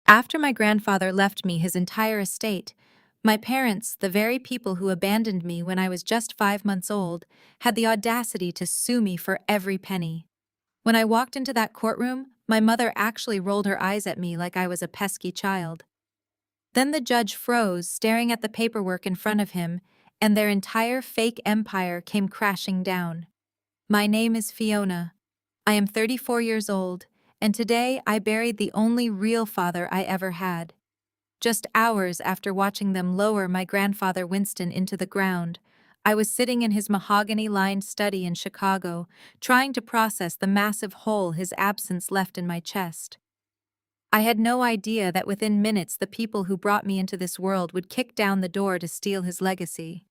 After my grandfather left me his entire estate, my parents, the very people who abandoned me when I was just 5 months old, had the audacity to sue me for every penny. When I walked into that courtroom, my mother actually rolled her eyes at me like I was a pesky child. Then the judge froze, staring at the paperwork in front of him, and their entire fake empire came crashing down. My name is Fiona. I am 34 years old, and today I buried the only real father I ever had. Just hours after watching them lower my grandfather Winston into the ground, I was sitting in his mahogany-lined study in Chicago, trying to process the massive hole his absence left in my chest. I had no idea that within minutes the people who brought me into this world would kick down the door to steal his legacy.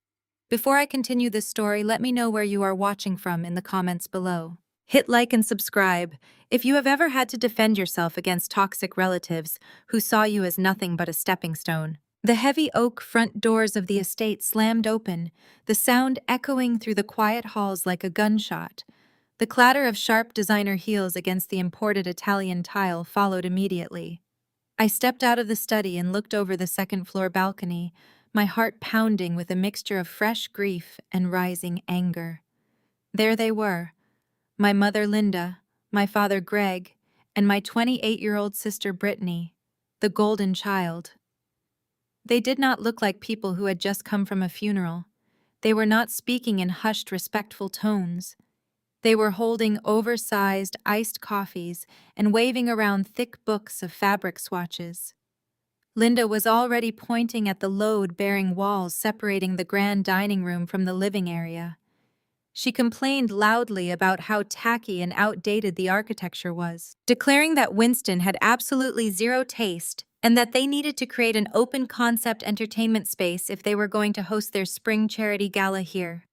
Before I continue this story, let me know where you are watching from in the comments below. Hit like and subscribe if you have ever had to defend yourself against toxic relatives who saw you as nothing but a stepping stone. The heavy oak front doors of the estate slammed open, the sound echoing through the quiet halls like a gunshot. The clatter of sharp designer heels against the imported Italian tile followed immediately. I stepped out of the study and looked over the second-floor balcony, my heart pounding with a mixture of fresh grief and rising anger. There they were, my mother Linda, my father Greg, and my 28-year-old sister Brittany, the golden child. They did not look like people who had just come from a funeral. They were not speaking in hushed, respectful tones. They were holding oversized, iced coffees and waving around thick books of fabric swatches. Linda was already pointing at the load-bearing walls separating the grand dining room from the living area. She complained loudly about how tacky and outdated the architecture was, declaring that Winston had absolutely zero taste and that they needed to create an open-concept entertainment space if they were going to host their spring charity gala here.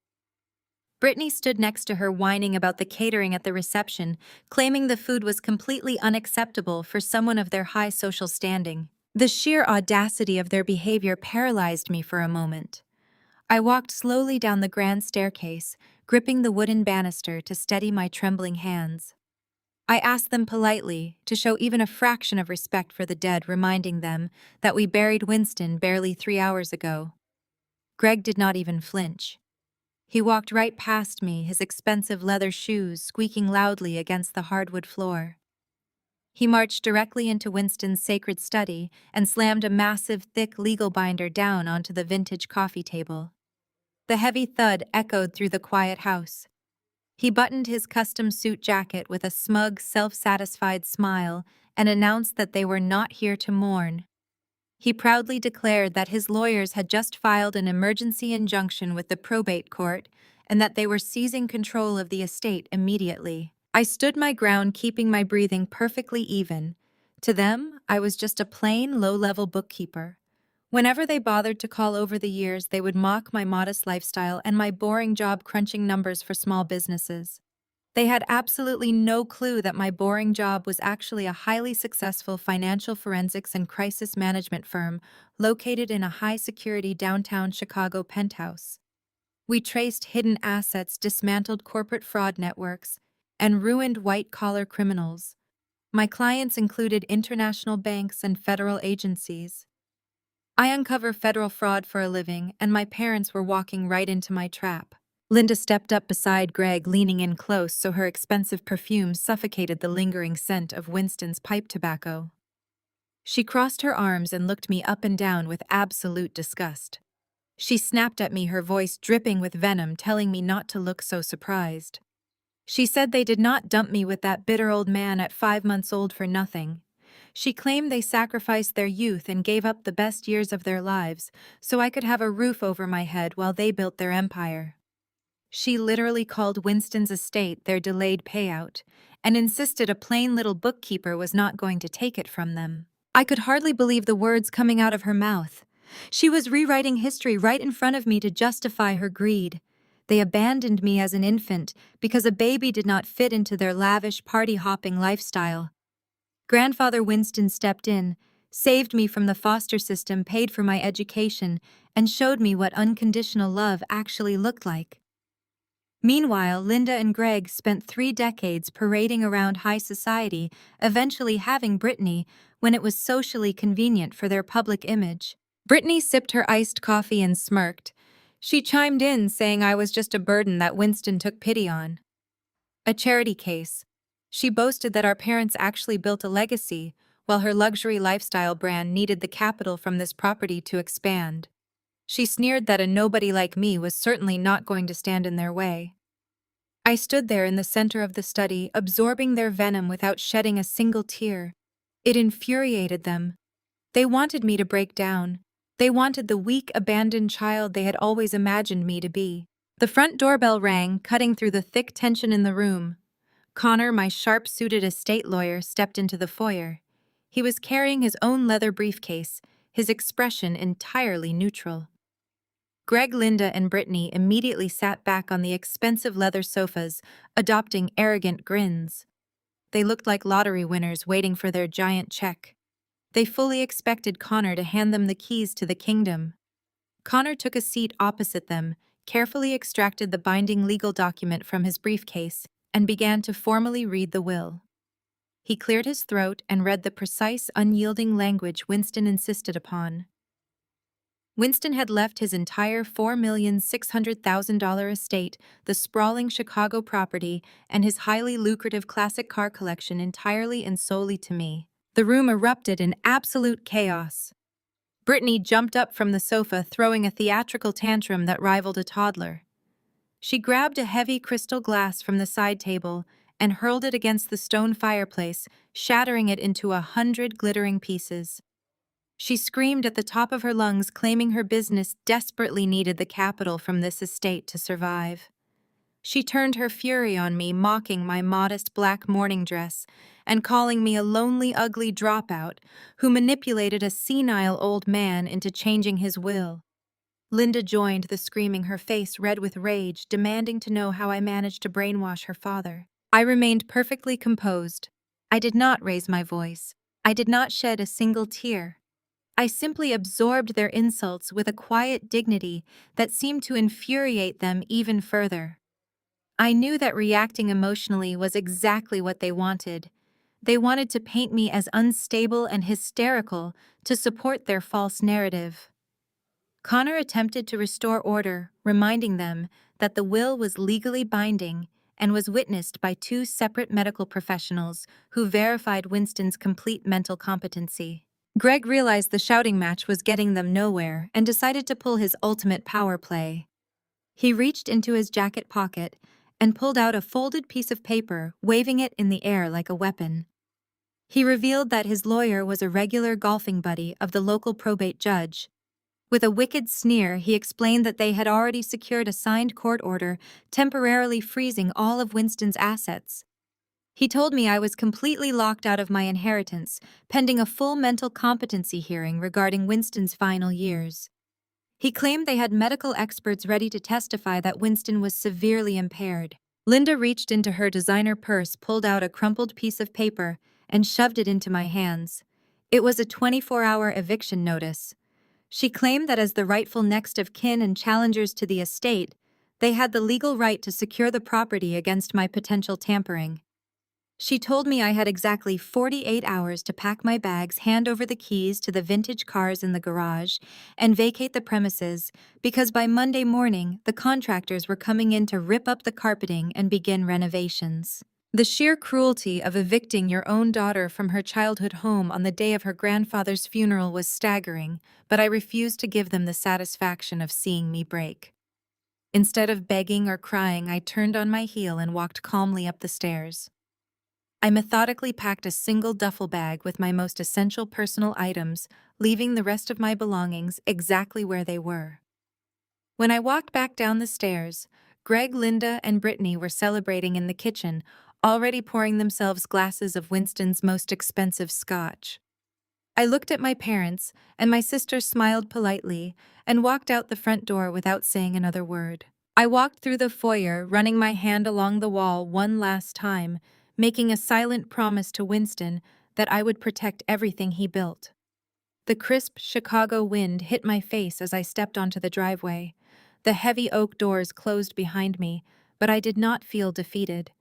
Brittany stood next to her whining about the catering at the reception, claiming the food was completely unacceptable for someone of their high social standing. The sheer audacity of their behavior paralyzed me for a moment. I walked slowly down the grand staircase, gripping the wooden banister to steady my trembling hands. I asked them politely to show even a fraction of respect for the dead, reminding them that we buried Winston barely 3 hours ago. Greg did not even flinch. He walked right past me, his expensive leather shoes squeaking loudly against the hardwood floor. He marched directly into Winston's sacred study and slammed a massive, thick legal binder down onto the vintage coffee table. The heavy thud echoed through the quiet house. He buttoned his custom suit jacket with a smug, self-satisfied smile and announced that they were not here to mourn. He proudly declared that his lawyers had just filed an emergency injunction with the probate court and that they were seizing control of the estate immediately. I stood my ground, keeping my breathing perfectly even. To them, I was just a plain, low-level bookkeeper. Whenever they bothered to call over the years, they would mock my modest lifestyle and my boring job crunching numbers for small businesses. They had absolutely no clue that my boring job was actually a highly successful financial forensics and crisis management firm located in a high-security downtown Chicago penthouse. We traced hidden assets, dismantled corporate fraud networks, and ruined white-collar criminals. My clients included international banks and federal agencies. I uncover federal fraud for a living, and my parents were walking right into my trap. Linda stepped up beside Greg, leaning in close so her expensive perfume suffocated the lingering scent of Winston's pipe tobacco. She crossed her arms and looked me up and down with absolute disgust. She snapped at me, her voice dripping with venom, telling me not to look so surprised. She said they did not dump me with that bitter old man at 5 months old for nothing. She claimed they sacrificed their youth and gave up the best years of their lives so I could have a roof over my head while they built their empire. She literally called Winston's estate their delayed payout and insisted a plain little bookkeeper was not going to take it from them. I could hardly believe the words coming out of her mouth. She was rewriting history right in front of me to justify her greed. They abandoned me as an infant because a baby did not fit into their lavish party-hopping lifestyle. Grandfather Winston stepped in, saved me from the foster system, paid for my education, and showed me what unconditional love actually looked like. Meanwhile, Linda and Greg spent 3 decades parading around high society, eventually having Brittany, when it was socially convenient for their public image. Brittany sipped her iced coffee and smirked. She chimed in, saying I was just a burden that Winston took pity on. A charity case. She boasted that our parents actually built a legacy, while her luxury lifestyle brand needed the capital from this property to expand. She sneered that a nobody like me was certainly not going to stand in their way. I stood there in the center of the study, absorbing their venom without shedding a single tear. It infuriated them. They wanted me to break down. They wanted the weak, abandoned child they had always imagined me to be. The front doorbell rang, cutting through the thick tension in the room. Connor, my sharp-suited estate lawyer, stepped into the foyer. He was carrying his own leather briefcase, his expression entirely neutral. Greg, Linda, and Brittany immediately sat back on the expensive leather sofas, adopting arrogant grins. They looked like lottery winners waiting for their giant check. They fully expected Connor to hand them the keys to the kingdom. Connor took a seat opposite them, carefully extracted the binding legal document from his briefcase, and began to formally read the will. He cleared his throat and read the precise, unyielding language Winston insisted upon. Winston had left his entire $4,600,000 estate, the sprawling Chicago property, and his highly lucrative classic car collection entirely and solely to me. The room erupted in absolute chaos. Brittany jumped up from the sofa, throwing a theatrical tantrum that rivaled a toddler. She grabbed a heavy crystal glass from the side table and hurled it against the stone fireplace, shattering it into 100 glittering pieces. She screamed at the top of her lungs, claiming her business desperately needed the capital from this estate to survive. She turned her fury on me, mocking my modest black mourning dress and calling me a lonely, ugly dropout who manipulated a senile old man into changing his will. Linda joined the screaming, her face red with rage, demanding to know how I managed to brainwash her father. I remained perfectly composed. I did not raise my voice. I did not shed a single tear. I simply absorbed their insults with a quiet dignity that seemed to infuriate them even further. I knew that reacting emotionally was exactly what they wanted. They wanted to paint me as unstable and hysterical to support their false narrative. Connor attempted to restore order, reminding them that the will was legally binding and was witnessed by 2 separate medical professionals who verified Winston's complete mental competency. Greg realized the shouting match was getting them nowhere and decided to pull his ultimate power play. He reached into his jacket pocket and pulled out a folded piece of paper, waving it in the air like a weapon. He revealed that his lawyer was a regular golfing buddy of the local probate judge. With a wicked sneer, he explained that they had already secured a signed court order temporarily freezing all of Winston's assets. He told me I was completely locked out of my inheritance, pending a full mental competency hearing regarding Winston's final years. He claimed they had medical experts ready to testify that Winston was severely impaired. Linda reached into her designer purse, pulled out a crumpled piece of paper, and shoved it into my hands. It was a 24-hour eviction notice. She claimed that as the rightful next of kin and challengers to the estate, they had the legal right to secure the property against my potential tampering. She told me I had exactly 48 hours to pack my bags, hand over the keys to the vintage cars in the garage, and vacate the premises, because by Monday morning, the contractors were coming in to rip up the carpeting and begin renovations. The sheer cruelty of evicting your own daughter from her childhood home on the day of her grandfather's funeral was staggering, but I refused to give them the satisfaction of seeing me break. Instead of begging or crying, I turned on my heel and walked calmly up the stairs. I methodically packed a single duffel bag with my most essential personal items, leaving the rest of my belongings exactly where they were. When I walked back down the stairs, Greg, Linda, and Brittany were celebrating in the kitchen, already pouring themselves glasses of Winston's most expensive scotch. I looked at my parents, and my sister smiled politely and walked out the front door without saying another word. I walked through the foyer, running my hand along the wall one last time, making a silent promise to Winston that I would protect everything he built. The crisp Chicago wind hit my face as I stepped onto the driveway. The heavy oak doors closed behind me, but I did not feel defeated.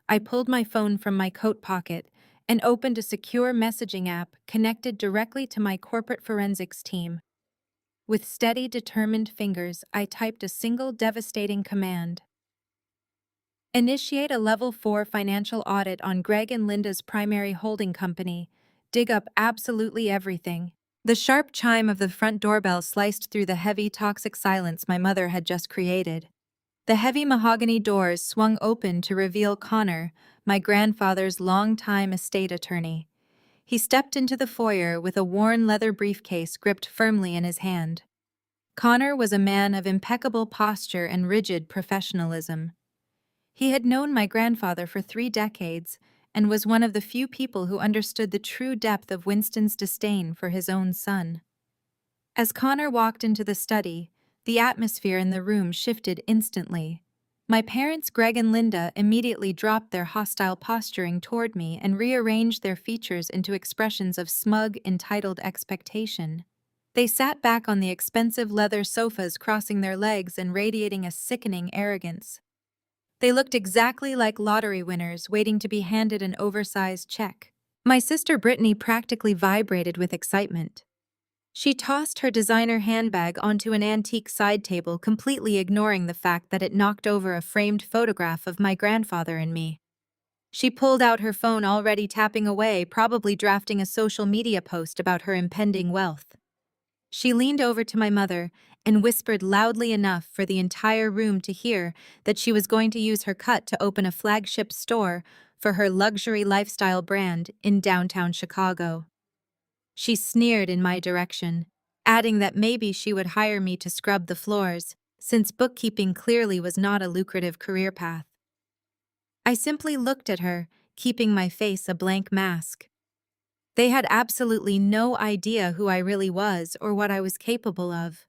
I pulled my phone from my coat pocket and opened a secure messaging app connected directly to my corporate forensics team. With steady, determined fingers, I typed a single devastating command. Initiate a Level 4 financial audit on Greg and Linda's primary holding company. Dig up absolutely everything. The sharp chime of the front doorbell sliced through the heavy, toxic silence my mother had just created. The heavy mahogany doors swung open to reveal Connor, my grandfather's longtime estate attorney. He stepped into the foyer with a worn leather briefcase gripped firmly in his hand. Connor was a man of impeccable posture and rigid professionalism. He had known my grandfather for 3 decades and was one of the few people who understood the true depth of Winston's disdain for his own son. As Connor walked into the study, the atmosphere in the room shifted instantly. My parents, Greg and Linda, immediately dropped their hostile posturing toward me and rearranged their features into expressions of smug, entitled expectation. They sat back on the expensive leather sofas, crossing their legs and radiating a sickening arrogance. They looked exactly like lottery winners waiting to be handed an oversized check. My sister Brittany practically vibrated with excitement. She tossed her designer handbag onto an antique side table, completely ignoring the fact that it knocked over a framed photograph of my grandfather and me. She pulled out her phone, already tapping away, probably drafting a social media post about her impending wealth. She leaned over to my mother and whispered loudly enough for the entire room to hear that she was going to use her cut to open a flagship store for her luxury lifestyle brand in downtown Chicago. She sneered in my direction, adding that maybe she would hire me to scrub the floors, since bookkeeping clearly was not a lucrative career path. I simply looked at her, keeping my face a blank mask. They had absolutely no idea who I really was or what I was capable of.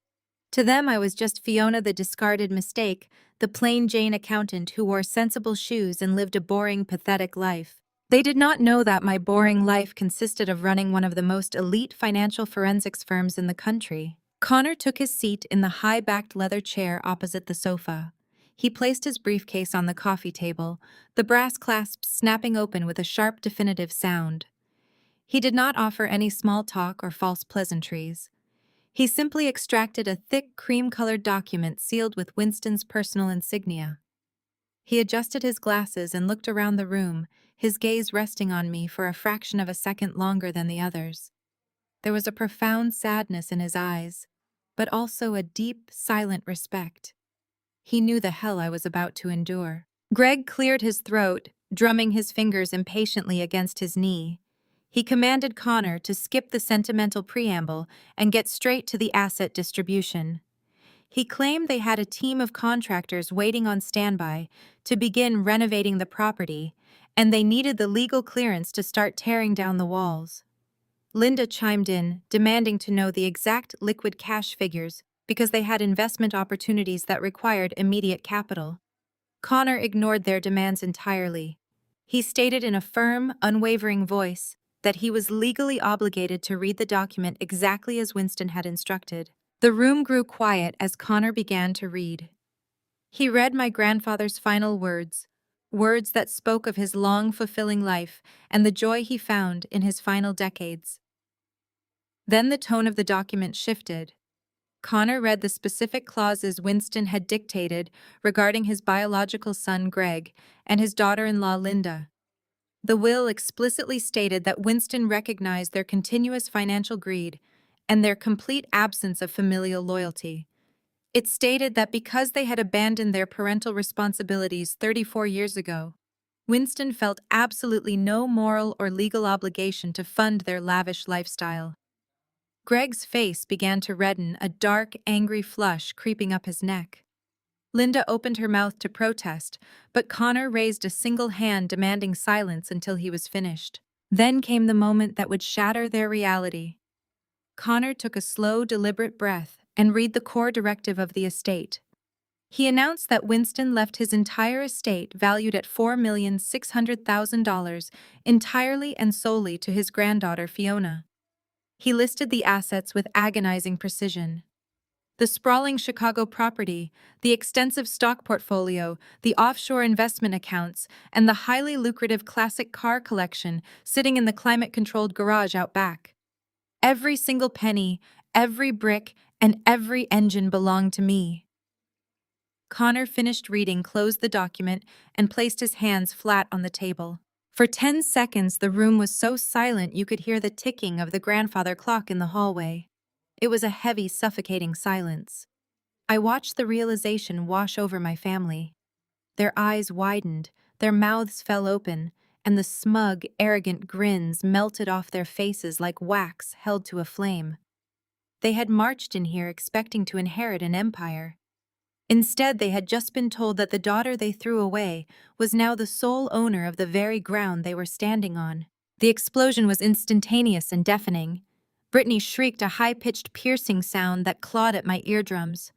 To them, I was just Fiona, the discarded mistake, the plain Jane accountant who wore sensible shoes and lived a boring, pathetic life. They did not know that my boring life consisted of running one of the most elite financial forensics firms in the country. Connor took his seat in the high-backed leather chair opposite the sofa. He placed his briefcase on the coffee table, the brass clasps snapping open with a sharp, definitive sound. He did not offer any small talk or false pleasantries. He simply extracted a thick, cream-colored document sealed with Winston's personal insignia. He adjusted his glasses and looked around the room, his gaze resting on me for a fraction of a second longer than the others. There was a profound sadness in his eyes, but also a deep, silent respect. He knew the hell I was about to endure. Greg cleared his throat, drumming his fingers impatiently against his knee. He commanded Connor to skip the sentimental preamble and get straight to the asset distribution. He claimed they had a team of contractors waiting on standby to begin renovating the property, and they needed the legal clearance to start tearing down the walls. Linda chimed in, demanding to know the exact liquid cash figures because they had investment opportunities that required immediate capital. Connor ignored their demands entirely. He stated in a firm, unwavering voice that he was legally obligated to read the document exactly as Winston had instructed. The room grew quiet as Connor began to read. He read my grandfather's final words, words that spoke of his long, fulfilling life and the joy he found in his final decades. Then the tone of the document shifted. Connor read the specific clauses Winston had dictated regarding his biological son Greg and his daughter-in-law Linda. The will explicitly stated that Winston recognized their continuous financial greed and their complete absence of familial loyalty. It stated that because they had abandoned their parental responsibilities 34 years ago, Winston felt absolutely no moral or legal obligation to fund their lavish lifestyle. Greg's face began to redden, a dark, angry flush creeping up his neck. Linda opened her mouth to protest, but Connor raised a single hand demanding silence until he was finished. Then came the moment that would shatter their reality. Connor took a slow, deliberate breath and read the core directive of the estate. He announced that Winston left his entire estate, valued at $4,600,000, entirely and solely to his granddaughter Fiona. He listed the assets with agonizing precision. The sprawling Chicago property, the extensive stock portfolio, the offshore investment accounts, and the highly lucrative classic car collection sitting in the climate-controlled garage out back. Every single penny, every brick, and every engine belonged to me. Connor finished reading, closed the document, and placed his hands flat on the table. For 10 seconds, the room was so silent you could hear the ticking of the grandfather clock in the hallway. It was a heavy, suffocating silence. I watched the realization wash over my family. Their eyes widened, their mouths fell open, and the smug, arrogant grins melted off their faces like wax held to a flame. They had marched in here expecting to inherit an empire. Instead, they had just been told that the daughter they threw away was now the sole owner of the very ground they were standing on. The explosion was instantaneous and deafening. Brittany shrieked a high-pitched, piercing sound that clawed at my eardrums.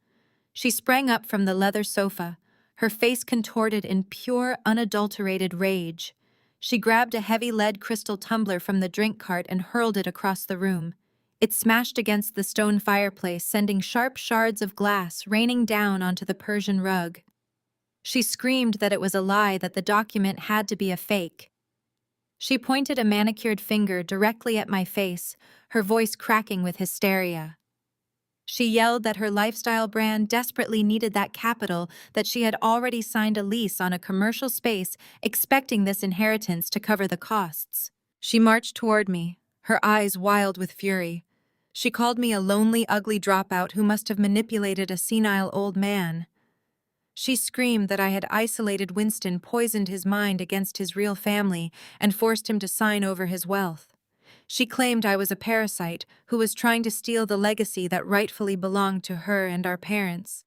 She sprang up from the leather sofa, her face contorted in pure, unadulterated rage. She grabbed a heavy lead crystal tumbler from the drink cart and hurled it across the room. It smashed against the stone fireplace, sending sharp shards of glass raining down onto the Persian rug. She screamed that it was a lie, that the document had to be a fake. She pointed a manicured finger directly at my face, her voice cracking with hysteria. She yelled that her lifestyle brand desperately needed that capital, that she had already signed a lease on a commercial space, expecting this inheritance to cover the costs. She marched toward me, her eyes wild with fury. She called me a lonely, ugly dropout who must have manipulated a senile old man. She screamed that I had isolated Winston, poisoned his mind against his real family, and forced him to sign over his wealth. She claimed I was a parasite who was trying to steal the legacy that rightfully belonged to her and our parents.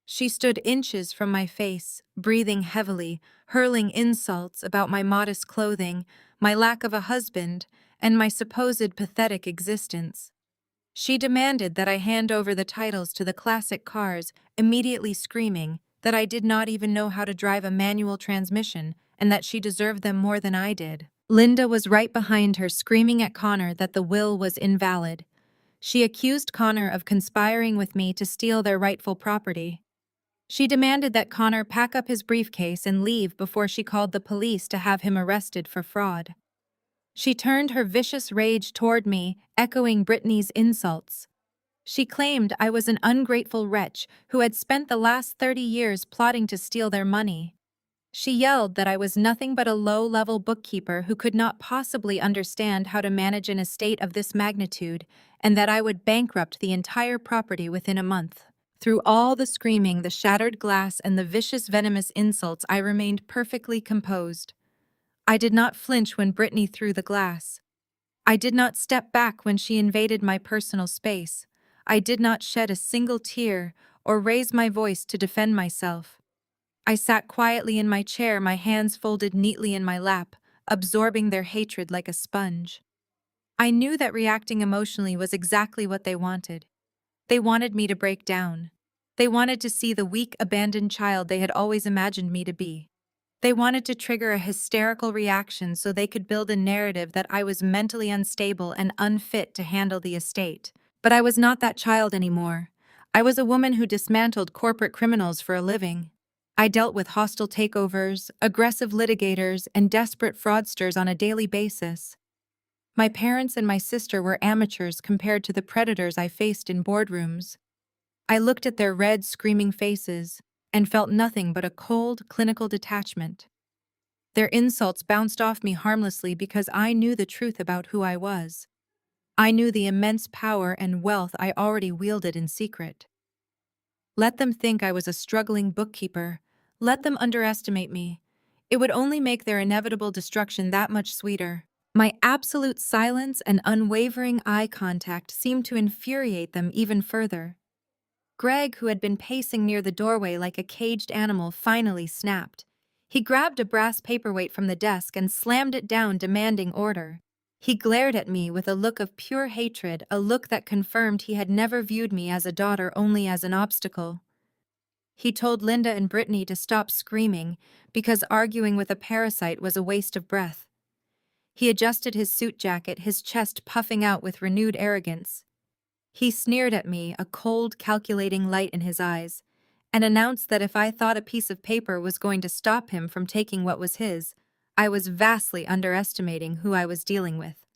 She stood inches from my face, breathing heavily, hurling insults about my modest clothing, my lack of a husband, and my supposed pathetic existence. She demanded that I hand over the titles to the classic cars, immediately screaming that I did not even know how to drive a manual transmission and that she deserved them more than I did. Linda was right behind her, screaming at Connor that the will was invalid. She accused Connor of conspiring with me to steal their rightful property. She demanded that Connor pack up his briefcase and leave before she called the police to have him arrested for fraud. She turned her vicious rage toward me, echoing Brittany's insults. She claimed I was an ungrateful wretch who had spent the last 30 years plotting to steal their money. She yelled that I was nothing but a low-level bookkeeper who could not possibly understand how to manage an estate of this magnitude, and that I would bankrupt the entire property within a month. Through all the screaming, the shattered glass, and the vicious, venomous insults, I remained perfectly composed. I did not flinch when Brittany threw the glass. I did not step back when she invaded my personal space. I did not shed a single tear or raise my voice to defend myself. I sat quietly in my chair, my hands folded neatly in my lap, absorbing their hatred like a sponge. I knew that reacting emotionally was exactly what they wanted. They wanted me to break down. They wanted to see the weak, abandoned child they had always imagined me to be. They wanted to trigger a hysterical reaction so they could build a narrative that I was mentally unstable and unfit to handle the estate. But I was not that child anymore. I was a woman who dismantled corporate criminals for a living. I dealt with hostile takeovers, aggressive litigators, and desperate fraudsters on a daily basis. My parents and my sister were amateurs compared to the predators I faced in boardrooms. I looked at their red, screaming faces and felt nothing but a cold, clinical detachment. Their insults bounced off me harmlessly because I knew the truth about who I was. I knew the immense power and wealth I already wielded in secret. Let them think I was a struggling bookkeeper. Let them underestimate me. It would only make their inevitable destruction that much sweeter. My absolute silence and unwavering eye contact seemed to infuriate them even further. Greg, who had been pacing near the doorway like a caged animal, finally snapped. He grabbed a brass paperweight from the desk and slammed it down, demanding order. He glared at me with a look of pure hatred, a look that confirmed he had never viewed me as a daughter, only as an obstacle. He told Linda and Brittany to stop screaming because arguing with a parasite was a waste of breath. He adjusted his suit jacket, his chest puffing out with renewed arrogance. He sneered at me, a cold, calculating light in his eyes, and announced that if I thought a piece of paper was going to stop him from taking what was his, I was vastly underestimating who I was dealing with.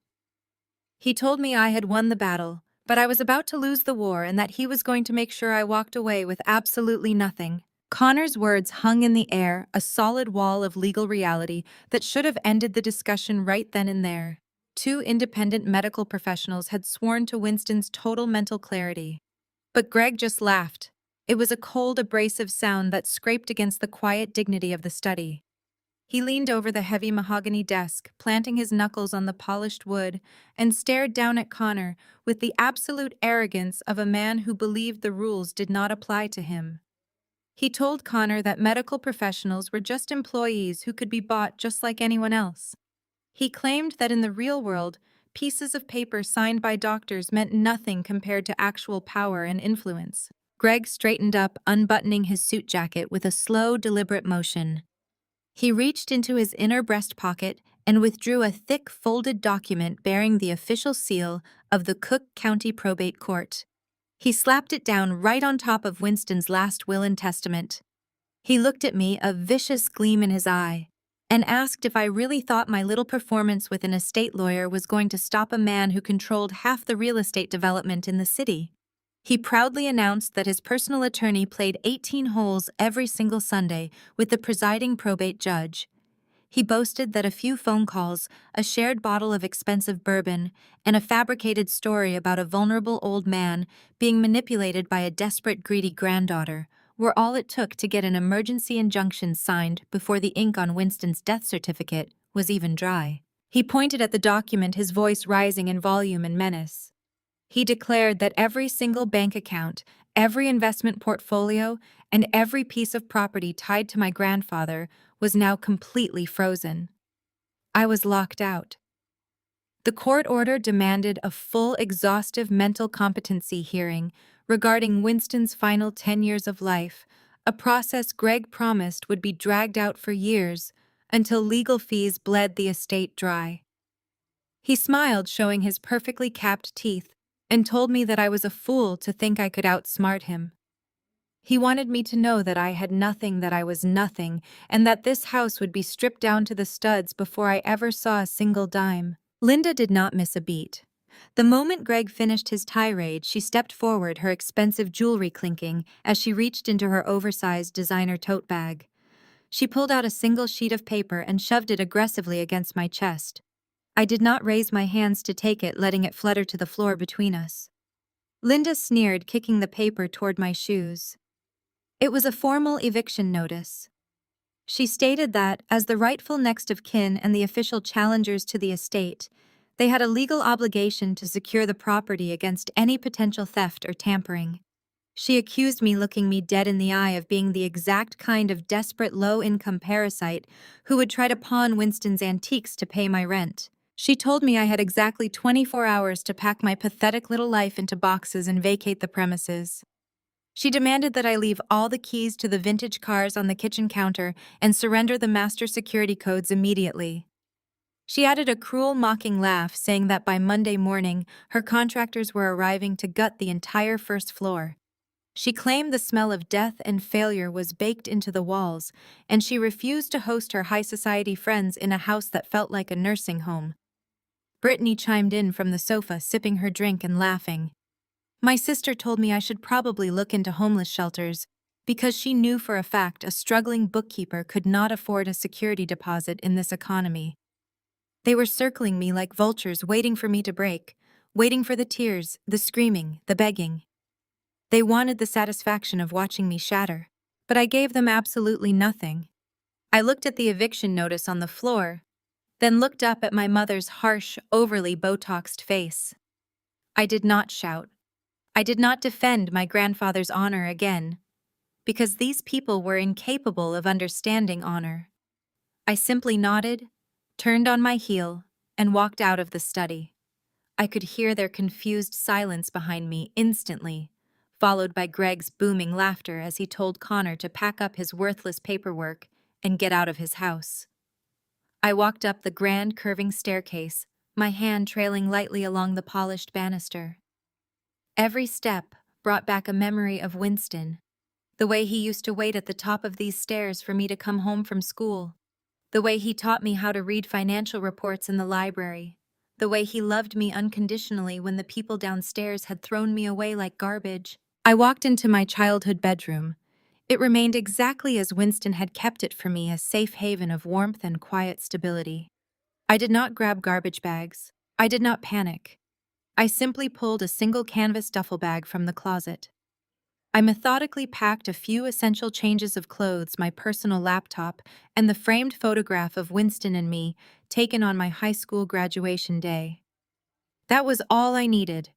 He told me I had won the battle, but I was about to lose the war and that he was going to make sure I walked away with absolutely nothing. Connor's words hung in the air, a solid wall of legal reality that should have ended the discussion right then and there. Two independent medical professionals had sworn to Winston's total mental clarity. But Greg just laughed. It was a cold, abrasive sound that scraped against the quiet dignity of the study. He leaned over the heavy mahogany desk, planting his knuckles on the polished wood, and stared down at Connor with the absolute arrogance of a man who believed the rules did not apply to him. He told Connor that medical professionals were just employees who could be bought just like anyone else. He claimed that in the real world, pieces of paper signed by doctors meant nothing compared to actual power and influence. Greg straightened up, unbuttoning his suit jacket with a slow, deliberate motion. He reached into his inner breast pocket and withdrew a thick, folded document bearing the official seal of the Cook County Probate Court. He slapped it down right on top of Winston's last will and testament. He looked at me, a vicious gleam in his eye, and asked if I really thought my little performance with an estate lawyer was going to stop a man who controlled half the real estate development in the city. He proudly announced that his personal attorney played 18 holes every single Sunday with the presiding probate judge. He boasted that a few phone calls, a shared bottle of expensive bourbon, and a fabricated story about a vulnerable old man being manipulated by a desperate, greedy granddaughter were all it took to get an emergency injunction signed before the ink on Winston's death certificate was even dry. He pointed at the document, his voice rising in volume and menace. He declared that every single bank account, every investment portfolio, and every piece of property tied to my grandfather was now completely frozen. I was locked out. The court order demanded a full, exhaustive mental competency hearing regarding Winston's final 10 years of life, a process Greg promised would be dragged out for years until legal fees bled the estate dry. He smiled, showing his perfectly capped teeth, and told me that I was a fool to think I could outsmart him. He wanted me to know that I had nothing, that I was nothing, and that this house would be stripped down to the studs before I ever saw a single dime. Linda did not miss a beat. The moment Greg finished his tirade, she stepped forward, her expensive jewelry clinking as she reached into her oversized designer tote bag. She pulled out a single sheet of paper and shoved it aggressively against my chest. I did not raise my hands to take it, letting it flutter to the floor between us. Linda sneered, kicking the paper toward my shoes. It was a formal eviction notice. She stated that, as the rightful next of kin and the official challengers to the estate, they had a legal obligation to secure the property against any potential theft or tampering. She accused me, looking me dead in the eye, of being the exact kind of desperate low-income parasite who would try to pawn Winston's antiques to pay my rent. She told me I had exactly 24 hours to pack my pathetic little life into boxes and vacate the premises. She demanded that I leave all the keys to the vintage cars on the kitchen counter and surrender the master security codes immediately. She added a cruel, mocking laugh, saying that by Monday morning, her contractors were arriving to gut the entire first floor. She claimed the smell of death and failure was baked into the walls, and she refused to host her high society friends in a house that felt like a nursing home. Brittany chimed in from the sofa, sipping her drink and laughing. My sister told me I should probably look into homeless shelters because she knew for a fact a struggling bookkeeper could not afford a security deposit in this economy. They were circling me like vultures, waiting for me to break, waiting for the tears, the screaming, the begging. They wanted the satisfaction of watching me shatter, but I gave them absolutely nothing. I looked at the eviction notice on the floor, then looked up at my mother's harsh, overly Botoxed face. I did not shout. I did not defend my grandfather's honor again, because these people were incapable of understanding honor. I simply nodded, turned on my heel, and walked out of the study. I could hear their confused silence behind me instantly, followed by Greg's booming laughter as he told Connor to pack up his worthless paperwork and get out of his house. I walked up the grand curving staircase, my hand trailing lightly along the polished banister. Every step brought back a memory of Winston, the way he used to wait at the top of these stairs for me to come home from school, the way he taught me how to read financial reports in the library, the way he loved me unconditionally when the people downstairs had thrown me away like garbage. I walked into my childhood bedroom. It remained exactly as Winston had kept it for me, a safe haven of warmth and quiet stability. I did not grab garbage bags. I did not panic. I simply pulled a single canvas duffel bag from the closet. I methodically packed a few essential changes of clothes, my personal laptop, and the framed photograph of Winston and me taken on my high school graduation day. That was all I needed.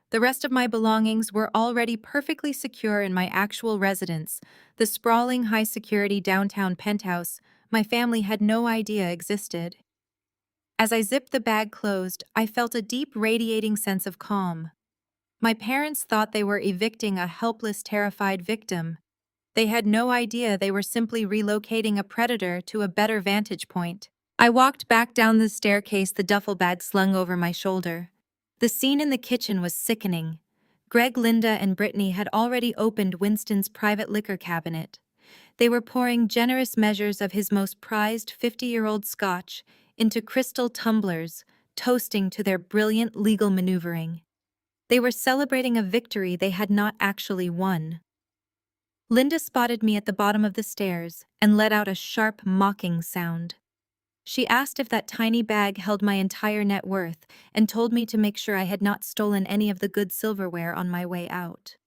The rest of my belongings were already perfectly secure in my actual residence, the sprawling high-security downtown penthouse my family had no idea existed. As I zipped the bag closed, I felt a deep, radiating sense of calm. My parents thought they were evicting a helpless, terrified victim. They had no idea they were simply relocating a predator to a better vantage point. I walked back down the staircase, the duffel bag slung over my shoulder. The scene in the kitchen was sickening. Greg, Linda, and Brittany had already opened Winston's private liquor cabinet. They were pouring generous measures of his most prized 50-year-old scotch into crystal tumblers, toasting to their brilliant legal maneuvering. They were celebrating a victory they had not actually won. Linda spotted me at the bottom of the stairs and let out a sharp, mocking sound. She asked if that tiny bag held my entire net worth and told me to make sure I had not stolen any of the good silverware on my way out.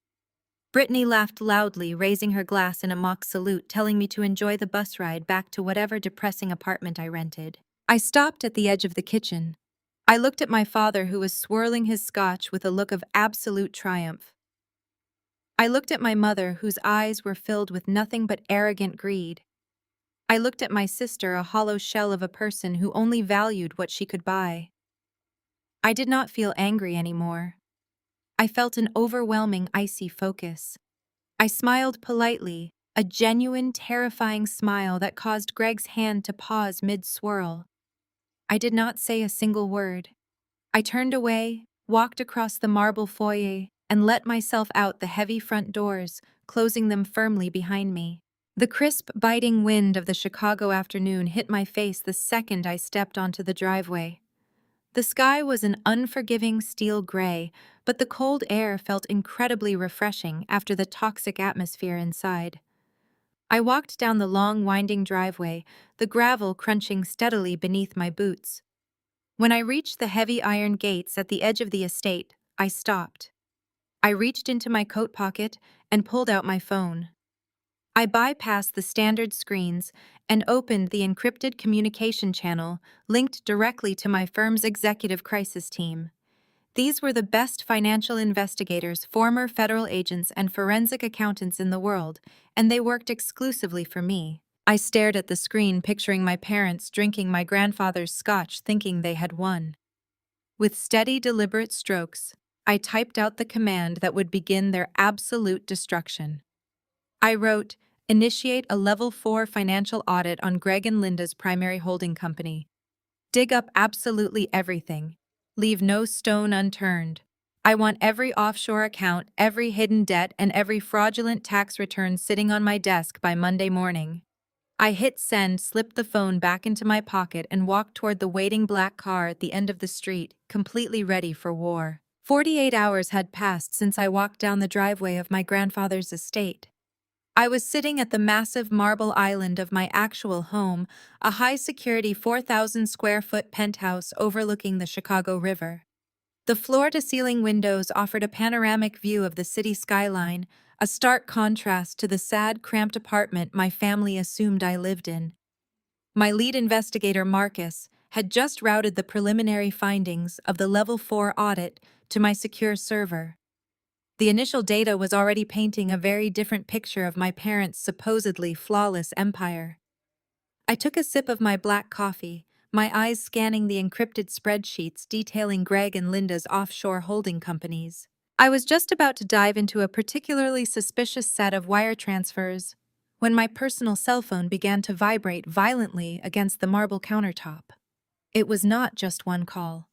Brittany laughed loudly, raising her glass in a mock salute, telling me to enjoy the bus ride back to whatever depressing apartment I rented. I stopped at the edge of the kitchen. I looked at my father, who was swirling his scotch with a look of absolute triumph. I looked at my mother, whose eyes were filled with nothing but arrogant greed. I looked at my sister, a hollow shell of a person who only valued what she could buy. I did not feel angry anymore. I felt an overwhelming, icy focus. I smiled politely, a genuine, terrifying smile that caused Greg's hand to pause mid-swirl. I did not say a single word. I turned away, walked across the marble foyer, and let myself out the heavy front doors, closing them firmly behind me. The crisp, biting wind of the Chicago afternoon hit my face the second I stepped onto the driveway. The sky was an unforgiving steel gray, but the cold air felt incredibly refreshing after the toxic atmosphere inside. I walked down the long, winding driveway, the gravel crunching steadily beneath my boots. When I reached the heavy iron gates at the edge of the estate, I stopped. I reached into my coat pocket and pulled out my phone. I bypassed the standard screens and opened the encrypted communication channel linked directly to my firm's executive crisis team. These were the best financial investigators, former federal agents, and forensic accountants in the world, and they worked exclusively for me. I stared at the screen, picturing my parents drinking my grandfather's scotch, thinking they had won. With steady, deliberate strokes, I typed out the command that would begin their absolute destruction. I wrote, "Initiate a Level 4 financial audit on Greg and Linda's primary holding company. Dig up absolutely everything. Leave no stone unturned. I want every offshore account, every hidden debt, and every fraudulent tax return sitting on my desk by Monday morning." I hit send, slipped the phone back into my pocket, and walked toward the waiting black car at the end of the street, completely ready for war. 48 hours had passed since I walked down the driveway of my grandfather's estate. I was sitting at the massive marble island of my actual home, a high-security 4,000-square-foot penthouse overlooking the Chicago River. The floor-to-ceiling windows offered a panoramic view of the city skyline, a stark contrast to the sad, cramped apartment my family assumed I lived in. My lead investigator, Marcus, had just routed the preliminary findings of the Level 4 audit to my secure server. The initial data was already painting a very different picture of my parents' supposedly flawless empire. I took a sip of my black coffee, my eyes scanning the encrypted spreadsheets detailing Greg and Linda's offshore holding companies. I was just about to dive into a particularly suspicious set of wire transfers when my personal cell phone began to vibrate violently against the marble countertop. It was not just one call.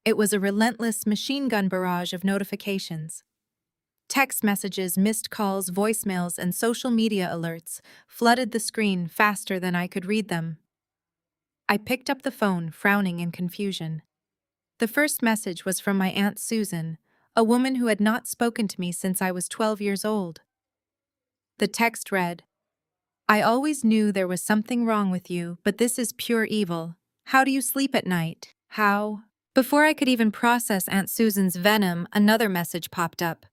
It was a relentless machine gun barrage of notifications. Text messages, missed calls, voicemails, and social media alerts flooded the screen faster than I could read them. I picked up the phone, frowning in confusion. The first message was from my Aunt Susan, a woman who had not spoken to me since I was 12 years old. The text read, "I always knew there was something wrong with you, but this is pure evil. How do you sleep at night? How?" Before I could even process Aunt Susan's venom, another message popped up.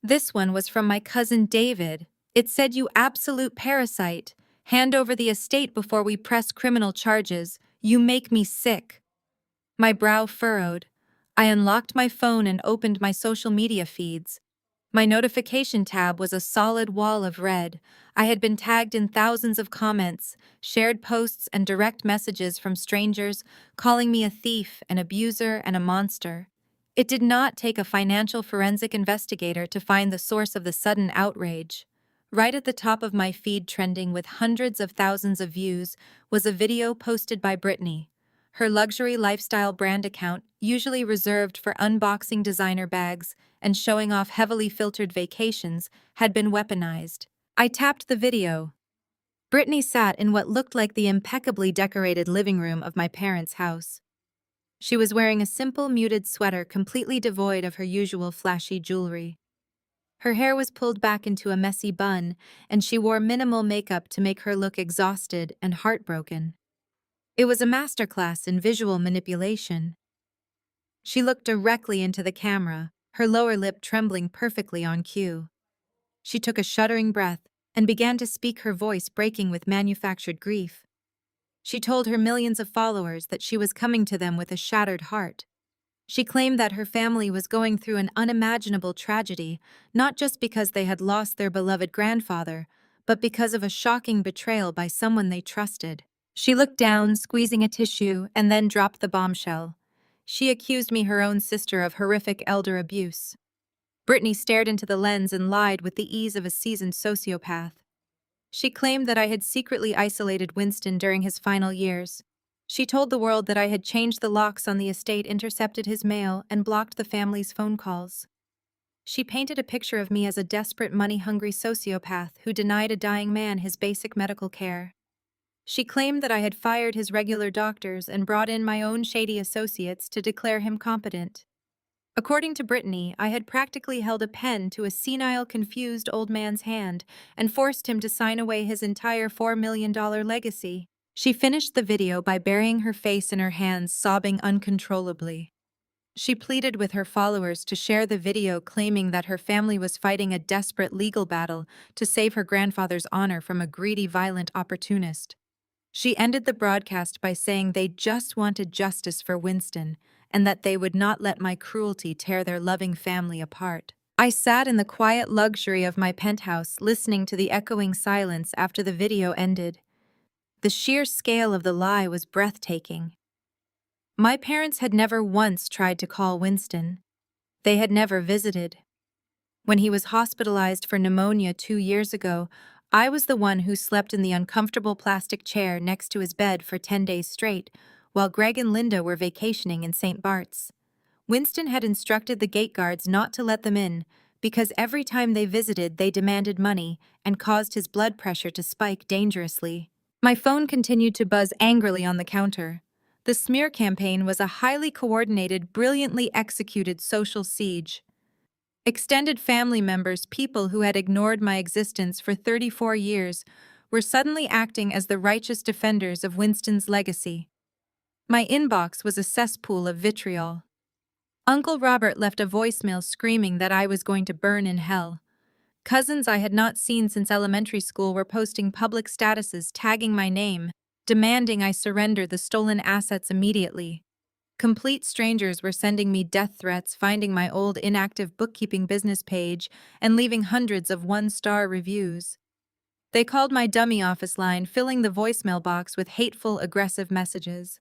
This one was from my cousin David. It said, "You absolute parasite. Hand over the estate before we press criminal charges. You make me sick." My brow furrowed. I unlocked my phone and opened my social media feeds. My notification tab was a solid wall of red. I had been tagged in thousands of comments, shared posts, and direct messages from strangers calling me a thief, an abuser, and a monster. It did not take a financial forensic investigator to find the source of the sudden outrage. Right at the top of my feed, trending with hundreds of thousands of views, was a video posted by Brittany. Her luxury lifestyle brand account, usually reserved for unboxing designer bags and showing off heavily filtered vacations, had been weaponized. I tapped the video. Brittany sat in what looked like the impeccably decorated living room of my parents' house. She was wearing a simple muted sweater completely devoid of her usual flashy jewelry. Her hair was pulled back into a messy bun, and she wore minimal makeup to make her look exhausted and heartbroken. It was a masterclass in visual manipulation. She looked directly into the camera, her lower lip trembling perfectly on cue. She took a shuddering breath and began to speak, her voice breaking with manufactured grief. She told her millions of followers that she was coming to them with a shattered heart. She claimed that her family was going through an unimaginable tragedy, not just because they had lost their beloved grandfather, but because of a shocking betrayal by someone they trusted. She looked down, squeezing a tissue, and then dropped the bombshell. She accused me, her own sister, of horrific elder abuse. Brittany stared into the lens and lied with the ease of a seasoned sociopath. She claimed that I had secretly isolated Winston during his final years. She told the world that I had changed the locks on the estate, intercepted his mail, and blocked the family's phone calls. She painted a picture of me as a desperate, money-hungry sociopath who denied a dying man his basic medical care. She claimed that I had fired his regular doctors and brought in my own shady associates to declare him competent. According to Brittany, I had practically held a pen to a senile, confused old man's hand and forced him to sign away his entire $4 million legacy. She finished the video by burying her face in her hands, sobbing uncontrollably. She pleaded with her followers to share the video, claiming that her family was fighting a desperate legal battle to save her grandfather's honor from a greedy, violent opportunist. She ended the broadcast by saying they just wanted justice for Winston and that they would not let my cruelty tear their loving family apart. I sat in the quiet luxury of my penthouse, listening to the echoing silence after the video ended. The sheer scale of the lie was breathtaking. My parents had never once tried to call Winston. They had never visited. When he was hospitalized for pneumonia 2 years ago, I was the one who slept in the uncomfortable plastic chair next to his bed for 10 days straight, while Greg and Linda were vacationing in St. Bart's. Winston had instructed the gate guards not to let them in, because every time they visited, they demanded money and caused his blood pressure to spike dangerously. My phone continued to buzz angrily on the counter. The smear campaign was a highly coordinated, brilliantly executed social siege. Extended family members, people who had ignored my existence for 34 years, were suddenly acting as the righteous defenders of Winston's legacy. My inbox was a cesspool of vitriol. Uncle Robert left a voicemail screaming that I was going to burn in hell. Cousins I had not seen since elementary school were posting public statuses tagging my name, demanding I surrender the stolen assets immediately. Complete strangers were sending me death threats, finding my old inactive bookkeeping business page, and leaving hundreds of one-star reviews. They called my dummy office line, filling the voicemail box with hateful, aggressive messages.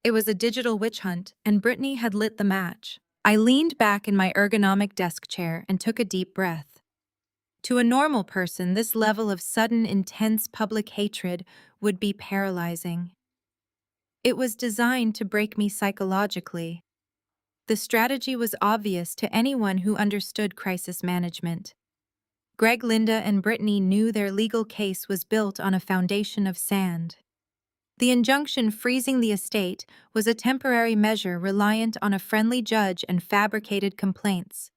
It was a digital witch hunt, and Brittany had lit the match. I leaned back in my ergonomic desk chair and took a deep breath. To a normal person, this level of sudden, intense public hatred would be paralyzing. It was designed to break me psychologically. The strategy was obvious to anyone who understood crisis management. Greg, Linda, and Brittany knew their legal case was built on a foundation of sand. The injunction freezing the estate was a temporary measure reliant on a friendly judge and fabricated complaints.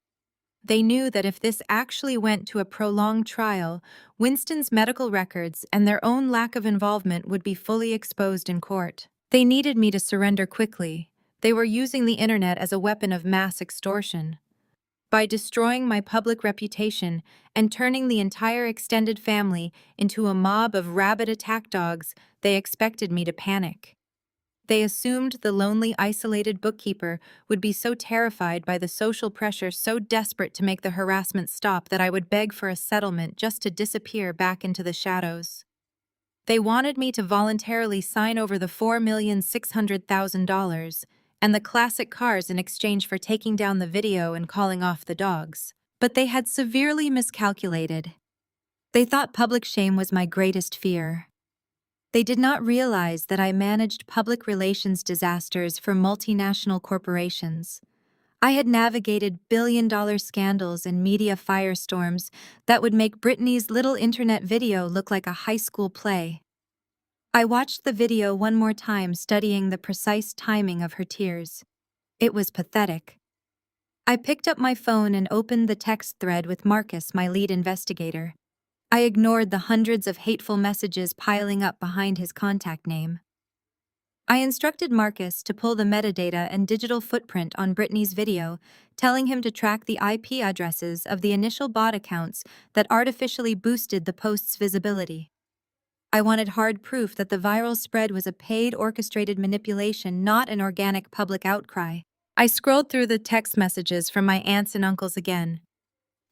They knew that if this actually went to a prolonged trial, Winston's medical records and their own lack of involvement would be fully exposed in court. They needed me to surrender quickly. They were using the internet as a weapon of mass extortion. By destroying my public reputation and turning the entire extended family into a mob of rabid attack dogs, they expected me to panic. They assumed the lonely, isolated bookkeeper would be so terrified by the social pressure, so desperate to make the harassment stop, that I would beg for a settlement just to disappear back into the shadows. They wanted me to voluntarily sign over the $4,600,000 and the classic cars in exchange for taking down the video and calling off the dogs. But they had severely miscalculated. They thought public shame was my greatest fear. They did not realize that I managed public relations disasters for multinational corporations. I had navigated billion-dollar scandals and media firestorms that would make Brittany's little internet video look like a high school play. I watched the video one more time, studying the precise timing of her tears. It was pathetic. I picked up my phone and opened the text thread with Marcus, my lead investigator. I ignored the hundreds of hateful messages piling up behind his contact name. I instructed Marcus to pull the metadata and digital footprint on Brittany's video, telling him to track the IP addresses of the initial bot accounts that artificially boosted the post's visibility. I wanted hard proof that the viral spread was a paid, orchestrated manipulation, not an organic public outcry. I scrolled through the text messages from my aunts and uncles again.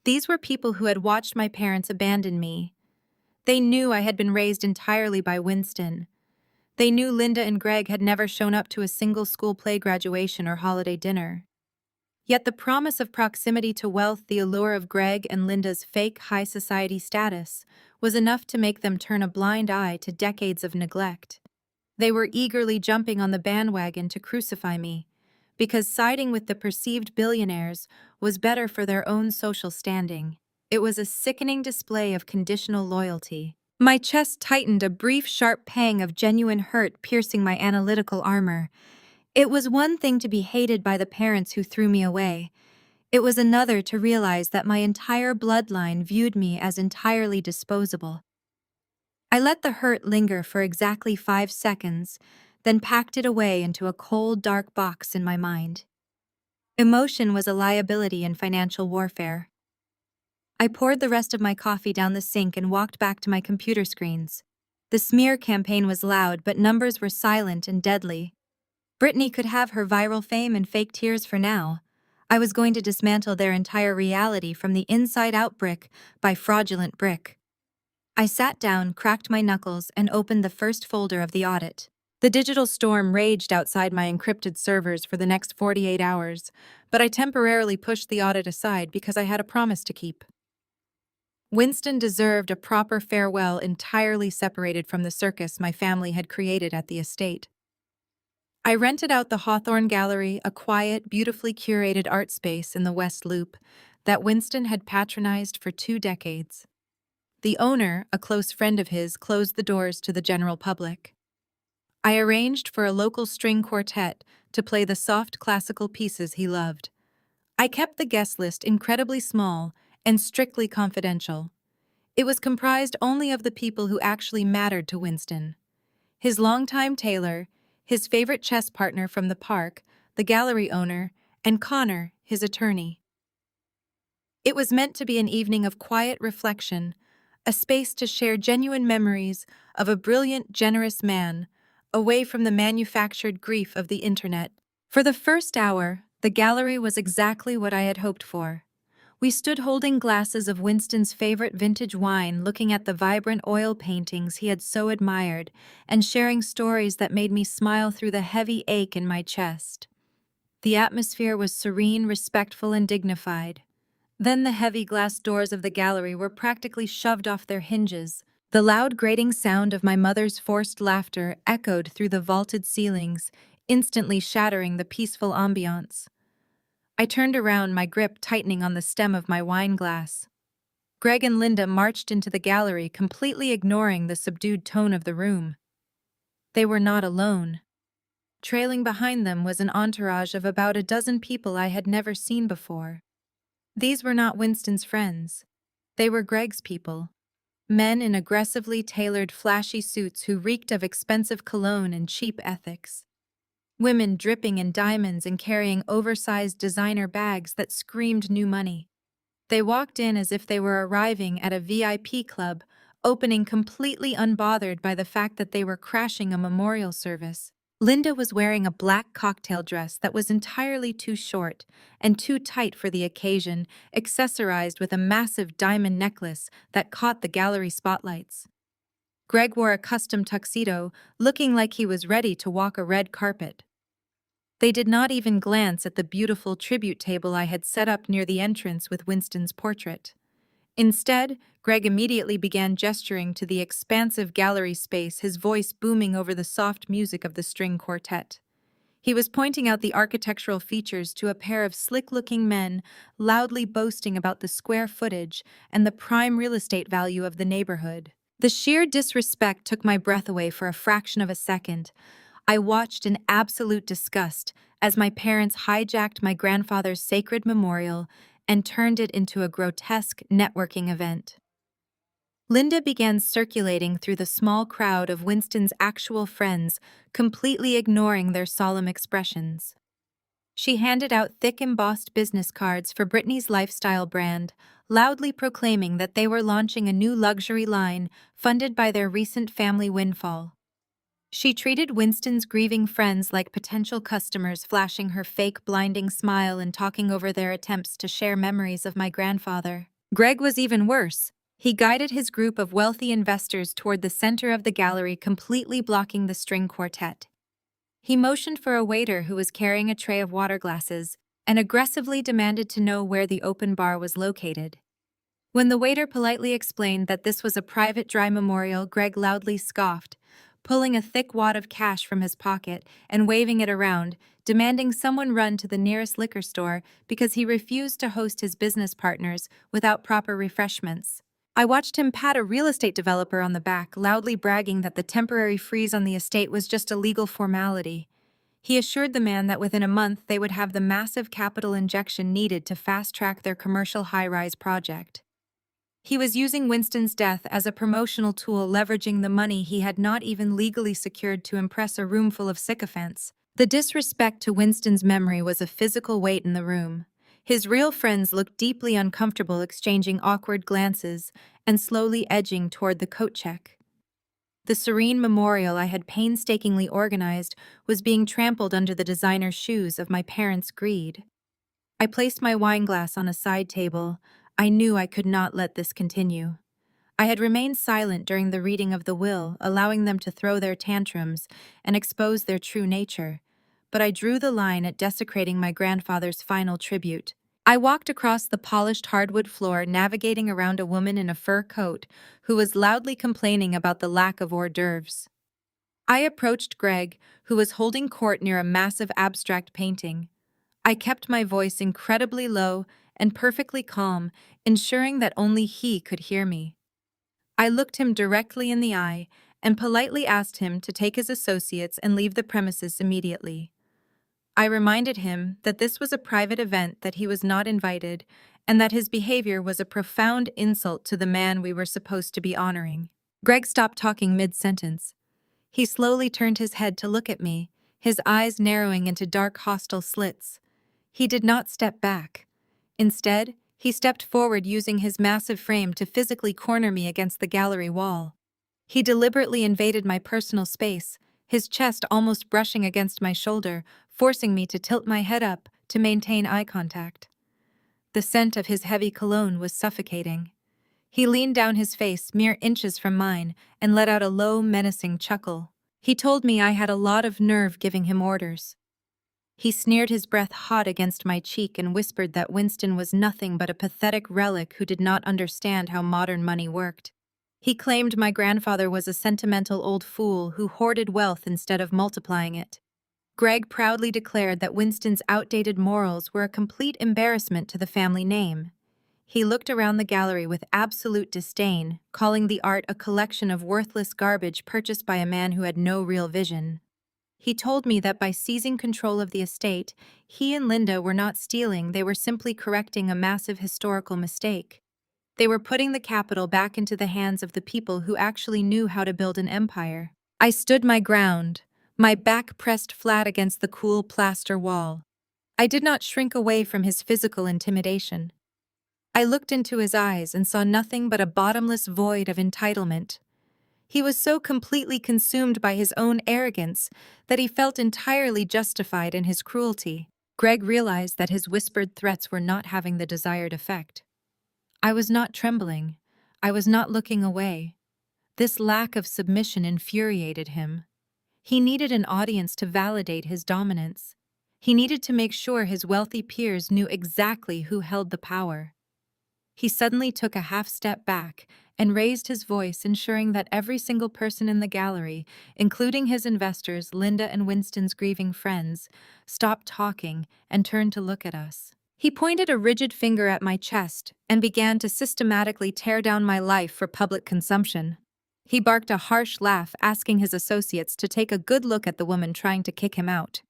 These were people who had watched my parents abandon me. They knew I had been raised entirely by Winston. They knew Linda and Greg had never shown up to a single school play graduation or holiday dinner. Yet the promise of proximity to wealth, the allure of Greg and Linda's fake high society status, was enough to make them turn a blind eye to decades of neglect. They were eagerly jumping on the bandwagon to crucify me, because siding with the perceived billionaires was better for their own social standing. It was a sickening display of conditional loyalty. My chest tightened, a brief, sharp pang of genuine hurt piercing my analytical armor. It was one thing to be hated by the parents who threw me away. It was another to realize that my entire bloodline viewed me as entirely disposable. I let the hurt linger for exactly 5 seconds, then packed it away into a cold, dark box in my mind. Emotion was a liability in financial warfare. I poured the rest of my coffee down the sink and walked back to my computer screens. The smear campaign was loud, but numbers were silent and deadly. Brittany could have her viral fame and fake tears for now. I was going to dismantle their entire reality from the inside out, brick by fraudulent brick. I sat down, cracked my knuckles, and opened the first folder of the audit. The digital storm raged outside my encrypted servers for the next 48 hours, but I temporarily pushed the audit aside because I had a promise to keep. Winston deserved a proper farewell, entirely separated from the circus my family had created at the estate. I rented out the Hawthorne Gallery, a quiet, beautifully curated art space in the West Loop that Winston had patronized for 2 decades. The owner, a close friend of his, closed the doors to the general public. I arranged for a local string quartet to play the soft classical pieces he loved. I kept the guest list incredibly small and strictly confidential. It was comprised only of the people who actually mattered to Winston: his longtime tailor, his favorite chess partner from the park, the gallery owner, and Connor, his attorney. It was meant to be an evening of quiet reflection, a space to share genuine memories of a brilliant, generous man, away from the manufactured grief of the internet. For the first hour, the gallery was exactly what I had hoped for. We stood holding glasses of Winston's favorite vintage wine, looking at the vibrant oil paintings he had so admired, and sharing stories that made me smile through the heavy ache in my chest. The atmosphere was serene, respectful, and dignified. Then the heavy glass doors of the gallery were practically shoved off their hinges. The loud grating sound of my mother's forced laughter echoed through the vaulted ceilings, instantly shattering the peaceful ambiance. I turned around, my grip tightening on the stem of my wine glass. Greg and Linda marched into the gallery, completely ignoring the subdued tone of the room. They were not alone. Trailing behind them was an entourage of about a dozen people I had never seen before. These were not Winston's friends. They were Greg's people. Men in aggressively tailored flashy suits who reeked of expensive cologne and cheap ethics. Women dripping in diamonds and carrying oversized designer bags that screamed new money. They walked in as if they were arriving at a VIP club, opening completely unbothered by the fact that they were crashing a memorial service. Linda was wearing a black cocktail dress that was entirely too short and too tight for the occasion, accessorized with a massive diamond necklace that caught the gallery spotlights. Greg wore a custom tuxedo, looking like he was ready to walk a red carpet. They did not even glance at the beautiful tribute table I had set up near the entrance with Winston's portrait. Instead, Greg immediately began gesturing to the expansive gallery space, his voice booming over the soft music of the string quartet. He was pointing out the architectural features to a pair of slick-looking men, loudly boasting about the square footage and the prime real estate value of the neighborhood. The sheer disrespect took my breath away for a fraction of a second. I watched in absolute disgust as my parents hijacked my grandfather's sacred memorial and turned it into a grotesque networking event. Linda began circulating through the small crowd of Winston's actual friends, completely ignoring their solemn expressions. She handed out thick embossed business cards for Britney's lifestyle brand, loudly proclaiming that they were launching a new luxury line funded by their recent family windfall. She treated Winston's grieving friends like potential customers, flashing her fake blinding smile and talking over their attempts to share memories of my grandfather. Greg was even worse. He guided his group of wealthy investors toward the center of the gallery, completely blocking the string quartet. He motioned for a waiter who was carrying a tray of water glasses and aggressively demanded to know where the open bar was located. When the waiter politely explained that this was a private dry memorial, Greg loudly scoffed, pulling a thick wad of cash from his pocket and waving it around, demanding someone run to the nearest liquor store because he refused to host his business partners without proper refreshments. I watched him pat a real estate developer on the back, loudly bragging that the temporary freeze on the estate was just a legal formality. He assured the man that within a month they would have the massive capital injection needed to fast-track their commercial high-rise project. He was using Winston's death as a promotional tool, leveraging the money he had not even legally secured to impress a room full of sycophants. The disrespect to Winston's memory was a physical weight in the room. His real friends looked deeply uncomfortable, exchanging awkward glances and slowly edging toward the coat check. The serene memorial I had painstakingly organized was being trampled under the designer shoes of my parents' greed. I placed my wine glass on a side table. I knew I could not let this continue. I had remained silent during the reading of the will, allowing them to throw their tantrums and expose their true nature, but I drew the line at desecrating my grandfather's final tribute. I walked across the polished hardwood floor, navigating around a woman in a fur coat who was loudly complaining about the lack of hors d'oeuvres. I approached Greg, who was holding court near a massive abstract painting. I kept my voice incredibly low and perfectly calm, ensuring that only he could hear me. I looked him directly in the eye and politely asked him to take his associates and leave the premises immediately. I reminded him that this was a private event, that he was not invited, and that his behavior was a profound insult to the man we were supposed to be honoring. Greg stopped talking mid-sentence. He slowly turned his head to look at me, his eyes narrowing into dark, hostile slits. He did not step back. Instead, he stepped forward, using his massive frame to physically corner me against the gallery wall. He deliberately invaded my personal space, his chest almost brushing against my shoulder, forcing me to tilt my head up to maintain eye contact. The scent of his heavy cologne was suffocating. He leaned down, his face mere inches from mine, and let out a low, menacing chuckle. He told me I had a lot of nerve giving him orders. He sneered, his breath hot against my cheek, and whispered that Winston was nothing but a pathetic relic who did not understand how modern money worked. He claimed my grandfather was a sentimental old fool who hoarded wealth instead of multiplying it. Greg proudly declared that Winston's outdated morals were a complete embarrassment to the family name. He looked around the gallery with absolute disdain, calling the art a collection of worthless garbage purchased by a man who had no real vision. He told me that by seizing control of the estate, he and Linda were not stealing, they were simply correcting a massive historical mistake. They were putting the capital back into the hands of the people who actually knew how to build an empire. I stood my ground, my back pressed flat against the cool plaster wall. I did not shrink away from his physical intimidation. I looked into his eyes and saw nothing but a bottomless void of entitlement. He was so completely consumed by his own arrogance that he felt entirely justified in his cruelty. Greg realized that his whispered threats were not having the desired effect. I was not trembling. I was not looking away. This lack of submission infuriated him. He needed an audience to validate his dominance. He needed to make sure his wealthy peers knew exactly who held the power. He suddenly took a half step back and raised his voice, ensuring that every single person in the gallery, including his investors, Linda and Winston's grieving friends, stopped talking and turned to look at us. He pointed a rigid finger at my chest and began to systematically tear down my life for public consumption. He barked a harsh laugh, asking his associates to take a good look at the woman trying to kick him out.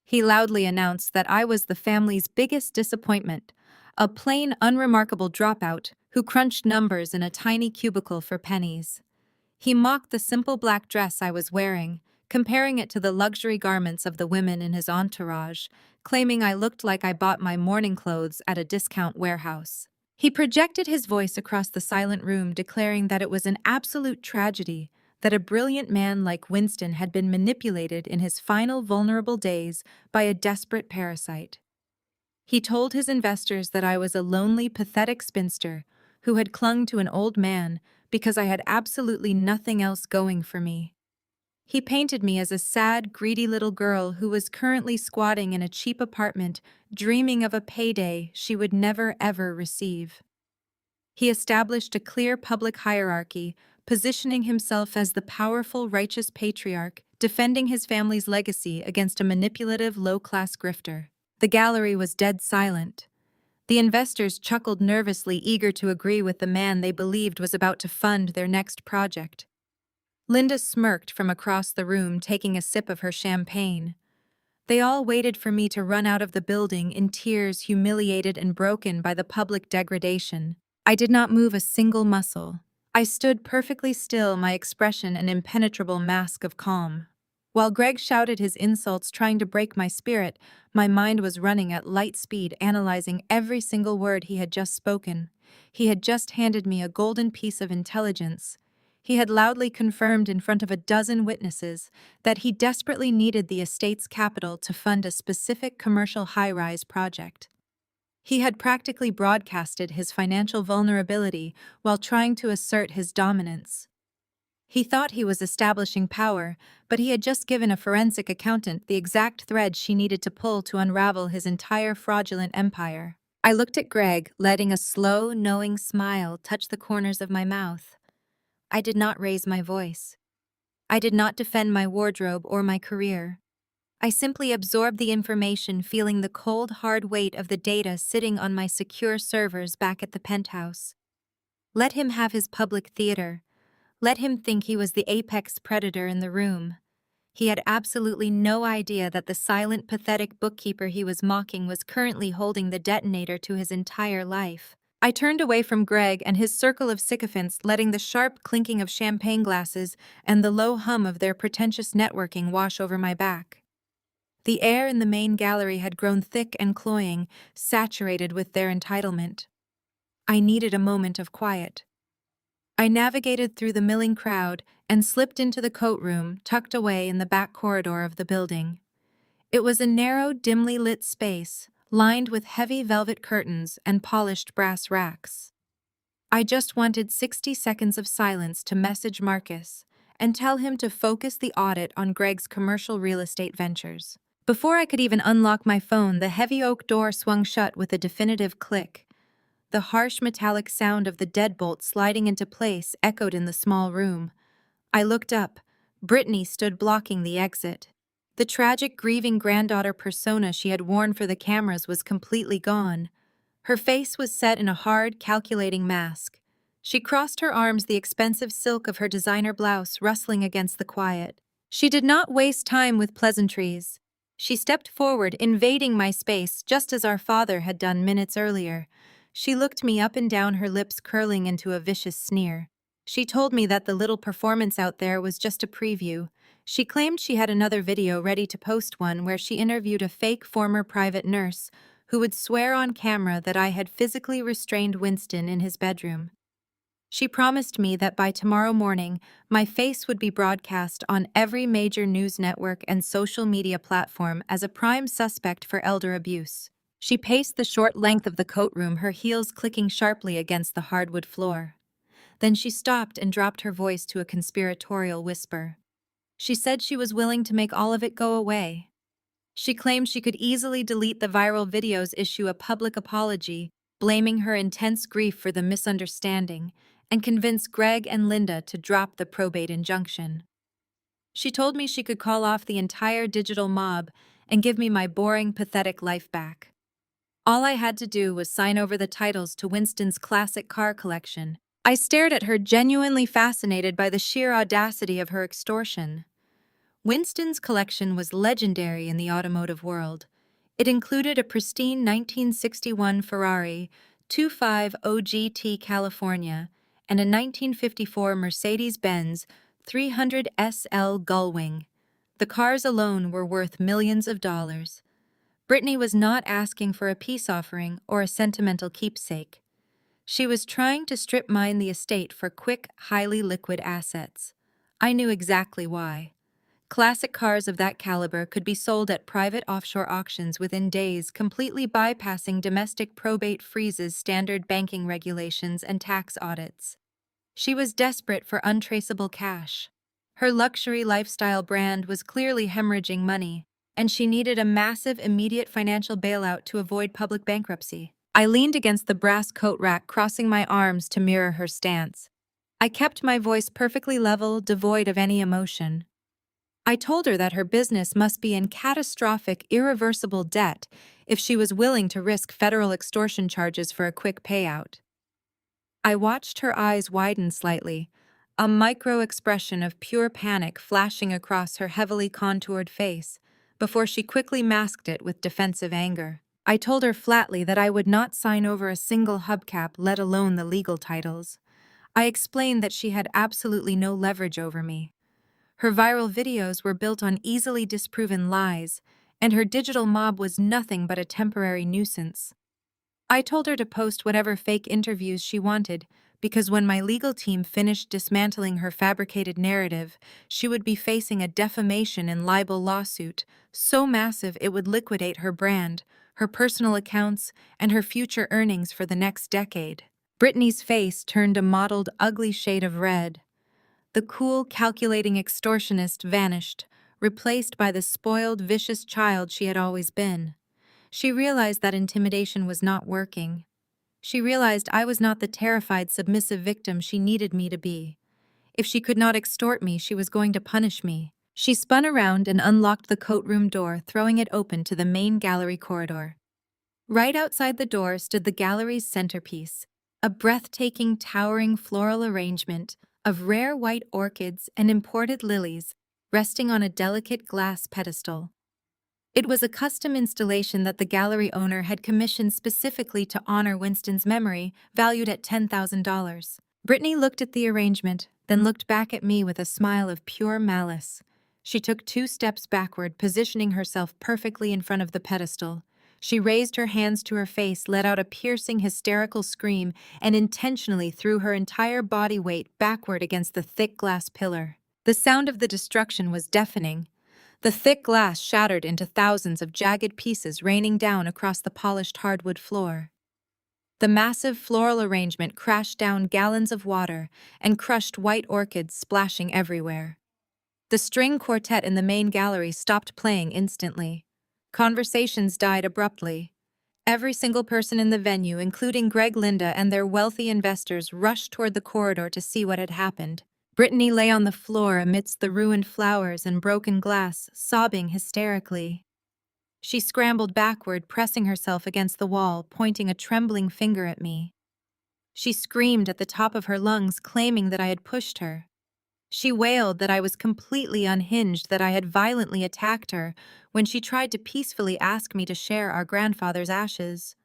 He loudly announced that I was the family's biggest disappointment, a plain, unremarkable dropout who crunched numbers in a tiny cubicle for pennies. He mocked the simple black dress I was wearing, comparing it to the luxury garments of the women in his entourage, claiming I looked like I bought my morning clothes at a discount warehouse. He projected his voice across the silent room, declaring that it was an absolute tragedy that a brilliant man like Winston had been manipulated in his final vulnerable days by a desperate parasite. He told his investors that I was a lonely, pathetic spinster who had clung to an old man because I had absolutely nothing else going for me. He painted me as a sad, greedy little girl who was currently squatting in a cheap apartment, dreaming of a payday she would never ever receive. He established a clear public hierarchy, positioning himself as the powerful, righteous patriarch, defending his family's legacy against a manipulative, low-class grifter. The gallery was dead silent. The investors chuckled nervously, eager to agree with the man they believed was about to fund their next project. Linda smirked from across the room, taking a sip of her champagne. They all waited for me to run out of the building in tears, humiliated and broken by the public degradation. I did not move a single muscle. I stood perfectly still, my expression an impenetrable mask of calm. While Greg shouted his insults, trying to break my spirit, my mind was running at light speed, analyzing every single word he had just spoken. He had just handed me a golden piece of intelligence. He had loudly confirmed in front of a dozen witnesses that he desperately needed the estate's capital to fund a specific commercial high-rise project. He had practically broadcasted his financial vulnerability while trying to assert his dominance. He thought he was establishing power, but he had just given a forensic accountant the exact thread she needed to pull to unravel his entire fraudulent empire. I looked at Greg, letting a slow, knowing smile touch the corners of my mouth. I did not raise my voice. I did not defend my wardrobe or my career. I simply absorbed the information, feeling the cold, hard weight of the data sitting on my secure servers back at the penthouse. Let him have his public theater. Let him think he was the apex predator in the room. He had absolutely no idea that the silent, pathetic bookkeeper he was mocking was currently holding the detonator to his entire life. I turned away from Greg and his circle of sycophants, letting the sharp clinking of champagne glasses and the low hum of their pretentious networking wash over my back. The air in the main gallery had grown thick and cloying, saturated with their entitlement. I needed a moment of quiet. I navigated through the milling crowd and slipped into the coat room tucked away in the back corridor of the building. It was a narrow, dimly lit space, lined with heavy velvet curtains and polished brass racks. I just wanted 60 seconds of silence to message Marcus and tell him to focus the audit on Greg's commercial real estate ventures. Before I could even unlock my phone, the heavy oak door swung shut with a definitive click. The harsh metallic sound of the deadbolt sliding into place echoed in the small room. I looked up. Brittany stood blocking the exit. The tragic, grieving granddaughter persona she had worn for the cameras was completely gone. Her face was set in a hard, calculating mask. She crossed her arms, the expensive silk of her designer blouse rustling against the quiet. She did not waste time with pleasantries. She stepped forward, invading my space just as our father had done minutes earlier. She looked me up and down, her lips curling into a vicious sneer. She told me that the little performance out there was just a preview. She claimed she had another video ready to post, one where she interviewed a fake former private nurse who would swear on camera that I had physically restrained Winston in his bedroom. She promised me that by tomorrow morning, my face would be broadcast on every major news network and social media platform as a prime suspect for elder abuse. She paced the short length of the coat room, her heels clicking sharply against the hardwood floor. Then she stopped and dropped her voice to a conspiratorial whisper. She said she was willing to make all of it go away. She claimed she could easily delete the viral videos, issue a public apology, blaming her intense grief for the misunderstanding, and convince Greg and Linda to drop the probate injunction. She told me she could call off the entire digital mob and give me my boring, pathetic life back. All I had to do was sign over the titles to Winston's classic car collection. I stared at her, genuinely fascinated by the sheer audacity of her extortion. Winston's collection was legendary in the automotive world. It included a pristine 1961 Ferrari 2.5 OGT California and a 1954 Mercedes-Benz 300 SL Gullwing. The cars alone were worth millions of dollars. Brittany was not asking for a peace offering or a sentimental keepsake. She was trying to strip mine the estate for quick, highly liquid assets. I knew exactly why. Classic cars of that caliber could be sold at private offshore auctions within days, completely bypassing domestic probate freezes, standard banking regulations, and tax audits. She was desperate for untraceable cash. Her luxury lifestyle brand was clearly hemorrhaging money, and she needed a massive, immediate financial bailout to avoid public bankruptcy. I leaned against the brass coat rack, crossing my arms to mirror her stance. I kept my voice perfectly level, devoid of any emotion. I told her that her business must be in catastrophic, irreversible debt if she was willing to risk federal extortion charges for a quick payout. I watched her eyes widen slightly, a micro-expression of pure panic flashing across her heavily contoured face, before she quickly masked it with defensive anger. I told her flatly that I would not sign over a single hubcap, let alone the legal titles. I explained that she had absolutely no leverage over me. Her viral videos were built on easily disproven lies, and her digital mob was nothing but a temporary nuisance. I told her to post whatever fake interviews she wanted, because when my legal team finished dismantling her fabricated narrative, she would be facing a defamation and libel lawsuit so massive it would liquidate her brand, her personal accounts, and her future earnings for the next decade. Brittany's face turned a mottled, ugly shade of red. The cool, calculating extortionist vanished, replaced by the spoiled, vicious child she had always been. She realized that intimidation was not working. She realized I was not the terrified, submissive victim she needed me to be. If she could not extort me, she was going to punish me. She spun around and unlocked the coat room door, throwing it open to the main gallery corridor. Right outside the door stood the gallery's centerpiece, a breathtaking, towering floral arrangement of rare white orchids and imported lilies resting on a delicate glass pedestal. It was a custom installation that the gallery owner had commissioned specifically to honor Winston's memory, valued at $10,000. Brittany looked at the arrangement, then looked back at me with a smile of pure malice. She took 2 steps backward, positioning herself perfectly in front of the pedestal. She raised her hands to her face, let out a piercing, hysterical scream, and intentionally threw her entire body weight backward against the thick glass pillar. The sound of the destruction was deafening. The thick glass shattered into thousands of jagged pieces, raining down across the polished hardwood floor. The massive floral arrangement crashed down gallons of water and crushed white orchids splashing everywhere. The string quartet in the main gallery stopped playing instantly. Conversations died abruptly. Every single person in the venue, including Greg, Linda, and their wealthy investors, rushed toward the corridor to see what had happened. Brittany lay on the floor amidst the ruined flowers and broken glass, sobbing hysterically. She scrambled backward, pressing herself against the wall, pointing a trembling finger at me. She screamed at the top of her lungs, claiming that I had pushed her. She wailed that I was completely unhinged, that I had violently attacked her when she tried to peacefully ask me to share our grandfather's ashes.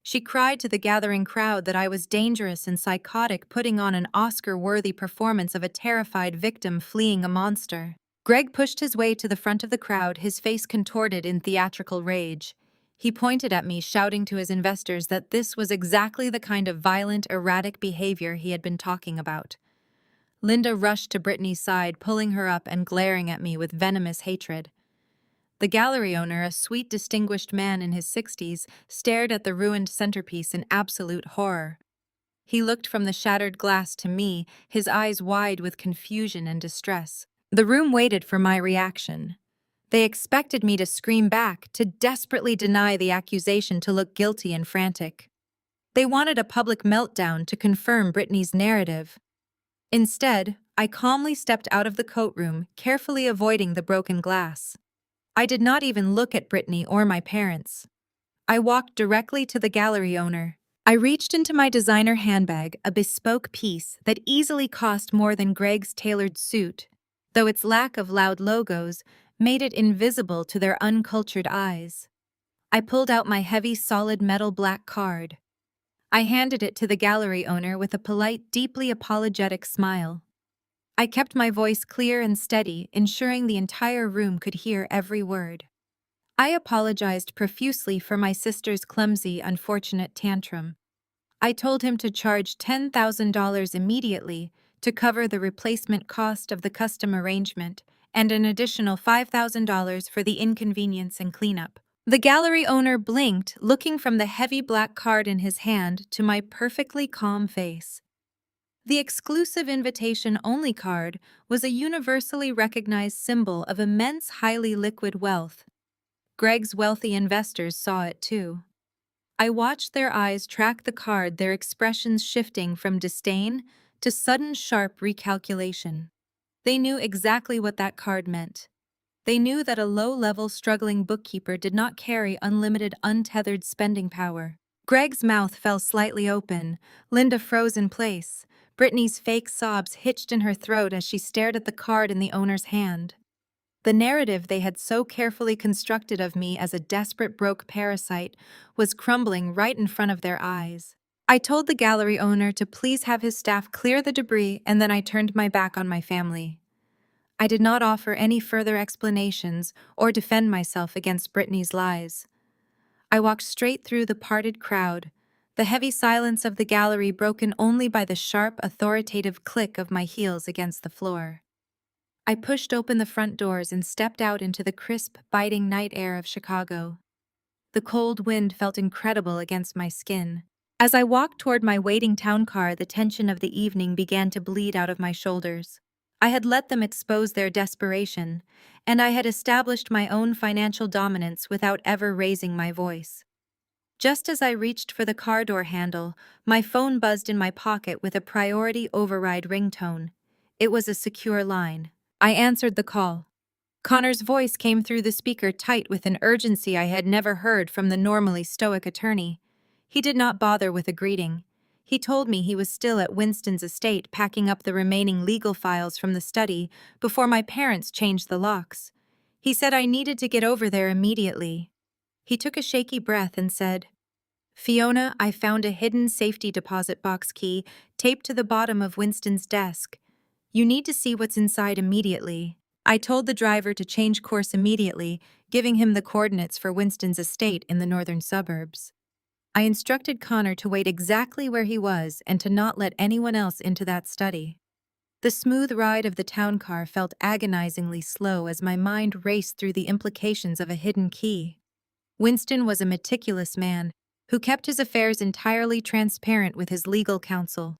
She cried to the gathering crowd that I was dangerous and psychotic, putting on an Oscar-worthy performance of a terrified victim fleeing a monster. Greg pushed his way to the front of the crowd, his face contorted in theatrical rage. He pointed at me, shouting to his investors that this was exactly the kind of violent, erratic behavior he had been talking about. Linda rushed to Brittany's side, pulling her up and glaring at me with venomous hatred. The gallery owner, a sweet, distinguished man in his 60s, stared at the ruined centerpiece in absolute horror. He looked from the shattered glass to me, his eyes wide with confusion and distress. The room waited for my reaction. They expected me to scream back, to desperately deny the accusation, to look guilty and frantic. They wanted a public meltdown to confirm Brittany's narrative. Instead, I calmly stepped out of the coat room, carefully avoiding the broken glass. I did not even look at Brittany or my parents. I walked directly to the gallery owner. I reached into my designer handbag, a bespoke piece that easily cost more than Greg's tailored suit, though its lack of loud logos made it invisible to their uncultured eyes. I pulled out my heavy, solid metal black card. I handed it to the gallery owner with a polite, deeply apologetic smile. I kept my voice clear and steady, ensuring the entire room could hear every word. I apologized profusely for my sister's clumsy, unfortunate tantrum. I told him to charge $10,000 immediately to cover the replacement cost of the custom arrangement and an additional $5,000 for the inconvenience and cleanup. The gallery owner blinked, looking from the heavy black card in his hand to my perfectly calm face. The exclusive invitation-only card was a universally recognized symbol of immense, highly liquid wealth. Greg's wealthy investors saw it too. I watched their eyes track the card, their expressions shifting from disdain to sudden, sharp recalculation. They knew exactly what that card meant. They knew that a low-level, struggling bookkeeper did not carry unlimited, untethered spending power. Greg's mouth fell slightly open. Linda froze in place. Brittany's fake sobs hitched in her throat as she stared at the card in the owner's hand. The narrative they had so carefully constructed of me as a desperate, broke parasite was crumbling right in front of their eyes. I told the gallery owner to please have his staff clear the debris, and then I turned my back on my family. I did not offer any further explanations or defend myself against Brittany's lies. I walked straight through the parted crowd, the heavy silence of the gallery broken only by the sharp, authoritative click of my heels against the floor. I pushed open the front doors and stepped out into the crisp, biting night air of Chicago. The cold wind felt incredible against my skin. As I walked toward my waiting town car, the tension of the evening began to bleed out of my shoulders. I had let them expose their desperation, and I had established my own financial dominance without ever raising my voice. Just as I reached for the car door handle, my phone buzzed in my pocket with a priority override ringtone. It was a secure line. I answered the call. Connor's voice came through the speaker, tight with an urgency I had never heard from the normally stoic attorney. He did not bother with a greeting. He told me he was still at Winston's estate, packing up the remaining legal files from the study before my parents changed the locks. He said I needed to get over there immediately. He took a shaky breath and said, "Fiona, I found a hidden safety deposit box key taped to the bottom of Winston's desk. You need to see what's inside immediately." I told the driver to change course immediately, giving him the coordinates for Winston's estate in the northern suburbs. I instructed Connor to wait exactly where he was and to not let anyone else into that study. The smooth ride of the town car felt agonizingly slow as my mind raced through the implications of a hidden key. Winston was a meticulous man who kept his affairs entirely transparent with his legal counsel.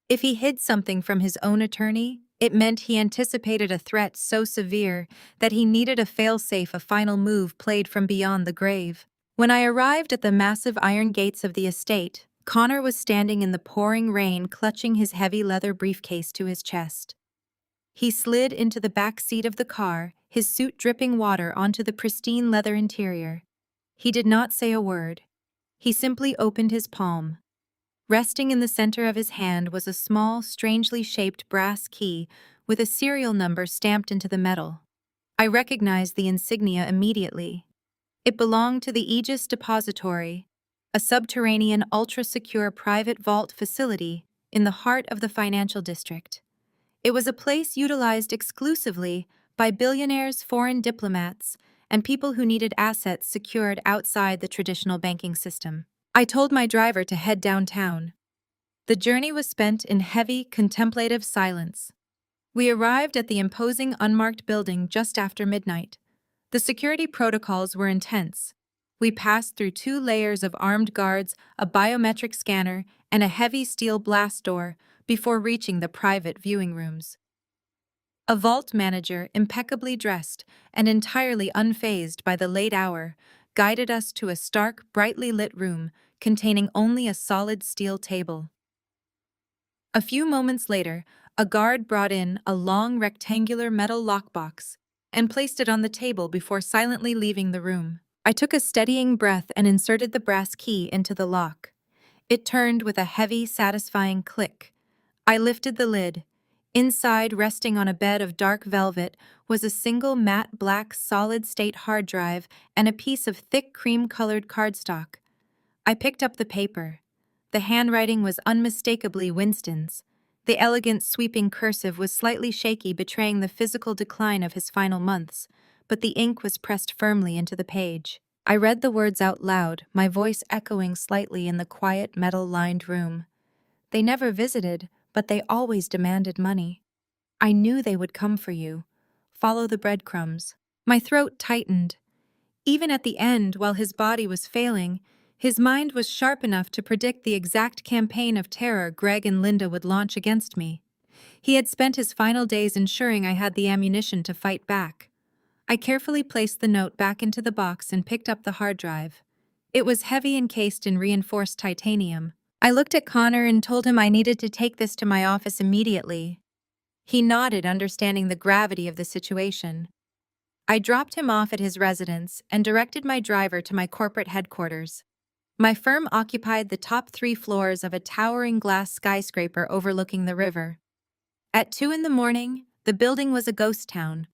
If he hid something from his own attorney, it meant he anticipated a threat so severe that he needed a failsafe, a final move played from beyond the grave. When I arrived at the massive iron gates of the estate, Connor was standing in the pouring rain, clutching his heavy leather briefcase to his chest. He slid into the back seat of the car, his suit dripping water onto the pristine leather interior. He did not say a word. He simply opened his palm. Resting in the center of his hand was a small, strangely shaped brass key with a serial number stamped into the metal. I recognized the insignia immediately. It belonged to the Aegis Depository, a subterranean, ultra-secure private vault facility in the heart of the financial district. It was a place utilized exclusively by billionaires, foreign diplomats, and people who needed assets secured outside the traditional banking system. I told my driver to head downtown. The journey was spent in heavy, contemplative silence. We arrived at the imposing unmarked building just after midnight. The security protocols were intense. We passed through 2 layers of armed guards, a biometric scanner, and a heavy steel blast door before reaching the private viewing rooms. A vault manager, impeccably dressed and entirely unfazed by the late hour, guided us to a stark, brightly lit room containing only a solid steel table. A few moments later, a guard brought in a long rectangular metal lockbox and placed it on the table before silently leaving the room. I took a steadying breath and inserted the brass key into the lock. It turned with a heavy, satisfying click. I lifted the lid. Inside, resting on a bed of dark velvet, was a single matte black solid-state hard drive and a piece of thick cream-colored cardstock. I picked up the paper. The handwriting was unmistakably Winston's. The elegant, sweeping cursive was slightly shaky, betraying the physical decline of his final months, but the ink was pressed firmly into the page. I read the words out loud, my voice echoing slightly in the quiet, metal-lined room. They never visited, but they always demanded money. I knew they would come for you. Follow the breadcrumbs. My throat tightened. Even at the end, while his body was failing, his mind was sharp enough to predict the exact campaign of terror Greg and Linda would launch against me. He had spent his final days ensuring I had the ammunition to fight back. I carefully placed the note back into the box and picked up the hard drive. It was heavy, encased in reinforced titanium. I looked at Connor and told him I needed to take this to my office immediately. He nodded, understanding the gravity of the situation. I dropped him off at his residence and directed my driver to my corporate headquarters. My firm occupied the top 3 floors of a towering glass skyscraper overlooking the river. At 2 in the morning, the building was a ghost town.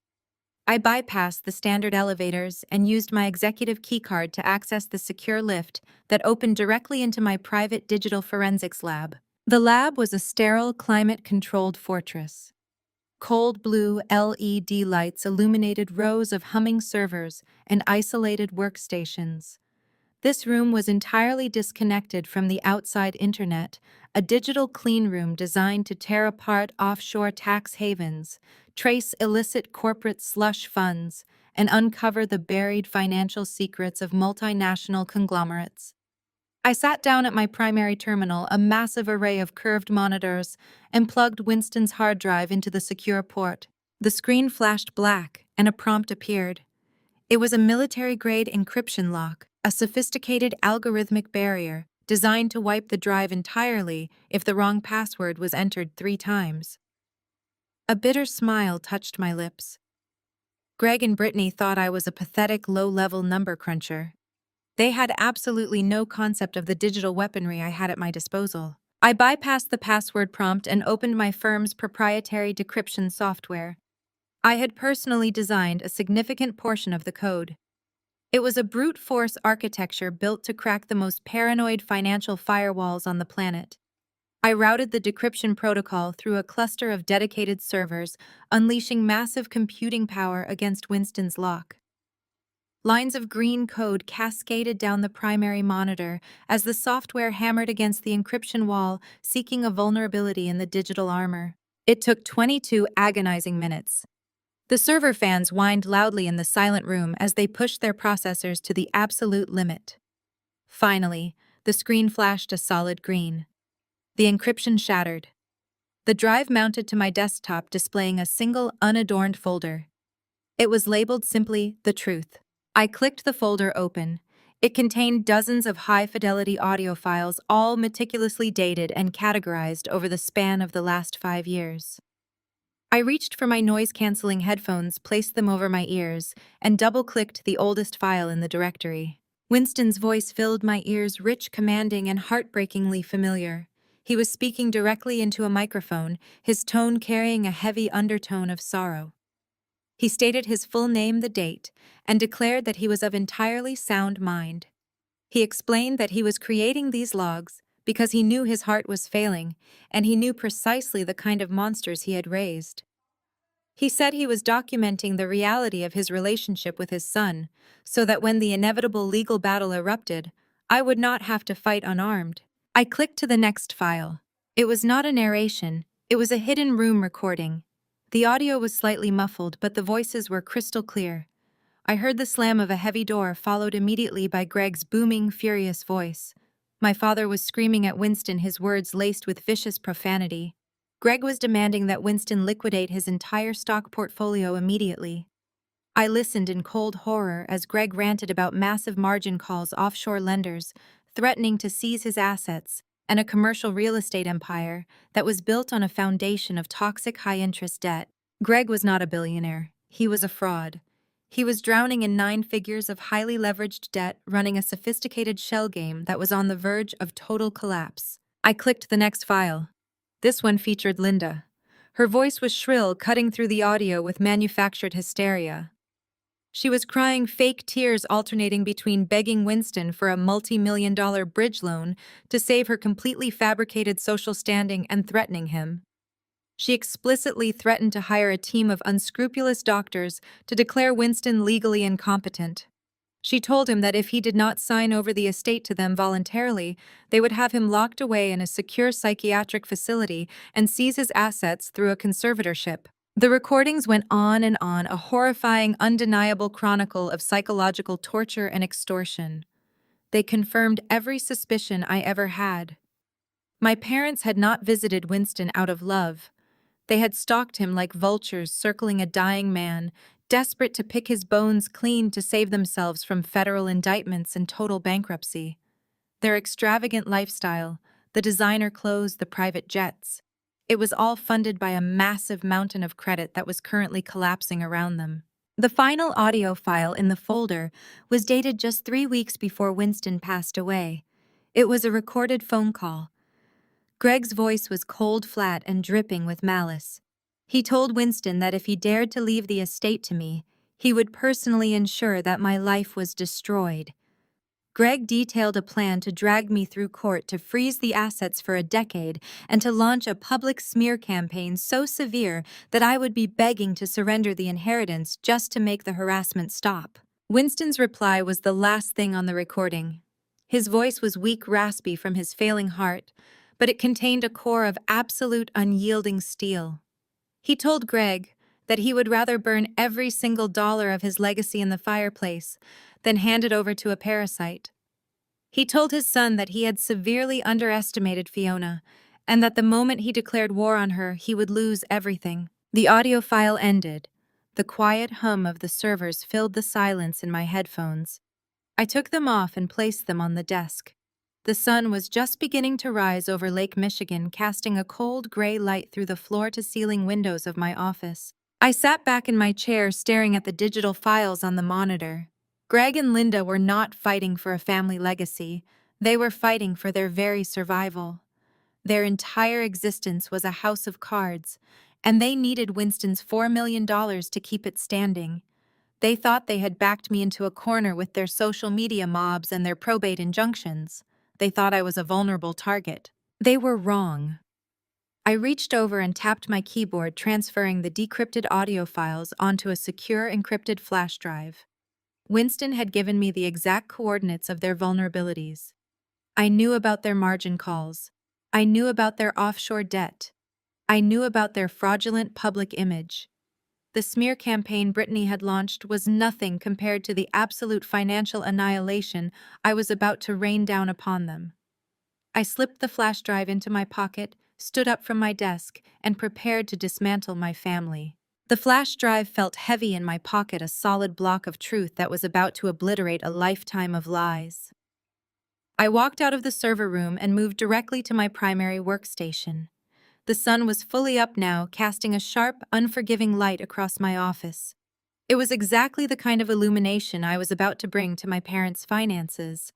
I bypassed the standard elevators and used my executive keycard to access the secure lift that opened directly into my private digital forensics lab. The lab was a sterile, climate-controlled fortress. Cold blue LED lights illuminated rows of humming servers and isolated workstations. This room was entirely disconnected from the outside internet, a digital clean room designed to tear apart offshore tax havens, trace illicit corporate slush funds, and uncover the buried financial secrets of multinational conglomerates. I sat down at my primary terminal, a massive array of curved monitors, and plugged Winston's hard drive into the secure port. The screen flashed black, and a prompt appeared. It was a military-grade encryption lock, a sophisticated algorithmic barrier designed to wipe the drive entirely if the wrong password was entered 3 times. A bitter smile touched my lips. Greg and Brittany thought I was a pathetic low-level number cruncher. They had absolutely no concept of the digital weaponry I had at my disposal. I bypassed the password prompt and opened my firm's proprietary decryption software. I had personally designed a significant portion of the code. It was a brute force architecture built to crack the most paranoid financial firewalls on the planet. I routed the decryption protocol through a cluster of dedicated servers, unleashing massive computing power against Winston's lock. Lines of green code cascaded down the primary monitor as the software hammered against the encryption wall, seeking a vulnerability in the digital armor. It took 22 agonizing minutes. The server fans whined loudly in the silent room as they pushed their processors to the absolute limit. Finally, the screen flashed a solid green. The encryption shattered. The drive mounted to my desktop displaying a single unadorned folder. It was labeled simply "The Truth." I clicked the folder open. It contained dozens of high-fidelity audio files, all meticulously dated and categorized over the span of the last 5 years. I reached for my noise-canceling headphones, placed them over my ears, and double-clicked the oldest file in the directory. Winston's voice filled my ears, rich, commanding, and heartbreakingly familiar. He was speaking directly into a microphone, his tone carrying a heavy undertone of sorrow. He stated his full name, the date, and declared that he was of entirely sound mind. He explained that he was creating these logs because he knew his heart was failing, and he knew precisely the kind of monsters he had raised. He said he was documenting the reality of his relationship with his son, so that when the inevitable legal battle erupted, I would not have to fight unarmed. I clicked to the next file. It was not a narration, it was a hidden room recording. The audio was slightly muffled, but the voices were crystal clear. I heard the slam of a heavy door, followed immediately by Greg's booming, furious voice. My father was screaming at Winston, his words laced with vicious profanity. Greg was demanding that Winston liquidate his entire stock portfolio immediately. I listened in cold horror as Greg ranted about massive margin calls, offshore lenders, threatening to seize his assets, and a commercial real estate empire that was built on a foundation of toxic high-interest debt. Greg was not a billionaire. He was a fraud. He was drowning in 9 figures of highly leveraged debt, running a sophisticated shell game that was on the verge of total collapse. I clicked the next file. This one featured Linda. Her voice was shrill, cutting through the audio with manufactured hysteria. She was crying, fake tears alternating between begging Winston for a multi-million-dollar bridge loan to save her completely fabricated social standing and threatening him. She explicitly threatened to hire a team of unscrupulous doctors to declare Winston legally incompetent. She told him that if he did not sign over the estate to them voluntarily, they would have him locked away in a secure psychiatric facility and seize his assets through a conservatorship. The recordings went on, a horrifying, undeniable chronicle of psychological torture and extortion. They confirmed every suspicion I ever had. My parents had not visited Winston out of love. They had stalked him like vultures circling a dying man, desperate to pick his bones clean to save themselves from federal indictments and total bankruptcy. Their extravagant lifestyle, the designer clothes, the private jets, it was all funded by a massive mountain of credit that was currently collapsing around them. The final audio file in the folder was dated just 3 weeks before Winston passed away. It was a recorded phone call. Greg's voice was cold, flat, and dripping with malice. He told Winston that if he dared to leave the estate to me, he would personally ensure that my life was destroyed. Greg detailed a plan to drag me through court to freeze the assets for a decade and to launch a public smear campaign so severe that I would be begging to surrender the inheritance just to make the harassment stop. Winston's reply was the last thing on the recording. His voice was weak, raspy from his failing heart, but it contained a core of absolute unyielding steel. He told Greg that he would rather burn every single dollar of his legacy in the fireplace than hand it over to a parasite. He told his son that he had severely underestimated Fiona, and that the moment he declared war on her, he would lose everything. The audio file ended. The quiet hum of the servers filled the silence in my headphones. I took them off and placed them on the desk. The sun was just beginning to rise over Lake Michigan, casting a cold gray light through the floor-to-ceiling windows of my office. I sat back in my chair, staring at the digital files on the monitor. Greg and Linda were not fighting for a family legacy. They were fighting for their very survival. Their entire existence was a house of cards, and they needed Winston's $4 million to keep it standing. They thought they had backed me into a corner with their social media mobs and their probate injunctions. They thought I was a vulnerable target. They were wrong. I reached over and tapped my keyboard, transferring the decrypted audio files onto a secure encrypted flash drive. Winston had given me the exact coordinates of their vulnerabilities. I knew about their margin calls. I knew about their offshore debt. I knew about their fraudulent public image. The smear campaign Brittany had launched was nothing compared to the absolute financial annihilation I was about to rain down upon them. I slipped the flash drive into my pocket, stood up from my desk, and prepared to dismantle my family. The flash drive felt heavy in my pocket, a solid block of truth that was about to obliterate a lifetime of lies. I walked out of the server room and moved directly to my primary workstation. The sun was fully up now, casting a sharp, unforgiving light across my office. It was exactly the kind of illumination I was about to bring to my parents' finances.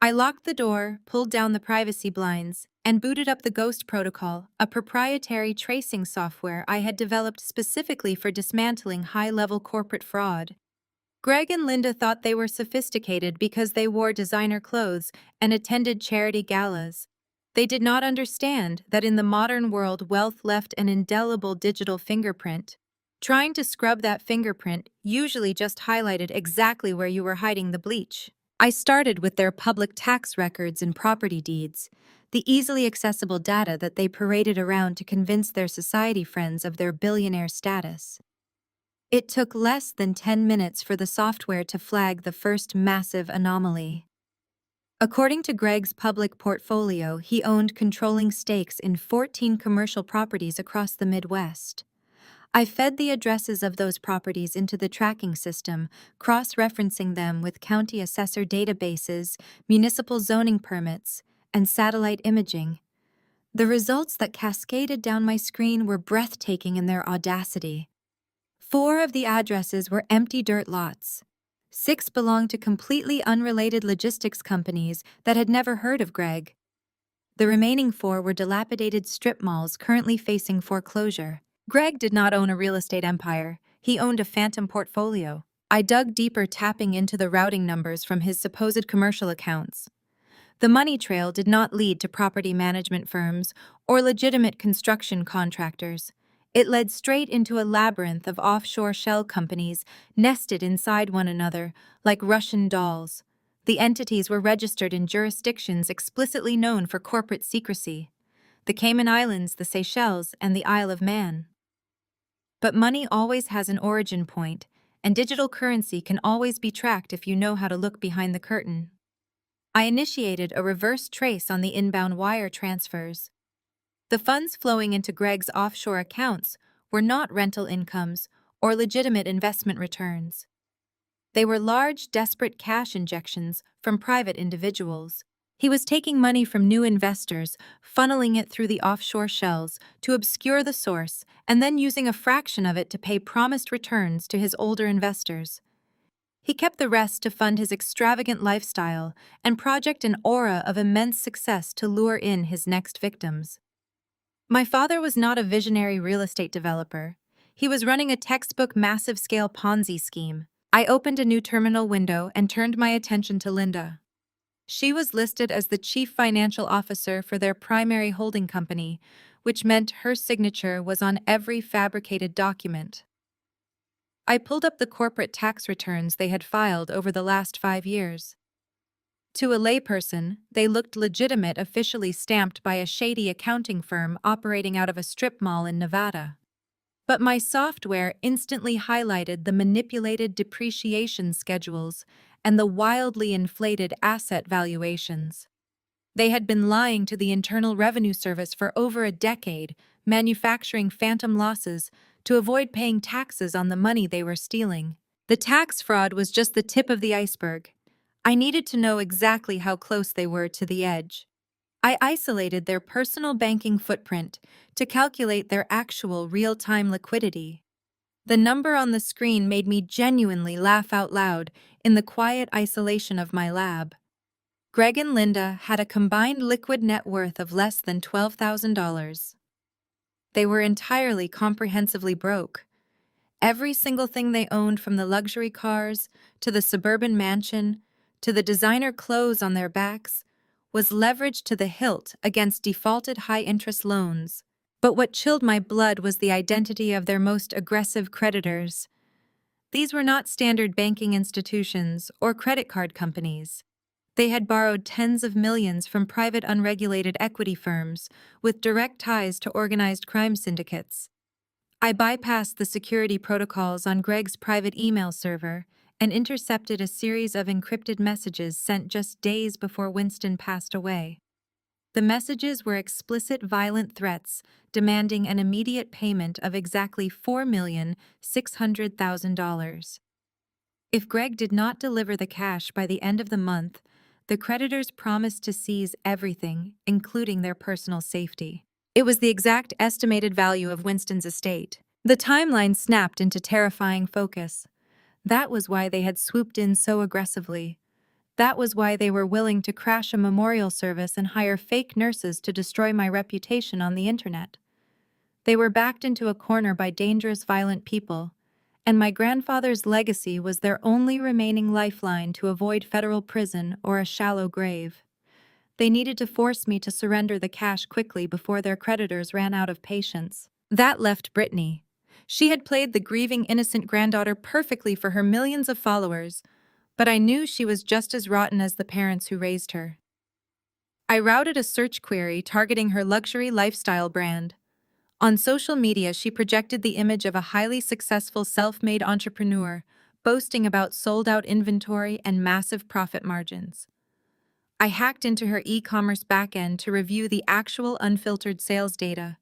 I locked the door, pulled down the privacy blinds, and booted up the Ghost Protocol, a proprietary tracing software I had developed specifically for dismantling high-level corporate fraud. Greg and Linda thought they were sophisticated because they wore designer clothes and attended charity galas. They did not understand that in the modern world, wealth left an indelible digital fingerprint. Trying to scrub that fingerprint usually just highlighted exactly where you were hiding the bleach. I started with their public tax records and property deeds, the easily accessible data that they paraded around to convince their society friends of their billionaire status. It took less than 10 minutes for the software to flag the first massive anomaly. According to Greg's public portfolio, he owned controlling stakes in 14 commercial properties across the Midwest. I fed the addresses of those properties into the tracking system, cross-referencing them with county assessor databases, municipal zoning permits, and satellite imaging. The results that cascaded down my screen were breathtaking in their audacity. 4 of the addresses were empty dirt lots. 6 belonged to completely unrelated logistics companies that had never heard of Greg. The remaining 4 were dilapidated strip malls currently facing foreclosure. Greg did not own a real estate empire. He owned a phantom portfolio. I dug deeper, tapping into the routing numbers from his supposed commercial accounts. The money trail did not lead to property management firms or legitimate construction contractors. It led straight into a labyrinth of offshore shell companies nested inside one another like Russian dolls. The entities were registered in jurisdictions explicitly known for corporate secrecy: the Cayman Islands, the Seychelles, and the Isle of Man. But money always has an origin point, and digital currency can always be tracked if you know how to look behind the curtain. I initiated a reverse trace on the inbound wire transfers. The funds flowing into Greg's offshore accounts were not rental incomes or legitimate investment returns. They were large, desperate cash injections from private individuals. He was taking money from new investors, funneling it through the offshore shells to obscure the source, and then using a fraction of it to pay promised returns to his older investors. He kept the rest to fund his extravagant lifestyle and project an aura of immense success to lure in his next victims. My father was not a visionary real estate developer. He was running a textbook massive-scale Ponzi scheme. I opened a new terminal window and turned my attention to Linda. She was listed as the chief financial officer for their primary holding company, which meant her signature was on every fabricated document. I pulled up the corporate tax returns they had filed over the last 5 years. To a layperson, they looked legitimate, officially stamped by a shady accounting firm operating out of a strip mall in Nevada. But my software instantly highlighted the manipulated depreciation schedules and the wildly inflated asset valuations. They had been lying to the Internal Revenue Service for over a decade, manufacturing phantom losses to avoid paying taxes on the money they were stealing. The tax fraud was just the tip of the iceberg. I needed to know exactly how close they were to the edge. I isolated their personal banking footprint to calculate their actual real-time liquidity. The number on the screen made me genuinely laugh out loud in the quiet isolation of my lab. Greg and Linda had a combined liquid net worth of less than $12,000. They were entirely comprehensively broke. Every single thing they owned, from the luxury cars to the suburban mansion to the designer clothes on their backs, was leveraged to the hilt against defaulted high-interest loans. But what chilled my blood was the identity of their most aggressive creditors. These were not standard banking institutions or credit card companies. They had borrowed tens of millions from private unregulated equity firms with direct ties to organized crime syndicates. I bypassed the security protocols on Greg's private email server and intercepted a series of encrypted messages sent just days before Winston passed away. The messages were explicit, violent threats demanding an immediate payment of exactly $4,600,000. If Greg did not deliver the cash by the end of the month, the creditors promised to seize everything, including their personal safety. It was the exact estimated value of Winston's estate. The timeline snapped into terrifying focus. That was why they had swooped in so aggressively. That was why they were willing to crash a memorial service and hire fake nurses to destroy my reputation on the internet. They were backed into a corner by dangerous, violent people, and my grandfather's legacy was their only remaining lifeline to avoid federal prison or a shallow grave. They needed to force me to surrender the cash quickly before their creditors ran out of patience. That left Brittany. She had played the grieving innocent granddaughter perfectly for her millions of followers, but I knew she was just as rotten as the parents who raised her. I routed a search query targeting her luxury lifestyle brand. On social media, she projected the image of a highly successful self-made entrepreneur, boasting about sold-out inventory and massive profit margins. I hacked into her e-commerce backend to review the actual unfiltered sales data.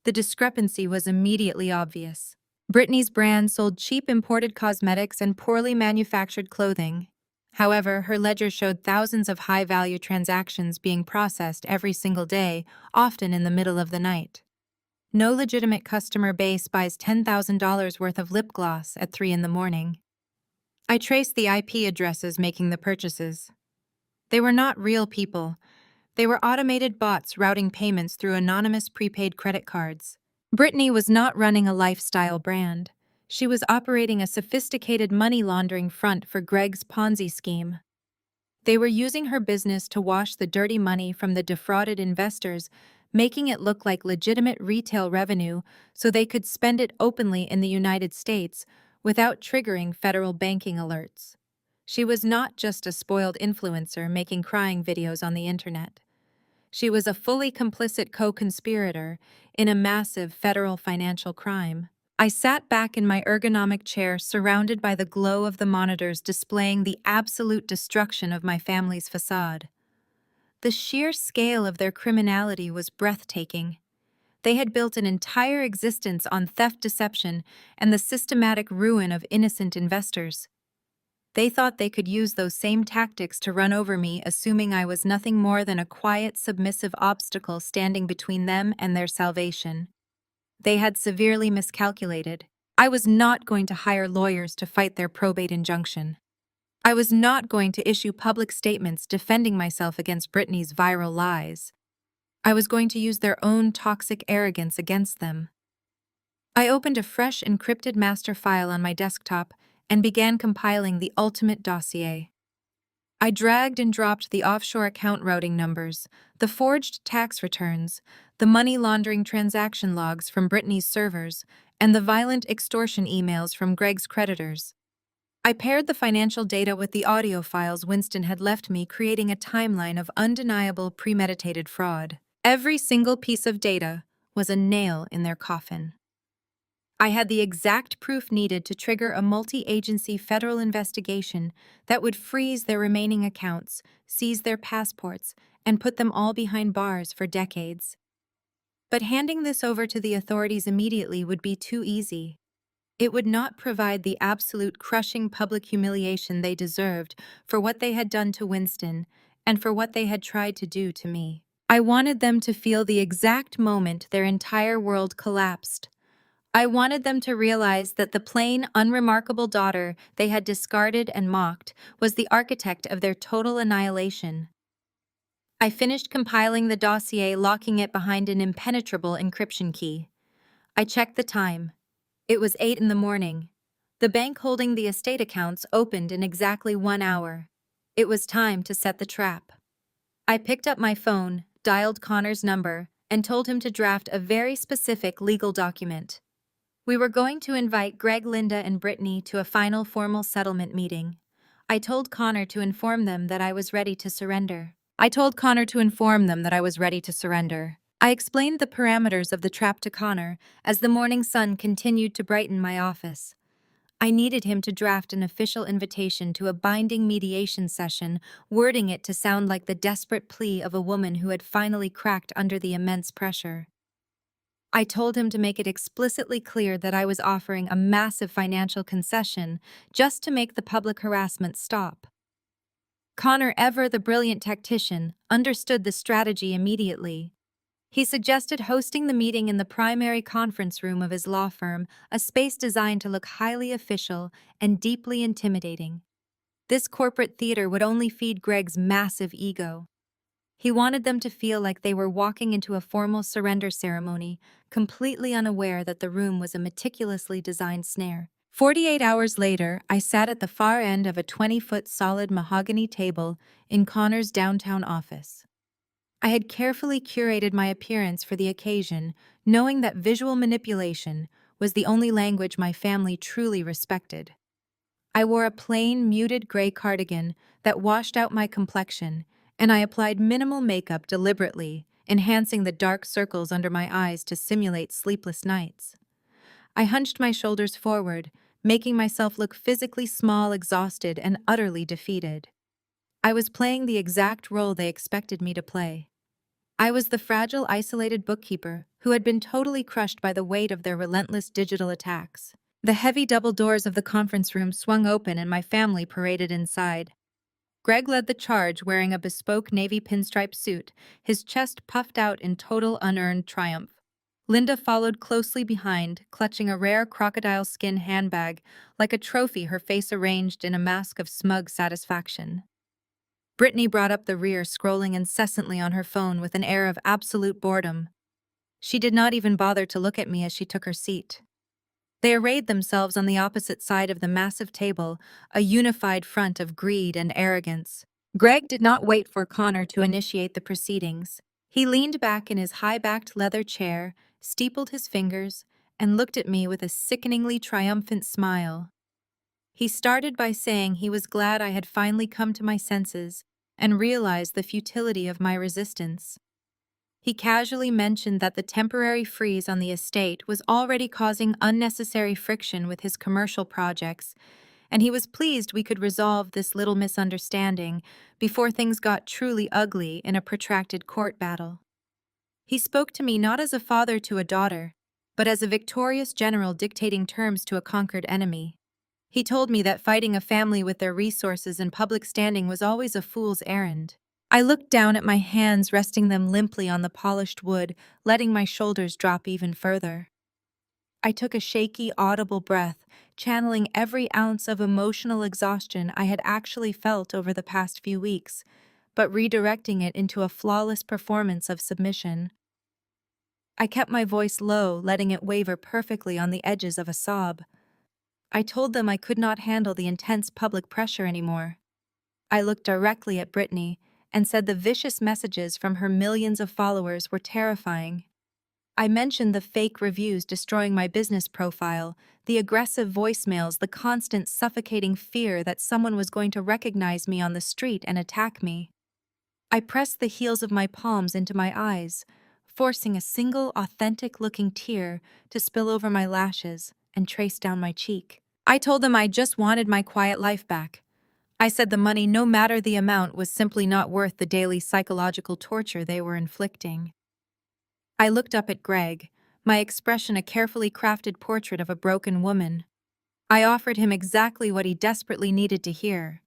The discrepancy was immediately obvious. Brittany's brand sold cheap imported cosmetics and poorly manufactured clothing. However, her ledger showed thousands of high-value transactions being processed every single day, often in the middle of the night. No legitimate customer base buys $10,000 worth of lip gloss at 3 in the morning. I traced the IP addresses making the purchases. They were not real people. They were automated bots routing payments through anonymous prepaid credit cards. Brittany was not running a lifestyle brand. She was operating a sophisticated money laundering front for Greg's Ponzi scheme. They were using her business to wash the dirty money from the defrauded investors, making it look like legitimate retail revenue so they could spend it openly in the United States without triggering federal banking alerts. She was not just a spoiled influencer making crying videos on the internet. She was a fully complicit co-conspirator in a massive federal financial crime. I sat back in my ergonomic chair surrounded by the glow of the monitors displaying the absolute destruction of my family's facade. The sheer scale of their criminality was breathtaking. They had built an entire existence on theft, deception, and the systematic ruin of innocent investors. They thought they could use those same tactics to run over me, assuming I was nothing more than a quiet, submissive obstacle standing between them and their salvation. They had severely miscalculated. I was not going to hire lawyers to fight their probate injunction. I was not going to issue public statements defending myself against Brittany's viral lies. I was going to use their own toxic arrogance against them. I opened a fresh encrypted master file on my desktop and began compiling the ultimate dossier. I dragged and dropped the offshore account routing numbers, the forged tax returns, the money laundering transaction logs from Brittany's servers, and the violent extortion emails from Greg's creditors. I paired the financial data with the audio files Winston had left me, creating a timeline of undeniable premeditated fraud. Every single piece of data was a nail in their coffin. I had the exact proof needed to trigger a multi-agency federal investigation that would freeze their remaining accounts, seize their passports, and put them all behind bars for decades. But handing this over to the authorities immediately would be too easy. It would not provide the absolute crushing public humiliation they deserved for what they had done to Winston and for what they had tried to do to me. I wanted them to feel the exact moment their entire world collapsed. I wanted them to realize that the plain, unremarkable daughter they had discarded and mocked was the architect of their total annihilation. I finished compiling the dossier, locking it behind an impenetrable encryption key. I checked the time. It was 8 in the morning. The bank holding the estate accounts opened in exactly 1 hour. It was time to set the trap. I picked up my phone, dialed Connor's number, and told him to draft a very specific legal document. We were going to invite Greg, Linda, and Brittany to a final formal settlement meeting. I told Connor to inform them that I was ready to surrender. I explained the parameters of the trap to Connor as the morning sun continued to brighten my office. I needed him to draft an official invitation to a binding mediation session, wording it to sound like the desperate plea of a woman who had finally cracked under the immense pressure. I told him to make it explicitly clear that I was offering a massive financial concession just to make the public harassment stop. Connor, ever the brilliant tactician, understood the strategy immediately. He suggested hosting the meeting in the primary conference room of his law firm, a space designed to look highly official and deeply intimidating. This corporate theater would only feed Greg's massive ego. He wanted them to feel like they were walking into a formal surrender ceremony, completely unaware that the room was a meticulously designed snare. 48 hours later, I sat at the far end of a 20-foot solid mahogany table in Connor's downtown office. I had carefully curated my appearance for the occasion, knowing that visual manipulation was the only language my family truly respected. I wore a plain, muted gray cardigan that washed out my complexion, and I applied minimal makeup deliberately, enhancing the dark circles under my eyes to simulate sleepless nights. I hunched my shoulders forward, making myself look physically small, exhausted, and utterly defeated. I was playing the exact role they expected me to play. I was the fragile, isolated bookkeeper who had been totally crushed by the weight of their relentless digital attacks. The heavy double doors of the conference room swung open and my family paraded inside. Greg led the charge wearing a bespoke navy pinstripe suit, his chest puffed out in total unearned triumph. Linda followed closely behind, clutching a rare crocodile skin handbag, like a trophy, her face arranged in a mask of smug satisfaction. Brittany brought up the rear, scrolling incessantly on her phone with an air of absolute boredom. She did not even bother to look at me as she took her seat. They arrayed themselves on the opposite side of the massive table, a unified front of greed and arrogance. Greg did not wait for Connor to initiate the proceedings. He leaned back in his high-backed leather chair, steepled his fingers, and looked at me with a sickeningly triumphant smile. He started by saying he was glad I had finally come to my senses and realized the futility of my resistance. He casually mentioned that the temporary freeze on the estate was already causing unnecessary friction with his commercial projects, and he was pleased we could resolve this little misunderstanding before things got truly ugly in a protracted court battle. He spoke to me not as a father to a daughter, but as a victorious general dictating terms to a conquered enemy. He told me that fighting a family with their resources and public standing was always a fool's errand. I looked down at my hands, resting them limply on the polished wood, letting my shoulders drop even further. I took a shaky, audible breath, channeling every ounce of emotional exhaustion I had actually felt over the past few weeks, but redirecting it into a flawless performance of submission. I kept my voice low, letting it waver perfectly on the edges of a sob. I told them I could not handle the intense public pressure anymore. I looked directly at Brittany and said the vicious messages from her millions of followers were terrifying. I mentioned the fake reviews destroying my business profile, the aggressive voicemails, the constant suffocating fear that someone was going to recognize me on the street and attack me. I pressed the heels of my palms into my eyes, forcing a single authentic-looking tear to spill over my lashes and trace down my cheek. I told them I just wanted my quiet life back. I said the money, no matter the amount, was simply not worth the daily psychological torture they were inflicting. I looked up at Greg, my expression a carefully crafted portrait of a broken woman. I offered him exactly what he desperately needed to hear.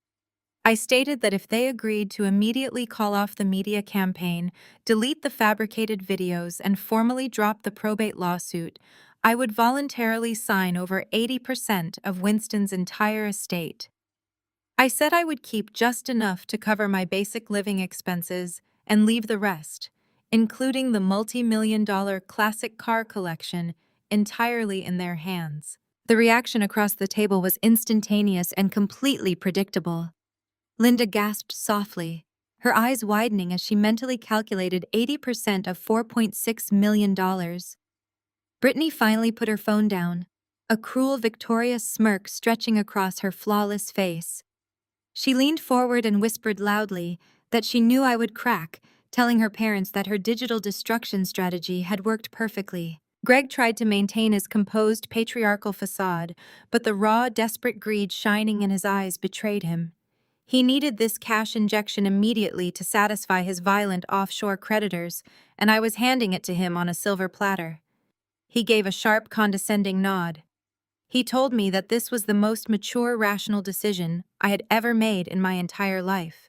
I stated that if they agreed to immediately call off the media campaign, delete the fabricated videos, and formally drop the probate lawsuit, I would voluntarily sign over 80% of Winston's entire estate. I said I would keep just enough to cover my basic living expenses and leave the rest, including the multi-million-dollar classic car collection, entirely in their hands. The reaction across the table was instantaneous and completely predictable. Linda gasped softly, her eyes widening as she mentally calculated 80% of $4.6 million. Brittany finally put her phone down, a cruel, victorious smirk stretching across her flawless face. She leaned forward and whispered loudly that she knew I would crack, telling her parents that her digital destruction strategy had worked perfectly. Greg tried to maintain his composed, patriarchal facade, but the raw, desperate greed shining in his eyes betrayed him. He needed this cash injection immediately to satisfy his violent offshore creditors, and I was handing it to him on a silver platter. He gave a sharp, condescending nod. He told me that this was the most mature, rational decision I had ever made in my entire life.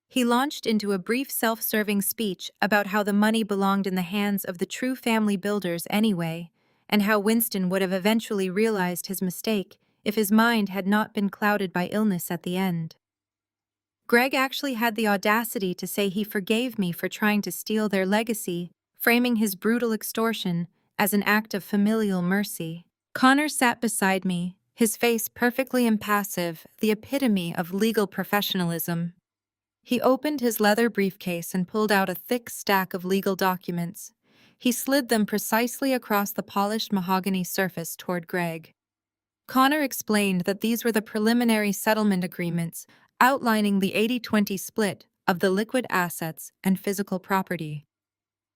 He launched into a brief self-serving speech about how the money belonged in the hands of the true family builders anyway, and how Winston would have eventually realized his mistake if his mind had not been clouded by illness at the end. Greg actually had the audacity to say he forgave me for trying to steal their legacy, framing his brutal extortion as an act of familial mercy. Connor sat beside me, his face perfectly impassive, the epitome of legal professionalism. He opened his leather briefcase and pulled out a thick stack of legal documents. He slid them precisely across the polished mahogany surface toward Greg. Connor explained that these were the preliminary settlement agreements outlining the 80-20 split of the liquid assets and physical property.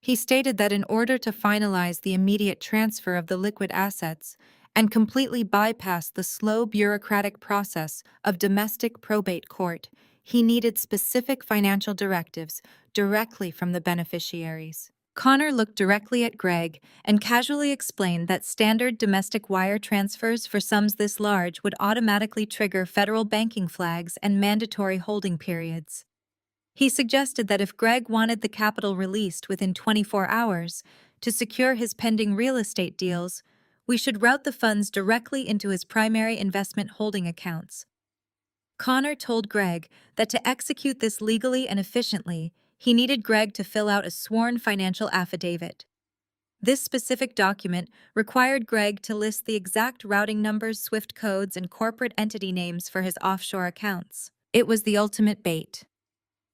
He stated that in order to finalize the immediate transfer of the liquid assets and completely bypass the slow bureaucratic process of domestic probate court, he needed specific financial directives directly from the beneficiaries. Connor looked directly at Greg and casually explained that standard domestic wire transfers for sums this large would automatically trigger federal banking flags and mandatory holding periods. He suggested that if Greg wanted the capital released within 24 hours to secure his pending real estate deals, we should route the funds directly into his primary investment holding accounts. Connor told Greg that to execute this legally and efficiently, he needed Greg to fill out a sworn financial affidavit. This specific document required Greg to list the exact routing numbers, SWIFT codes, and corporate entity names for his offshore accounts. It was the ultimate bait.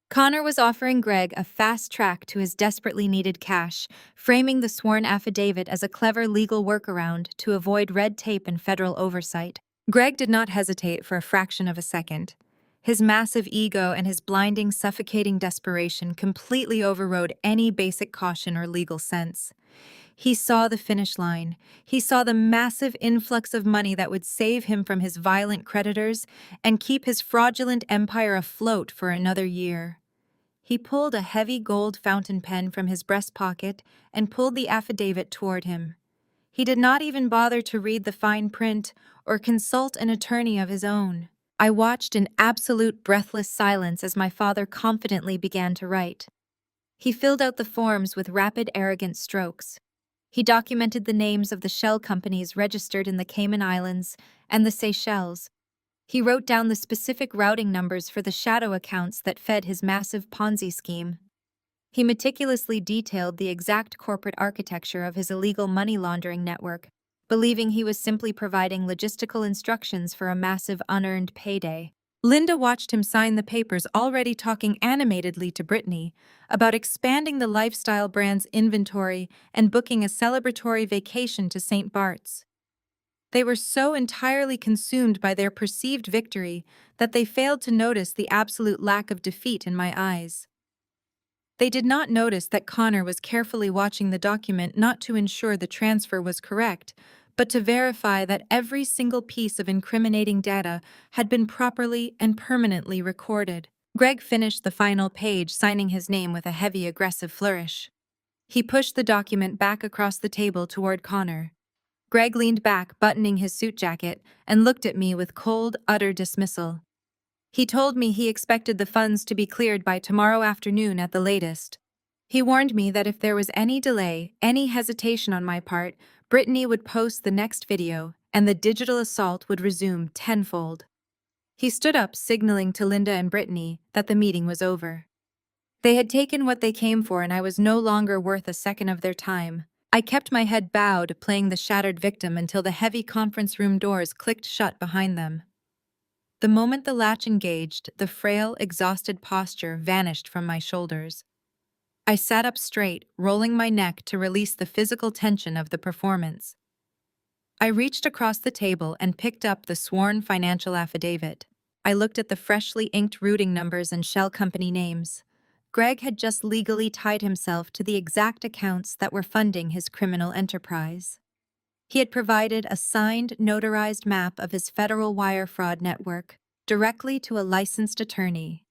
Connor was offering Greg a fast track to his desperately needed cash, framing the sworn affidavit as a clever legal workaround to avoid red tape and federal oversight. Greg did not hesitate for a fraction of a second. His massive ego and his blinding, suffocating desperation completely overrode any basic caution or legal sense. He saw the finish line. He saw the massive influx of money that would save him from his violent creditors and keep his fraudulent empire afloat for another year. He pulled a heavy gold fountain pen from his breast pocket and pulled the affidavit toward him. He did not even bother to read the fine print or consult an attorney of his own. I watched in absolute breathless silence as my father confidently began to write. He filled out the forms with rapid, arrogant strokes. He documented the names of the shell companies registered in the Cayman Islands and the Seychelles. He wrote down the specific routing numbers for the shadow accounts that fed his massive Ponzi scheme. He meticulously detailed the exact corporate architecture of his illegal money laundering network, believing he was simply providing logistical instructions for a massive unearned payday. Linda watched him sign the papers, already talking animatedly to Brittany about expanding the lifestyle brand's inventory and booking a celebratory vacation to St. Bart's. They were so entirely consumed by their perceived victory that they failed to notice the absolute lack of defeat in my eyes. They did not notice that Connor was carefully watching the document not to ensure the transfer was correct, but to verify that every single piece of incriminating data had been properly and permanently recorded. Greg finished the final page, signing his name with a heavy, aggressive flourish. He pushed the document back across the table toward Connor. Greg leaned back, buttoning his suit jacket, and looked at me with cold, utter dismissal. He told me he expected the funds to be cleared by tomorrow afternoon at the latest. He warned me that if there was any delay, any hesitation on my part, Brittany would post the next video, and the digital assault would resume tenfold. He stood up, signaling to Linda and Brittany that the meeting was over. They had taken what they came for, and I was no longer worth a second of their time. I kept my head bowed, playing the shattered victim until the heavy conference room doors clicked shut behind them. The moment the latch engaged, the frail, exhausted posture vanished from my shoulders. I sat up straight, rolling my neck to release the physical tension of the performance. I reached across the table and picked up the sworn financial affidavit. I looked at the freshly inked routing numbers and shell company names. Greg had just legally tied himself to the exact accounts that were funding his criminal enterprise. He had provided a signed, notarized map of his federal wire fraud network directly to a licensed attorney.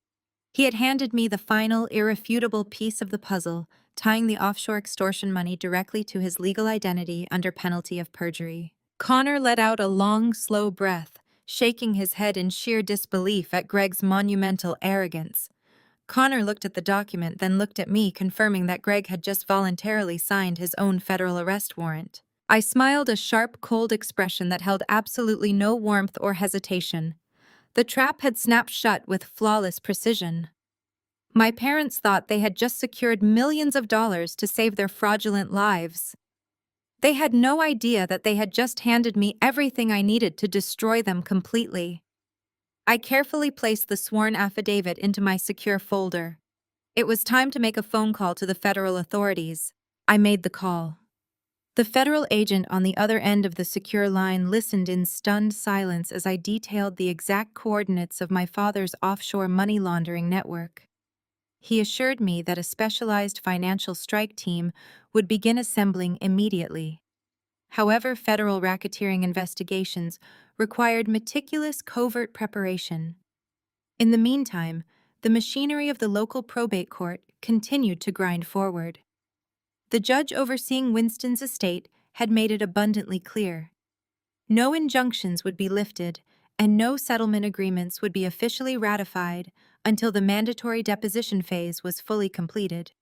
He had handed me the final, irrefutable piece of the puzzle, tying the offshore extortion money directly to his legal identity under penalty of perjury. Connor let out a long, slow breath, shaking his head in sheer disbelief at Greg's monumental arrogance. Connor looked at the document, then looked at me, confirming that Greg had just voluntarily signed his own federal arrest warrant. I smiled, a sharp, cold expression that held absolutely no warmth or hesitation. The trap had snapped shut with flawless precision. My parents thought they had just secured millions of dollars to save their fraudulent lives. They had no idea that they had just handed me everything I needed to destroy them completely. I carefully placed the sworn affidavit into my secure folder. It was time to make a phone call to the federal authorities. I made the call. The federal agent on the other end of the secure line listened in stunned silence as I detailed the exact coordinates of my father's offshore money laundering network. He assured me that a specialized financial strike team would begin assembling immediately. However, federal racketeering investigations required meticulous covert preparation. In the meantime, the machinery of the local probate court continued to grind forward. The judge overseeing Winston's estate had made it abundantly clear. No injunctions would be lifted, and no settlement agreements would be officially ratified until the mandatory deposition phase was fully completed.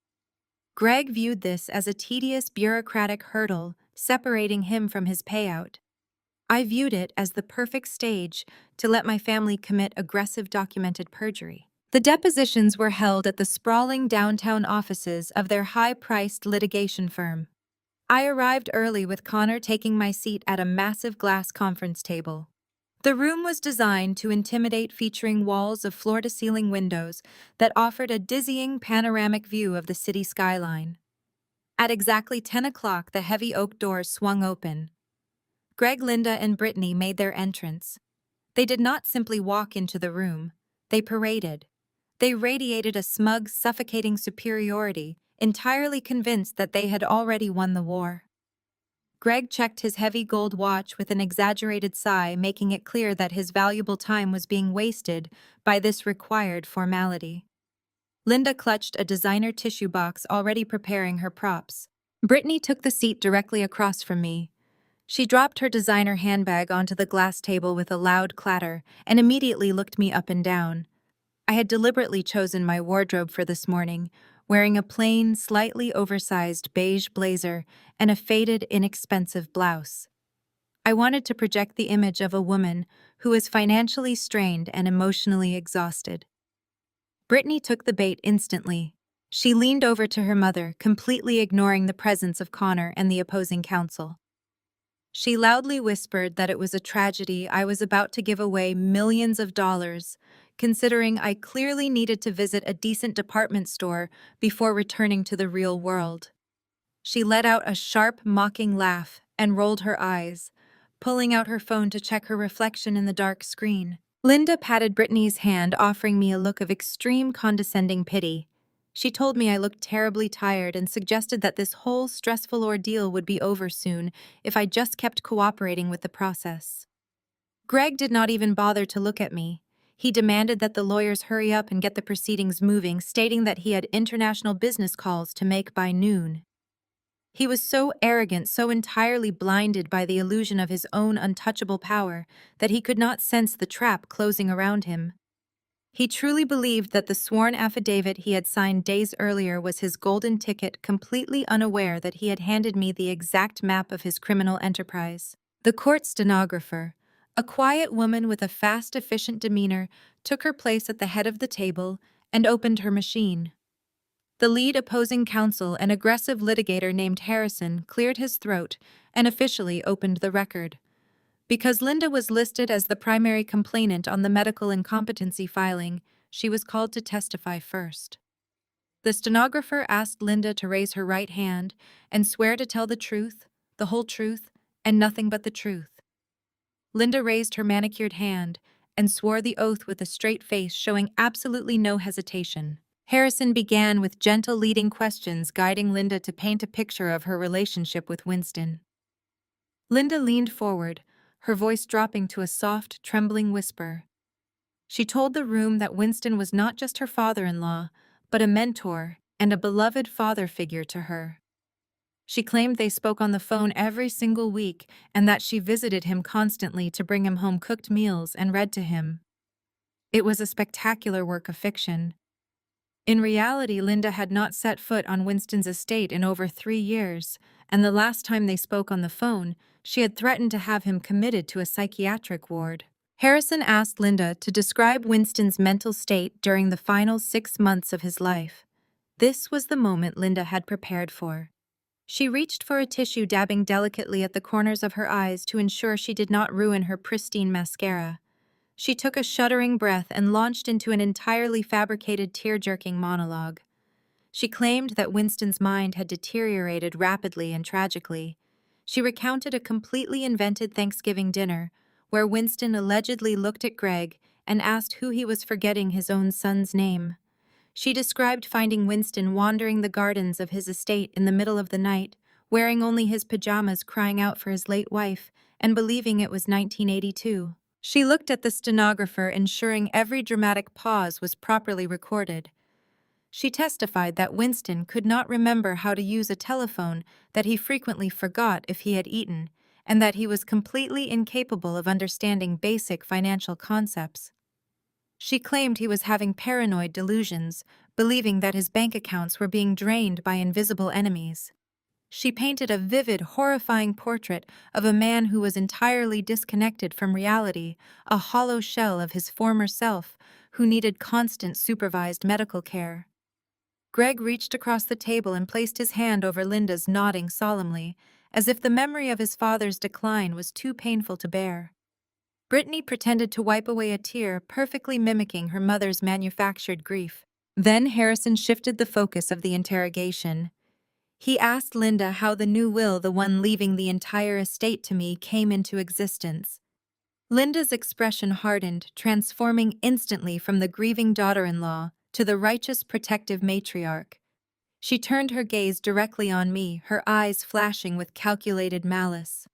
Greg viewed this as a tedious bureaucratic hurdle separating him from his payout. I viewed it as the perfect stage to let my family commit aggressive documented perjury. The depositions were held at the sprawling downtown offices of their high-priced litigation firm. I arrived early, with Connor taking my seat at a massive glass conference table. The room was designed to intimidate, featuring walls of floor-to-ceiling windows that offered a dizzying panoramic view of the city skyline. At exactly 10 o'clock, the heavy oak doors swung open. Greg, Linda, and Brittany made their entrance. They did not simply walk into the room. They paraded. They radiated a smug, suffocating superiority, entirely convinced that they had already won the war. Greg checked his heavy gold watch with an exaggerated sigh, making it clear that his valuable time was being wasted by this required formality. Linda clutched a designer tissue box, already preparing her props. Brittany took the seat directly across from me. She dropped her designer handbag onto the glass table with a loud clatter and immediately looked me up and down. I had deliberately chosen my wardrobe for this morning, wearing a plain, slightly oversized beige blazer and a faded, inexpensive blouse. I wanted to project the image of a woman who is financially strained and emotionally exhausted. Brittany took the bait instantly. She leaned over to her mother, completely ignoring the presence of Connor and the opposing counsel. She loudly whispered that it was a tragedy I was about to give away millions of dollars, considering I clearly needed to visit a decent department store before returning to the real world. She let out a sharp, mocking laugh and rolled her eyes, pulling out her phone to check her reflection in the dark screen. Linda patted Brittany's hand, offering me a look of extreme condescending pity. She told me I looked terribly tired and suggested that this whole stressful ordeal would be over soon if I just kept cooperating with the process. Greg did not even bother to look at me. He demanded that the lawyers hurry up and get the proceedings moving, stating that he had international business calls to make by noon. He was so arrogant, so entirely blinded by the illusion of his own untouchable power, that he could not sense the trap closing around him. He truly believed that the sworn affidavit he had signed days earlier was his golden ticket, completely unaware that he had handed me the exact map of his criminal enterprise. The court stenographer, a quiet woman with a fast, efficient demeanor, took her place at the head of the table and opened her machine. The lead opposing counsel, an aggressive litigator named Harrison, cleared his throat and officially opened the record. Because Linda was listed as the primary complainant on the medical incompetency filing, she was called to testify first. The stenographer asked Linda to raise her right hand and swear to tell the truth, the whole truth, and nothing but the truth. Linda raised her manicured hand and swore the oath with a straight face, showing absolutely no hesitation. Harrison began with gentle leading questions, guiding Linda to paint a picture of her relationship with Winston. Linda leaned forward, her voice dropping to a soft, trembling whisper. She told the room that Winston was not just her father-in-law, but a mentor and a beloved father figure to her. She claimed they spoke on the phone every single week and that she visited him constantly to bring him home cooked meals and read to him. It was a spectacular work of fiction. In reality, Linda had not set foot on Winston's estate in over 3 years, and the last time they spoke on the phone, she had threatened to have him committed to a psychiatric ward. Harrison asked Linda to describe Winston's mental state during the final 6 months of his life. This was the moment Linda had prepared for. She reached for a tissue, dabbing delicately at the corners of her eyes to ensure she did not ruin her pristine mascara. She took a shuddering breath and launched into an entirely fabricated, tear-jerking monologue. She claimed that Winston's mind had deteriorated rapidly and tragically. She recounted a completely invented Thanksgiving dinner, where Winston allegedly looked at Greg and asked who he was forgetting his own son's name. She described finding Winston wandering the gardens of his estate in the middle of the night, wearing only his pajamas, crying out for his late wife, and believing it was 1982. She looked at the stenographer, ensuring every dramatic pause was properly recorded. She testified that Winston could not remember how to use a telephone, that he frequently forgot if he had eaten, and that he was completely incapable of understanding basic financial concepts. She claimed he was having paranoid delusions, believing that his bank accounts were being drained by invisible enemies. She painted a vivid, horrifying portrait of a man who was entirely disconnected from reality, a hollow shell of his former self, who needed constant supervised medical care. Greg reached across the table and placed his hand over Linda's, nodding solemnly, as if the memory of his father's decline was too painful to bear. Brittany pretended to wipe away a tear, perfectly mimicking her mother's manufactured grief. Then Harrison shifted the focus of the interrogation. He asked Linda how the new will, the one leaving the entire estate to me, came into existence. Linda's expression hardened, transforming instantly from the grieving daughter-in-law to the righteous, protective matriarch. She turned her gaze directly on me, her eyes flashing with calculated malice.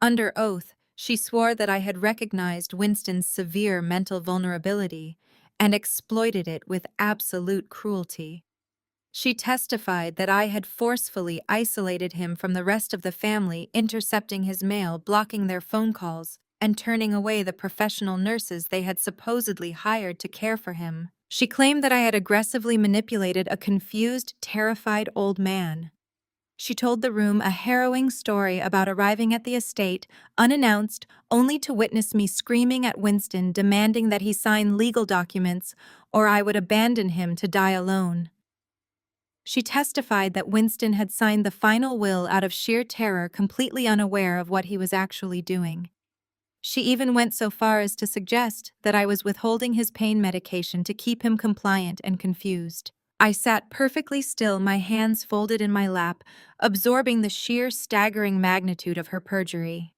Under oath, she swore that I had recognized Winston's severe mental vulnerability and exploited it with absolute cruelty. She testified that I had forcefully isolated him from the rest of the family, intercepting his mail, blocking their phone calls, and turning away the professional nurses they had supposedly hired to care for him. She claimed that I had aggressively manipulated a confused, terrified old man. She told the room a harrowing story about arriving at the estate, unannounced, only to witness me screaming at Winston, demanding that he sign legal documents or I would abandon him to die alone. She testified that Winston had signed the final will out of sheer terror, completely unaware of what he was actually doing. She even went so far as to suggest that I was withholding his pain medication to keep him compliant and confused. I sat perfectly still, my hands folded in my lap, absorbing the sheer, staggering magnitude of her perjury.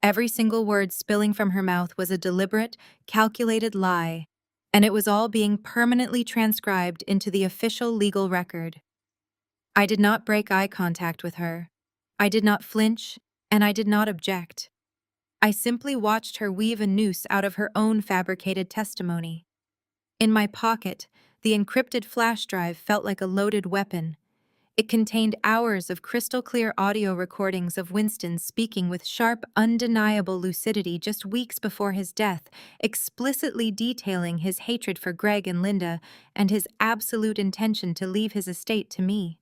Every single word spilling from her mouth was a deliberate, calculated lie, and it was all being permanently transcribed into the official legal record. I did not break eye contact with her. I did not flinch, and I did not object. I simply watched her weave a noose out of her own fabricated testimony. In my pocket, the encrypted flash drive felt like a loaded weapon. It contained hours of crystal-clear audio recordings of Winston speaking with sharp, undeniable lucidity just weeks before his death, explicitly detailing his hatred for Greg and Linda and his absolute intention to leave his estate to me.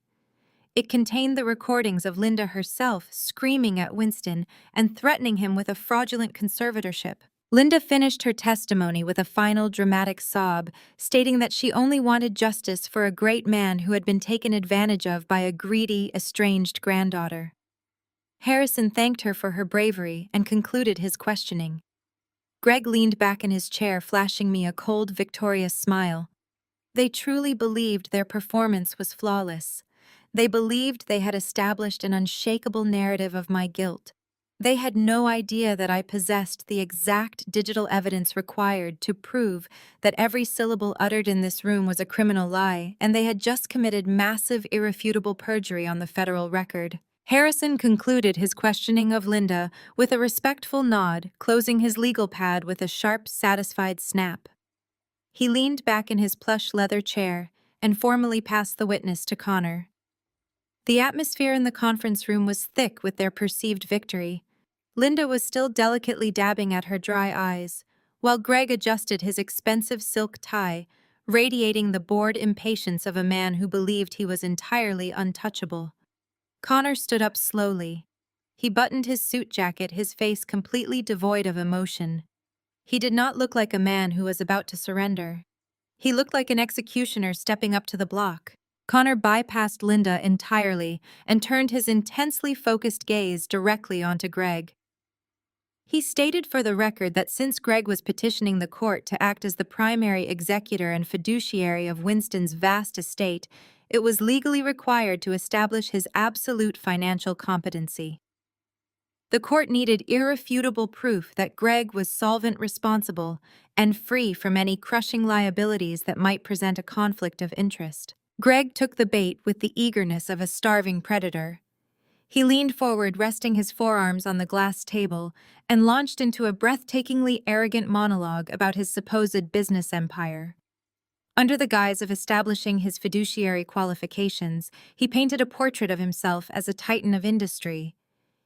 It contained the recordings of Linda herself screaming at Winston and threatening him with a fraudulent conservatorship. Linda finished her testimony with a final dramatic sob, stating that she only wanted justice for a great man who had been taken advantage of by a greedy, estranged granddaughter. Harrison thanked her for her bravery and concluded his questioning. Greg leaned back in his chair, flashing me a cold, victorious smile. They truly believed their performance was flawless. They believed they had established an unshakable narrative of my guilt. They had no idea that I possessed the exact digital evidence required to prove that every syllable uttered in this room was a criminal lie, and they had just committed massive, irrefutable perjury on the federal record. Harrison concluded his questioning of Linda with a respectful nod, closing his legal pad with a sharp, satisfied snap. He leaned back in his plush leather chair and formally passed the witness to Connor. The atmosphere in the conference room was thick with their perceived victory. Linda was still delicately dabbing at her dry eyes, while Greg adjusted his expensive silk tie, radiating the bored impatience of a man who believed he was entirely untouchable. Connor stood up slowly. He buttoned his suit jacket, his face completely devoid of emotion. He did not look like a man who was about to surrender. He looked like an executioner stepping up to the block. Connor bypassed Linda entirely and turned his intensely focused gaze directly onto Greg. He stated for the record that since Greg was petitioning the court to act as the primary executor and fiduciary of Winston's vast estate, it was legally required to establish his absolute financial competency. The court needed irrefutable proof that Greg was solvent responsible and free from any crushing liabilities that might present a conflict of interest. Greg took the bait with the eagerness of a starving predator. He leaned forward, resting his forearms on the glass table, and launched into a breathtakingly arrogant monologue about his supposed business empire. Under the guise of establishing his fiduciary qualifications, he painted a portrait of himself as a titan of industry.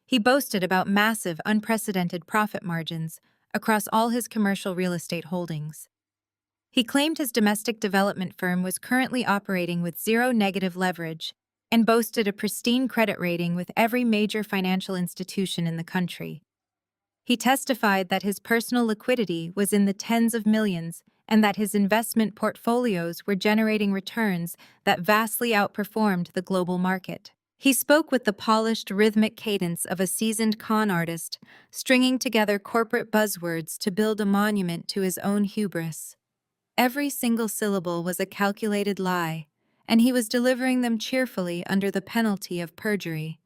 He boasted about massive, unprecedented profit margins across all his commercial real estate holdings. He claimed his domestic development firm was currently operating with zero negative leverage and boasted a pristine credit rating with every major financial institution in the country. He testified that his personal liquidity was in the tens of millions and that his investment portfolios were generating returns that vastly outperformed the global market. He spoke with the polished, rhythmic cadence of a seasoned con artist, stringing together corporate buzzwords to build a monument to his own hubris. Every single syllable was a calculated lie, and he was delivering them cheerfully under the penalty of perjury.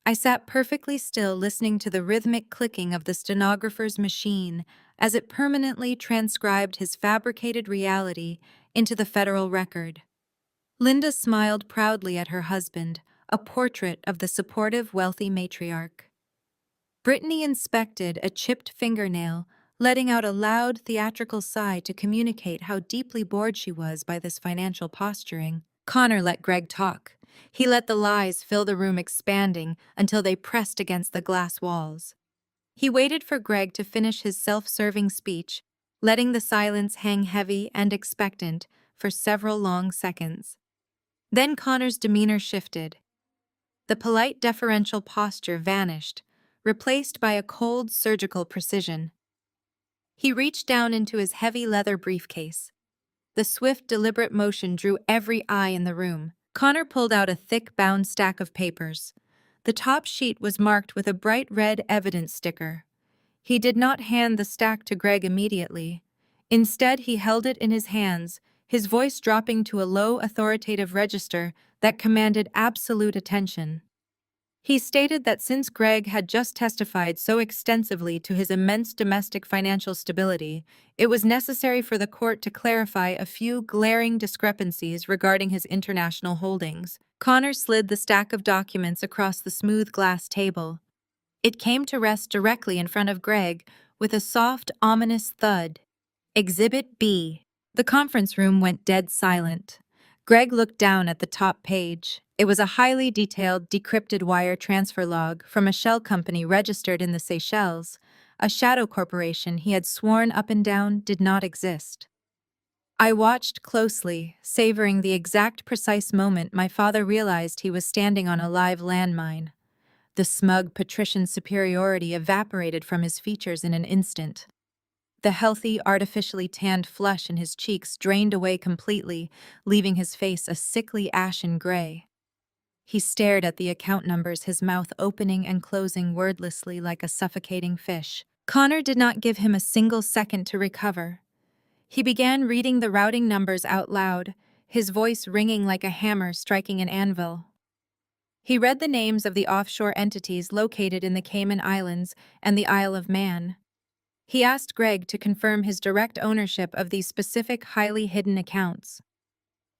I sat perfectly still, listening to the rhythmic clicking of the stenographer's machine as it permanently transcribed his fabricated reality into the federal record. Linda smiled proudly at her husband, a portrait of the supportive, wealthy matriarch. Brittany inspected a chipped fingernail, letting out a loud, theatrical sigh to communicate how deeply bored she was by this financial posturing. Connor let Greg talk. He let the lies fill the room, expanding until they pressed against the glass walls. He waited for Greg to finish his self-serving speech, letting the silence hang heavy and expectant for several long seconds. Then Connor's demeanor shifted. The polite, deferential posture vanished, replaced by a cold, surgical precision. He reached down into his heavy leather briefcase. The swift, deliberate motion drew every eye in the room. Connor pulled out a thick, bound stack of papers. The top sheet was marked with a bright red evidence sticker. He did not hand the stack to Greg immediately. Instead, he held it in his hands, his voice dropping to a low, authoritative register that commanded absolute attention. He stated that since Greg had just testified so extensively to his immense domestic financial stability, it was necessary for the court to clarify a few glaring discrepancies regarding his international holdings. Connor slid the stack of documents across the smooth glass table. It came to rest directly in front of Greg with a soft, ominous thud. Exhibit B. The conference room went dead silent. Greg looked down at the top page. It was a highly detailed, decrypted wire transfer log from a shell company registered in the Seychelles, a shadow corporation he had sworn up and down did not exist. I watched closely, savoring the exact precise moment my father realized he was standing on a live landmine. The smug patrician superiority evaporated from his features in an instant. The healthy, artificially tanned flush in his cheeks drained away completely, leaving his face a sickly ashen gray. He stared at the account numbers, his mouth opening and closing wordlessly like a suffocating fish. Connor did not give him a single second to recover. He began reading the routing numbers out loud, his voice ringing like a hammer striking an anvil. He read the names of the offshore entities located in the Cayman Islands and the Isle of Man. He asked Greg to confirm his direct ownership of these specific, highly hidden accounts.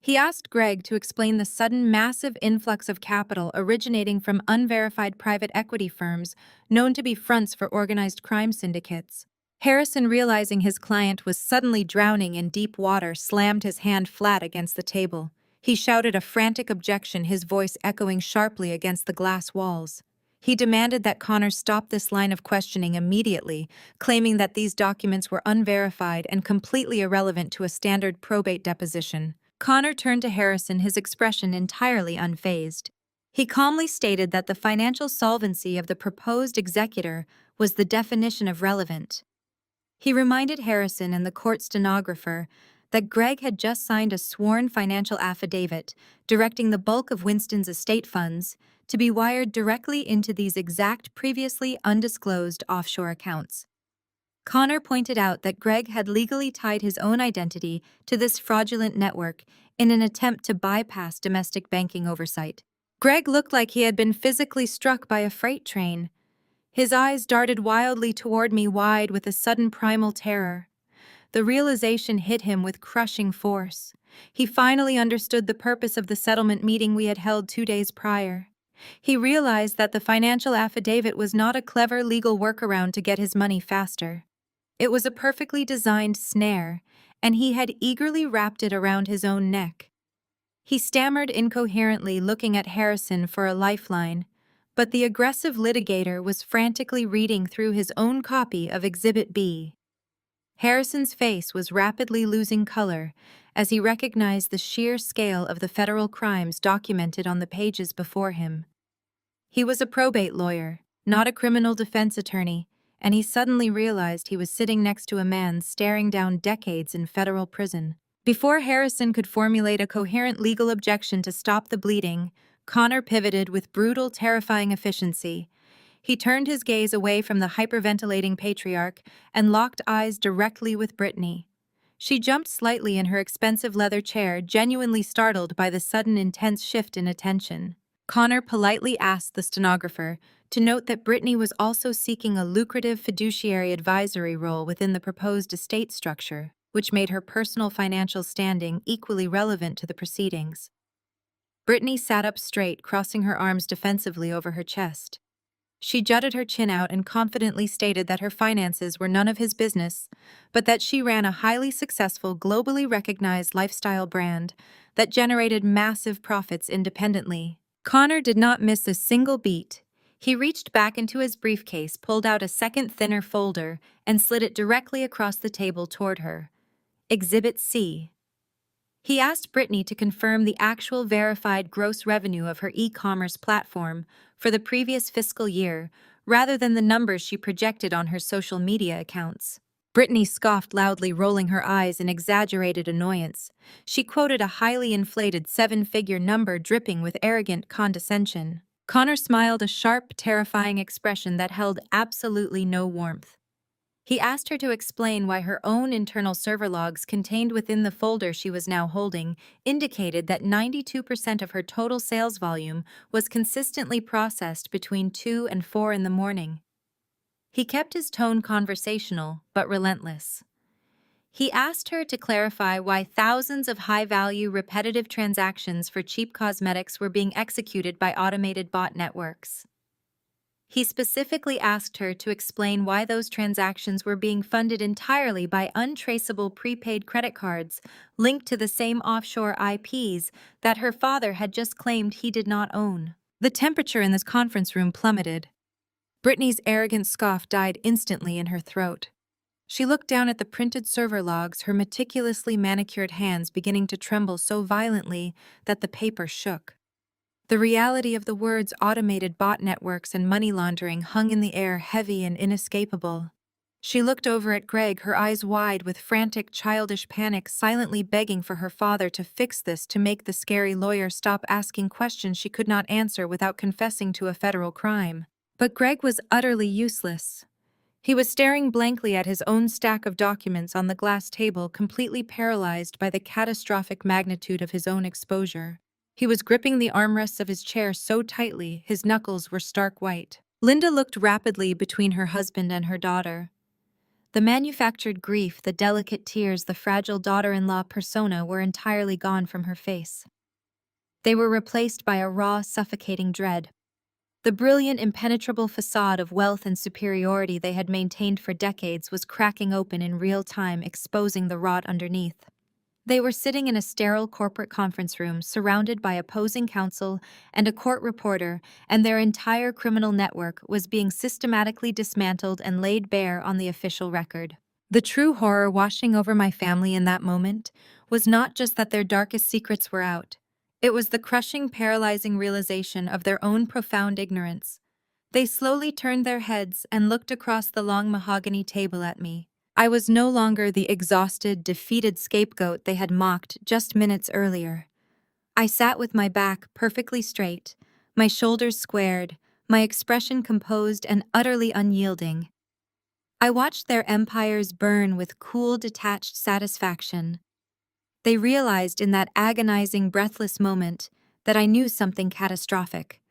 He asked Greg to explain the sudden massive influx of capital originating from unverified private equity firms known to be fronts for organized crime syndicates. Harrison, realizing his client was suddenly drowning in deep water, slammed his hand flat against the table. He shouted a frantic objection, his voice echoing sharply against the glass walls. He demanded that Connor stop this line of questioning immediately, claiming that these documents were unverified and completely irrelevant to a standard probate deposition. Connor turned to Harrison, his expression entirely unfazed. He calmly stated that the financial solvency of the proposed executor was the definition of relevant. He reminded Harrison and the court stenographer that Greg had just signed a sworn financial affidavit directing the bulk of Winston's estate funds to be wired directly into these exact previously undisclosed offshore accounts. Connor pointed out that Greg had legally tied his own identity to this fraudulent network in an attempt to bypass domestic banking oversight. Greg looked like he had been physically struck by a freight train. His eyes darted wildly toward me, wide with a sudden primal terror. The realization hit him with crushing force. He finally understood the purpose of the settlement meeting we had held 2 days prior. He realized that the financial affidavit was not a clever legal workaround to get his money faster. It was a perfectly designed snare, and he had eagerly wrapped it around his own neck. He stammered incoherently, looking at Harrison for a lifeline, but the aggressive litigator was frantically reading through his own copy of Exhibit B. Harrison's face was rapidly losing color as he recognized the sheer scale of the federal crimes documented on the pages before him. He was a probate lawyer, not a criminal defense attorney, and he suddenly realized he was sitting next to a man staring down decades in federal prison. Before Harrison could formulate a coherent legal objection to stop the bleeding, Connor pivoted with brutal, terrifying efficiency. He turned his gaze away from the hyperventilating patriarch and locked eyes directly with Brittany. She jumped slightly in her expensive leather chair, genuinely startled by the sudden intense shift in attention. Connor politely asked the stenographer to note that Brittany was also seeking a lucrative fiduciary advisory role within the proposed estate structure, which made her personal financial standing equally relevant to the proceedings. Brittany sat up straight, crossing her arms defensively over her chest. She jutted her chin out and confidently stated that her finances were none of his business, but that she ran a highly successful, globally recognized lifestyle brand that generated massive profits independently. Connor did not miss a single beat. He reached back into his briefcase, pulled out a second thinner folder, and slid it directly across the table toward her. Exhibit C. He asked Brittany to confirm the actual verified gross revenue of her e-commerce platform for the previous fiscal year, rather than the numbers she projected on her social media accounts. Brittany scoffed loudly, rolling her eyes in exaggerated annoyance. She quoted a highly inflated 7-figure number dripping with arrogant condescension. Connor smiled, a sharp, terrifying expression that held absolutely no warmth. He asked her to explain why her own internal server logs contained within the folder she was now holding indicated that 92% of her total sales volume was consistently processed between 2 and 4 in the morning. He kept his tone conversational, but relentless. He asked her to clarify why thousands of high-value, repetitive transactions for cheap cosmetics were being executed by automated bot networks. He specifically asked her to explain why those transactions were being funded entirely by untraceable prepaid credit cards linked to the same offshore IPs that her father had just claimed he did not own. The temperature in this conference room plummeted. Brittany's arrogant scoff died instantly in her throat. She looked down at the printed server logs, her meticulously manicured hands beginning to tremble so violently that the paper shook. The reality of the words automated bot networks and money laundering hung in the air, heavy and inescapable. She looked over at Greg, her eyes wide with frantic, childish panic, silently begging for her father to fix this, to make the scary lawyer stop asking questions she could not answer without confessing to a federal crime. But Greg was utterly useless. He was staring blankly at his own stack of documents on the glass table, completely paralyzed by the catastrophic magnitude of his own exposure. He was gripping the armrests of his chair so tightly, his knuckles were stark white. Linda looked rapidly between her husband and her daughter. The manufactured grief, the delicate tears, the fragile daughter-in-law persona were entirely gone from her face. They were replaced by a raw, suffocating dread. The brilliant, impenetrable facade of wealth and superiority they had maintained for decades was cracking open in real time, exposing the rot underneath. They were sitting in a sterile corporate conference room surrounded by opposing counsel and a court reporter, and their entire criminal network was being systematically dismantled and laid bare on the official record. The true horror washing over my family in that moment was not just that their darkest secrets were out. It was the crushing, paralyzing realization of their own profound ignorance. They slowly turned their heads and looked across the long mahogany table at me. I was no longer the exhausted, defeated scapegoat they had mocked just minutes earlier. I sat with my back perfectly straight, my shoulders squared, my expression composed and utterly unyielding. I watched their empires burn with cool, detached satisfaction. They realized in that agonizing, breathless moment that I knew something catastrophic.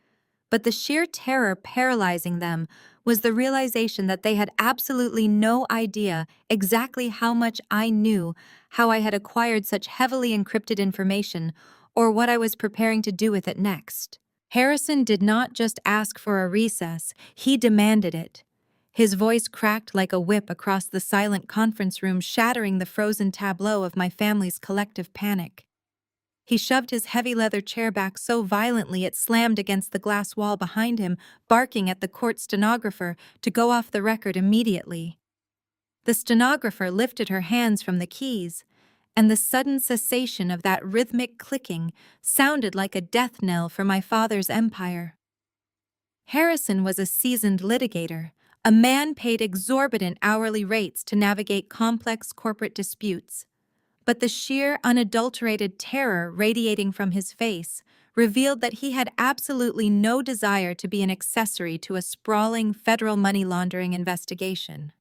But the sheer terror paralyzing them was the realization that they had absolutely no idea exactly how much I knew, how I had acquired such heavily encrypted information, or what I was preparing to do with it next. Harrison did not just ask for a recess, he demanded it. His voice cracked like a whip across the silent conference room, shattering the frozen tableau of my family's collective panic. He shoved his heavy leather chair back so violently it slammed against the glass wall behind him, barking at the court stenographer to go off the record immediately. The stenographer lifted her hands from the keys, and the sudden cessation of that rhythmic clicking sounded like a death knell for my father's empire. Harrison was a seasoned litigator, a man paid exorbitant hourly rates to navigate complex corporate disputes. But the sheer, unadulterated terror radiating from his face revealed that he had absolutely no desire to be an accessory to a sprawling federal money laundering investigation.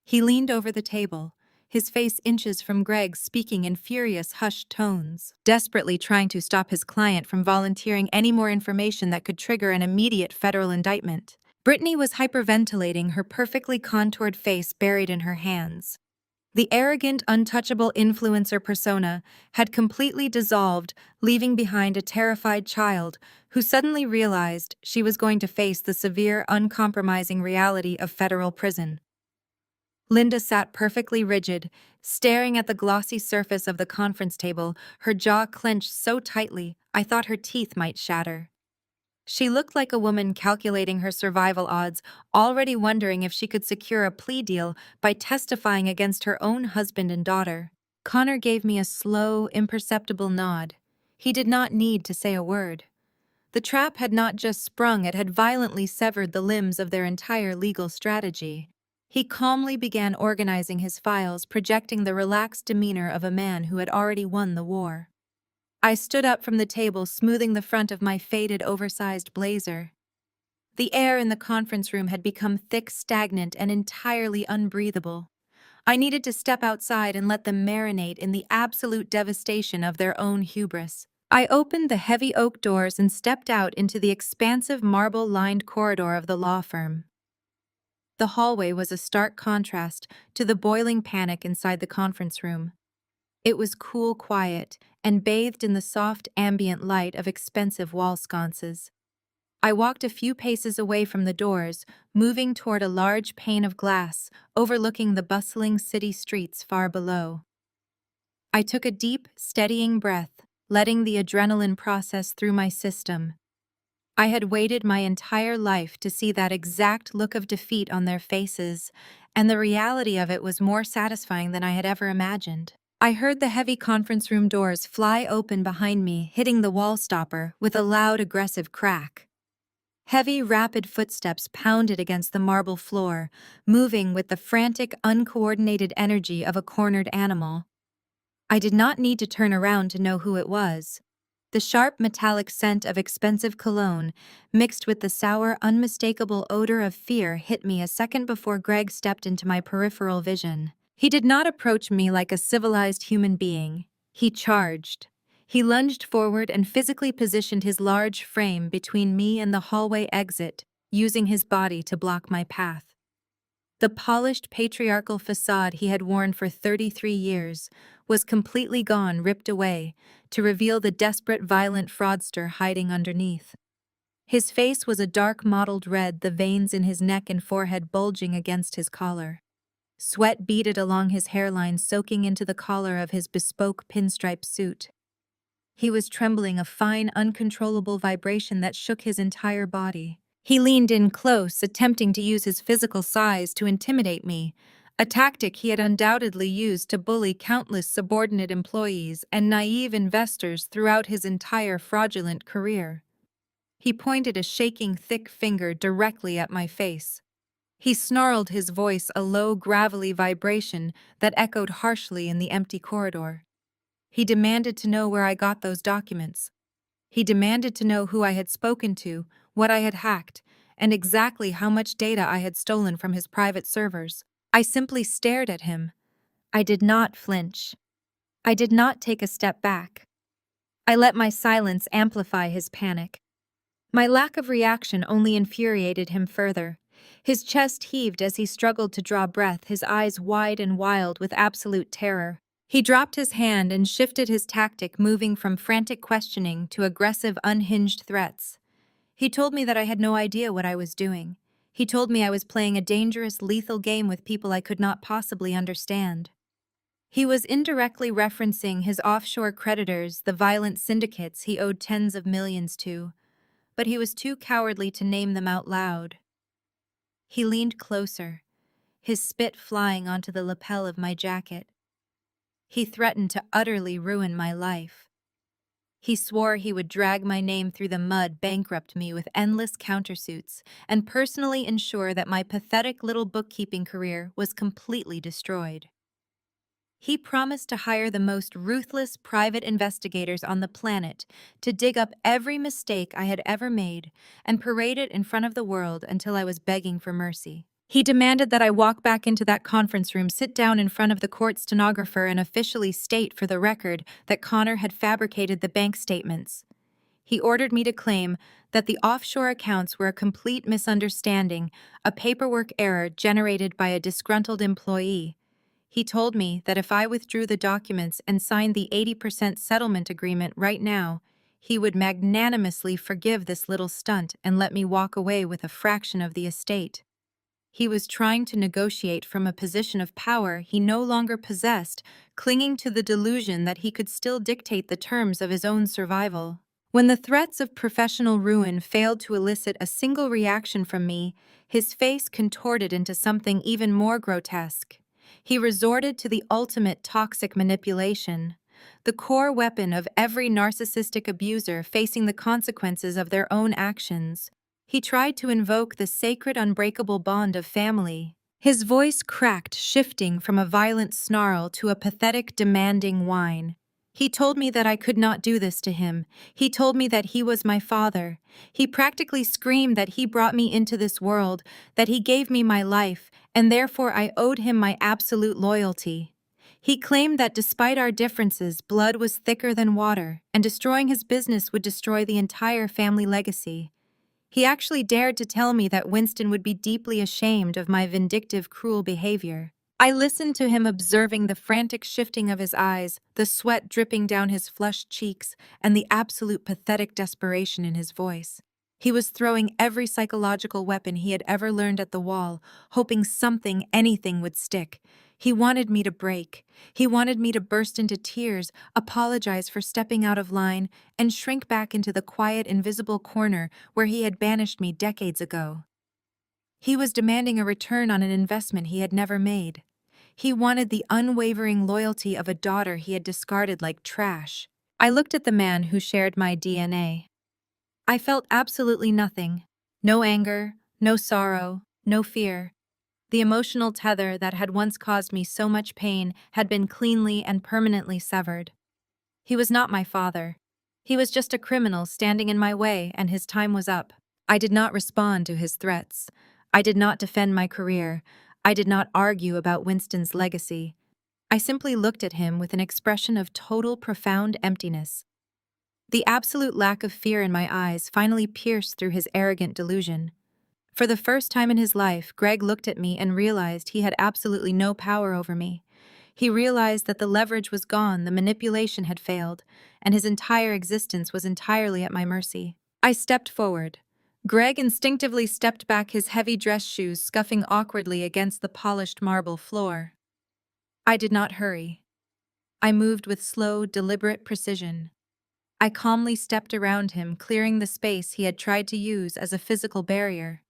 He leaned over the table, his face inches from Greg's, speaking in furious, hushed tones, desperately trying to stop his client from volunteering any more information that could trigger an immediate federal indictment. Brittany was hyperventilating, her perfectly contoured face buried in her hands. The arrogant, untouchable influencer persona had completely dissolved, leaving behind a terrified child who suddenly realized she was going to face the severe, uncompromising reality of federal prison. Linda sat perfectly rigid, staring at the glossy surface of the conference table, her jaw clenched so tightly I thought her teeth might shatter. She looked like a woman calculating her survival odds, already wondering if she could secure a plea deal by testifying against her own husband and daughter. Connor gave me a slow, imperceptible nod. He did not need to say a word. The trap had not just sprung, it had violently severed the limbs of their entire legal strategy. He calmly began organizing his files, projecting the relaxed demeanor of a man who had already won the war. I stood up from the table, smoothing the front of my faded, oversized blazer. The air in the conference room had become thick, stagnant, and entirely unbreathable. I needed to step outside and let them marinate in the absolute devastation of their own hubris. I opened the heavy oak doors and stepped out into the expansive marble-lined corridor of the law firm. The hallway was a stark contrast to the boiling panic inside the conference room. It was cool, quiet, and bathed in the soft ambient light of expensive wall sconces. I walked a few paces away from the doors, moving toward a large pane of glass overlooking the bustling city streets far below. I took a deep, steadying breath, letting the adrenaline process through my system. I had waited my entire life to see that exact look of defeat on their faces, and the reality of it was more satisfying than I had ever imagined. I heard the heavy conference room doors fly open behind me, hitting the wall stopper with a loud, aggressive crack. Heavy, rapid footsteps pounded against the marble floor, moving with the frantic, uncoordinated energy of a cornered animal. I did not need to turn around to know who it was. The sharp, metallic scent of expensive cologne, mixed with the sour, unmistakable odor of fear, hit me a second before Greg stepped into my peripheral vision. He did not approach me like a civilized human being. He charged. He lunged forward and physically positioned his large frame between me and the hallway exit, using his body to block my path. The polished patriarchal facade he had worn for 33 years was completely gone, ripped away, to reveal the desperate, violent fraudster hiding underneath. His face was a dark mottled red, the veins in his neck and forehead bulging against his collar. Sweat beaded along his hairline, soaking into the collar of his bespoke pinstripe suit. He was trembling, a fine, uncontrollable vibration that shook his entire body. He leaned in close, attempting to use his physical size to intimidate me, a tactic he had undoubtedly used to bully countless subordinate employees and naive investors throughout his entire fraudulent career. He pointed a shaking, thick finger directly at my face. He snarled, his voice a low, gravelly vibration that echoed harshly in the empty corridor. He demanded to know where I got those documents. He demanded to know who I had spoken to, what I had hacked, and exactly how much data I had stolen from his private servers. I simply stared at him. I did not flinch. I did not take a step back. I let my silence amplify his panic. My lack of reaction only infuriated him further. His chest heaved as he struggled to draw breath, his eyes wide and wild with absolute terror. He dropped his hand and shifted his tactic, moving from frantic questioning to aggressive, unhinged threats. He told me that I had no idea what I was doing. He told me I was playing a dangerous, lethal game with people I could not possibly understand. He was indirectly referencing his offshore creditors, the violent syndicates he owed tens of millions to, but he was too cowardly to name them out loud. He leaned closer, his spit flying onto the lapel of my jacket. He threatened to utterly ruin my life. He swore he would drag my name through the mud, bankrupt me with endless countersuits, and personally ensure that my pathetic little bookkeeping career was completely destroyed. He promised to hire the most ruthless private investigators on the planet to dig up every mistake I had ever made and parade it in front of the world until I was begging for mercy. He demanded that I walk back into that conference room, sit down in front of the court stenographer, and officially state for the record that Connor had fabricated the bank statements. He ordered me to claim that the offshore accounts were a complete misunderstanding, a paperwork error generated by a disgruntled employee. He told me that if I withdrew the documents and signed the 80% settlement agreement right now, he would magnanimously forgive this little stunt and let me walk away with a fraction of the estate. He was trying to negotiate from a position of power he no longer possessed, clinging to the delusion that he could still dictate the terms of his own survival. When the threats of professional ruin failed to elicit a single reaction from me, his face contorted into something even more grotesque. He resorted to the ultimate toxic manipulation, the core weapon of every narcissistic abuser facing the consequences of their own actions. He tried to invoke the sacred, unbreakable bond of family. His voice cracked, shifting from a violent snarl to a pathetic, demanding whine. He told me that I could not do this to him. He told me that he was my father. He practically screamed that he brought me into this world, that he gave me my life, and therefore I owed him my absolute loyalty. He claimed that despite our differences, blood was thicker than water, and destroying his business would destroy the entire family legacy. He actually dared to tell me that Winston would be deeply ashamed of my vindictive, cruel behavior. I listened to him, observing the frantic shifting of his eyes, the sweat dripping down his flushed cheeks, and the absolute pathetic desperation in his voice. He was throwing every psychological weapon he had ever learned at the wall, hoping something, anything would stick. He wanted me to break. He wanted me to burst into tears, apologize for stepping out of line, and shrink back into the quiet, invisible corner where he had banished me decades ago. He was demanding a return on an investment he had never made. He wanted the unwavering loyalty of a daughter he had discarded like trash. I looked at the man who shared my DNA. I felt absolutely nothing. No anger, no sorrow, no fear. The emotional tether that had once caused me so much pain had been cleanly and permanently severed. He was not my father. He was just a criminal standing in my way, and his time was up. I did not respond to his threats. I did not defend my career. I did not argue about Winston's legacy. I simply looked at him with an expression of total, profound emptiness. The absolute lack of fear in my eyes finally pierced through his arrogant delusion. For the first time in his life, Greg looked at me and realized he had absolutely no power over me. He realized that the leverage was gone, the manipulation had failed, and his entire existence was entirely at my mercy. I stepped forward, Greg instinctively stepped back, his heavy dress shoes scuffing awkwardly against the polished marble floor. I did not hurry. I moved with slow, deliberate precision. I calmly stepped around him, clearing the space he had tried to use as a physical barrier.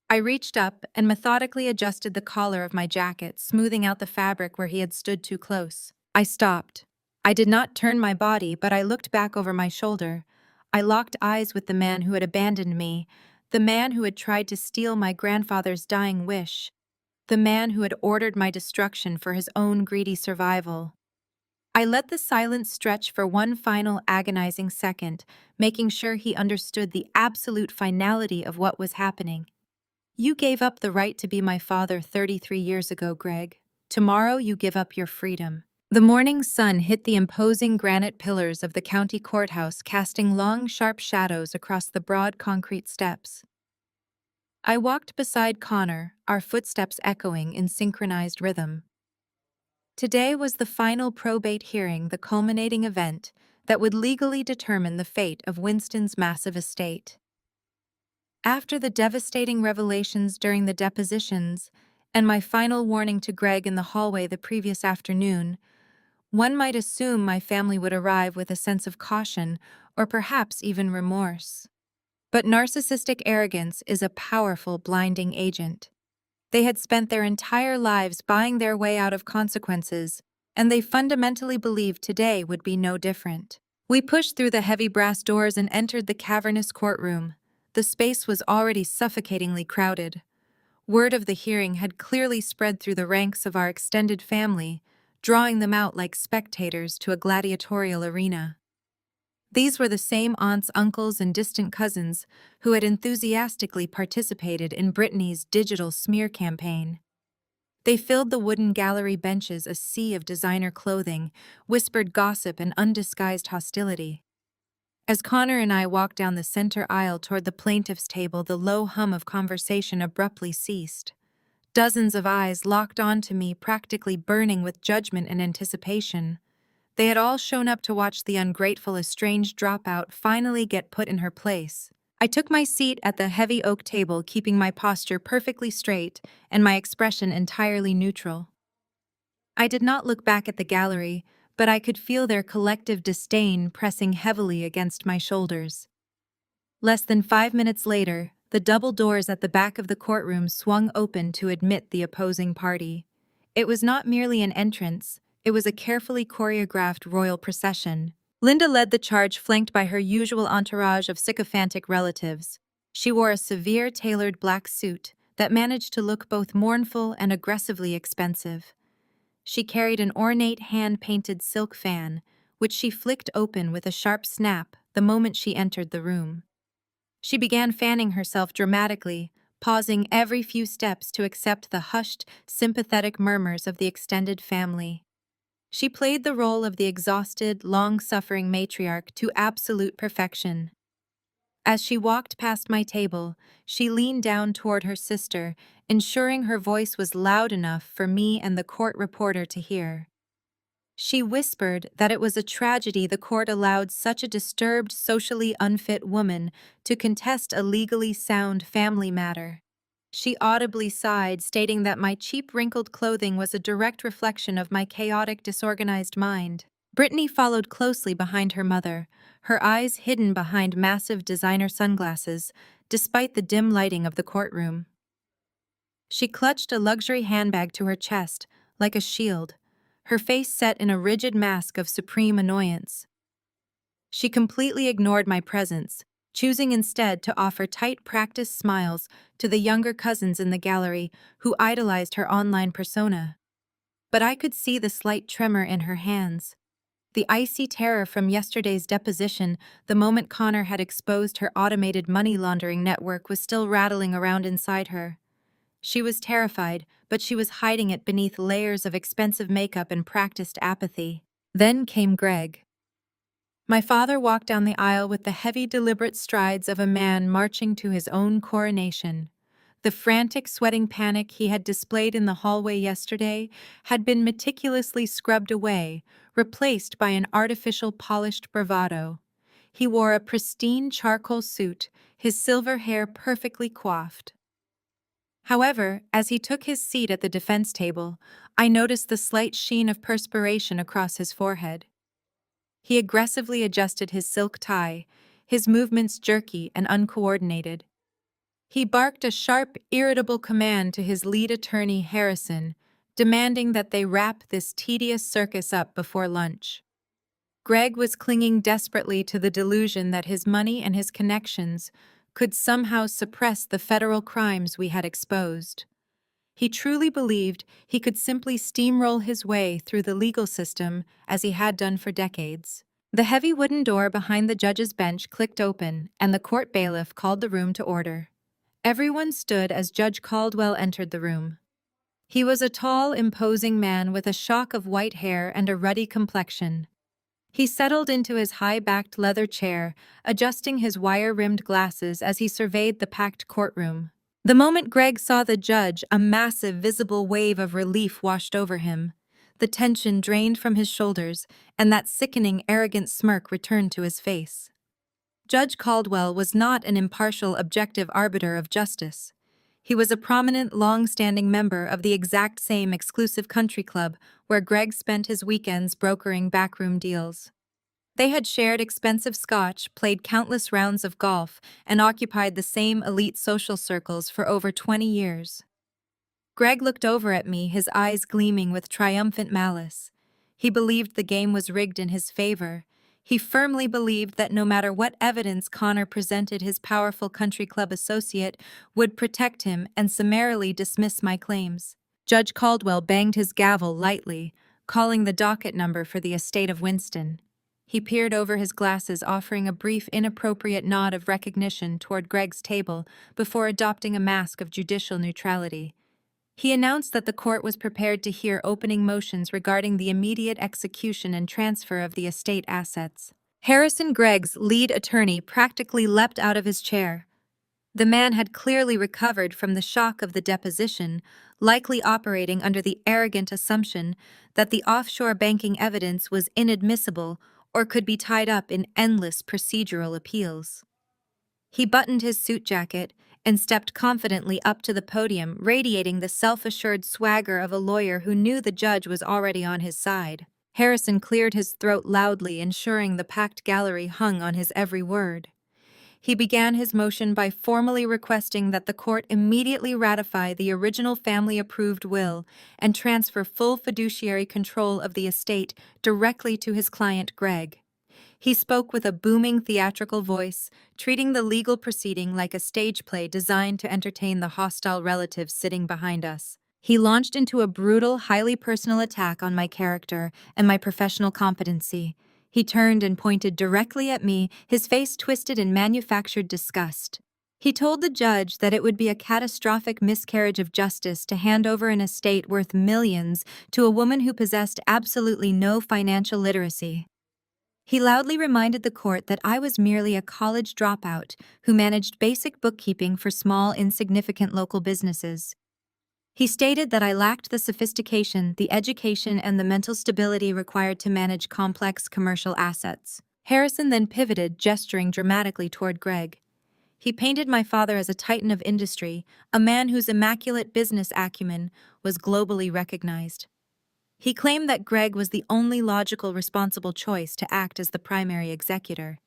I reached up and methodically adjusted the collar of my jacket, smoothing out the fabric where he had stood too close. I stopped. I did not turn my body, but I looked back over my shoulder. I locked eyes with the man who had abandoned me, the man who had tried to steal my grandfather's dying wish, the man who had ordered my destruction for his own greedy survival. I let the silence stretch for one final agonizing second, making sure he understood the absolute finality of what was happening. You gave up the right to be my father 33 years ago, Greg. Tomorrow you give up your freedom. The morning sun hit the imposing granite pillars of the county courthouse, casting long, sharp shadows across the broad concrete steps. I walked beside Connor, our footsteps echoing in synchronized rhythm. Today was the final probate hearing, the culminating event that would legally determine the fate of Winston's massive estate. After the devastating revelations during the depositions and my final warning to Greg in the hallway the previous afternoon, one might assume my family would arrive with a sense of caution or perhaps even remorse. But narcissistic arrogance is a powerful, blinding agent. They had spent their entire lives buying their way out of consequences, and they fundamentally believed today would be no different. We pushed through the heavy brass doors and entered the cavernous courtroom. The space was already suffocatingly crowded. Word of the hearing had clearly spread through the ranks of our extended family, drawing them out like spectators to a gladiatorial arena. These were the same aunts, uncles, and distant cousins who had enthusiastically participated in Brittany's digital smear campaign. They filled the wooden gallery benches, a sea of designer clothing, whispered gossip, and undisguised hostility. As Connor and I walked down the center aisle toward the plaintiff's table, the low hum of conversation abruptly ceased. Dozens of eyes locked onto me, practically burning with judgment and anticipation. They had all shown up to watch the ungrateful, estranged dropout finally get put in her place. I took my seat at the heavy oak table, keeping my posture perfectly straight and my expression entirely neutral. I did not look back at the gallery, but I could feel their collective disdain pressing heavily against my shoulders. Less than 5 minutes later, the double doors at the back of the courtroom swung open to admit the opposing party. It was not merely an entrance, it was a carefully choreographed royal procession. Linda led the charge, flanked by her usual entourage of sycophantic relatives. She wore a severe, tailored black suit that managed to look both mournful and aggressively expensive. She carried an ornate hand-painted silk fan, which she flicked open with a sharp snap the moment she entered the room. She began fanning herself dramatically, pausing every few steps to accept the hushed, sympathetic murmurs of the extended family. She played the role of the exhausted, long-suffering matriarch to absolute perfection. As she walked past my table, she leaned down toward her sister, ensuring her voice was loud enough for me and the court reporter to hear. She whispered that it was a tragedy the court allowed such a disturbed, socially unfit woman to contest a legally sound family matter. She audibly sighed, stating that my cheap, wrinkled clothing was a direct reflection of my chaotic, disorganized mind. Brittany followed closely behind her mother, her eyes hidden behind massive designer sunglasses, despite the dim lighting of the courtroom. She clutched a luxury handbag to her chest, like a shield, her face set in a rigid mask of supreme annoyance. She completely ignored my presence, choosing instead to offer tight, practiced smiles to the younger cousins in the gallery who idolized her online persona. But I could see the slight tremor in her hands. The icy terror from yesterday's deposition, the moment Connor had exposed her automated money laundering network, was still rattling around inside her. She was terrified, but she was hiding it beneath layers of expensive makeup and practiced apathy. Then came Greg. My father walked down the aisle with the heavy, deliberate strides of a man marching to his own coronation. The frantic, sweating panic he had displayed in the hallway yesterday had been meticulously scrubbed away, replaced by an artificial, polished bravado. He wore a pristine charcoal suit, his silver hair perfectly coiffed. However, as he took his seat at the defense table, I noticed the slight sheen of perspiration across his forehead. He aggressively adjusted his silk tie, his movements jerky and uncoordinated. He barked a sharp, irritable command to his lead attorney, Harrison, demanding that they wrap this tedious circus up before lunch. Greg was clinging desperately to the delusion that his money and his connections could somehow suppress the federal crimes we had exposed. He truly believed he could simply steamroll his way through the legal system as he had done for decades. The heavy wooden door behind the judge's bench clicked open, and the court bailiff called the room to order. Everyone stood as Judge Caldwell entered the room. He was a tall, imposing man with a shock of white hair and a ruddy complexion. He settled into his high-backed leather chair, adjusting his wire-rimmed glasses as he surveyed the packed courtroom. The moment Greg saw the judge, a massive, visible wave of relief washed over him. The tension drained from his shoulders, and that sickening, arrogant smirk returned to his face. Judge Caldwell was not an impartial, objective arbiter of justice. He was a prominent, long-standing member of the exact same exclusive country club where Greg spent his weekends brokering backroom deals. They had shared expensive scotch, played countless rounds of golf, and occupied the same elite social circles for over 20 years. Greg looked over at me, his eyes gleaming with triumphant malice. He believed the game was rigged in his favor. He firmly believed that no matter what evidence Connor presented, his powerful country club associate would protect him and summarily dismiss my claims. Judge Caldwell banged his gavel lightly, calling the docket number for the estate of Winston. He peered over his glasses, offering a brief, inappropriate nod of recognition toward Greg's table before adopting a mask of judicial neutrality. He announced that the court was prepared to hear opening motions regarding the immediate execution and transfer of the estate assets. Harrison, Greg's lead attorney, practically leapt out of his chair. The man had clearly recovered from the shock of the deposition, likely operating under the arrogant assumption that the offshore banking evidence was inadmissible or could be tied up in endless procedural appeals. He buttoned his suit jacket and stepped confidently up to the podium, radiating the self-assured swagger of a lawyer who knew the judge was already on his side. Harrison cleared his throat loudly, ensuring the packed gallery hung on his every word. He began his motion by formally requesting that the court immediately ratify the original family-approved will and transfer full fiduciary control of the estate directly to his client, Greg. He spoke with a booming theatrical voice, treating the legal proceeding like a stage play designed to entertain the hostile relatives sitting behind us. He launched into a brutal, highly personal attack on my character and my professional competency. He turned and pointed directly at me, his face twisted in manufactured disgust. He told the judge that it would be a catastrophic miscarriage of justice to hand over an estate worth millions to a woman who possessed absolutely no financial literacy. He loudly reminded the court that I was merely a college dropout who managed basic bookkeeping for small, insignificant local businesses. He stated that I lacked the sophistication, the education, and the mental stability required to manage complex commercial assets. Harrison then pivoted, gesturing dramatically toward Greg. He painted my father as a titan of industry, a man whose immaculate business acumen was globally recognized. He claimed that Greg was the only logical, responsible choice to act as the primary executor.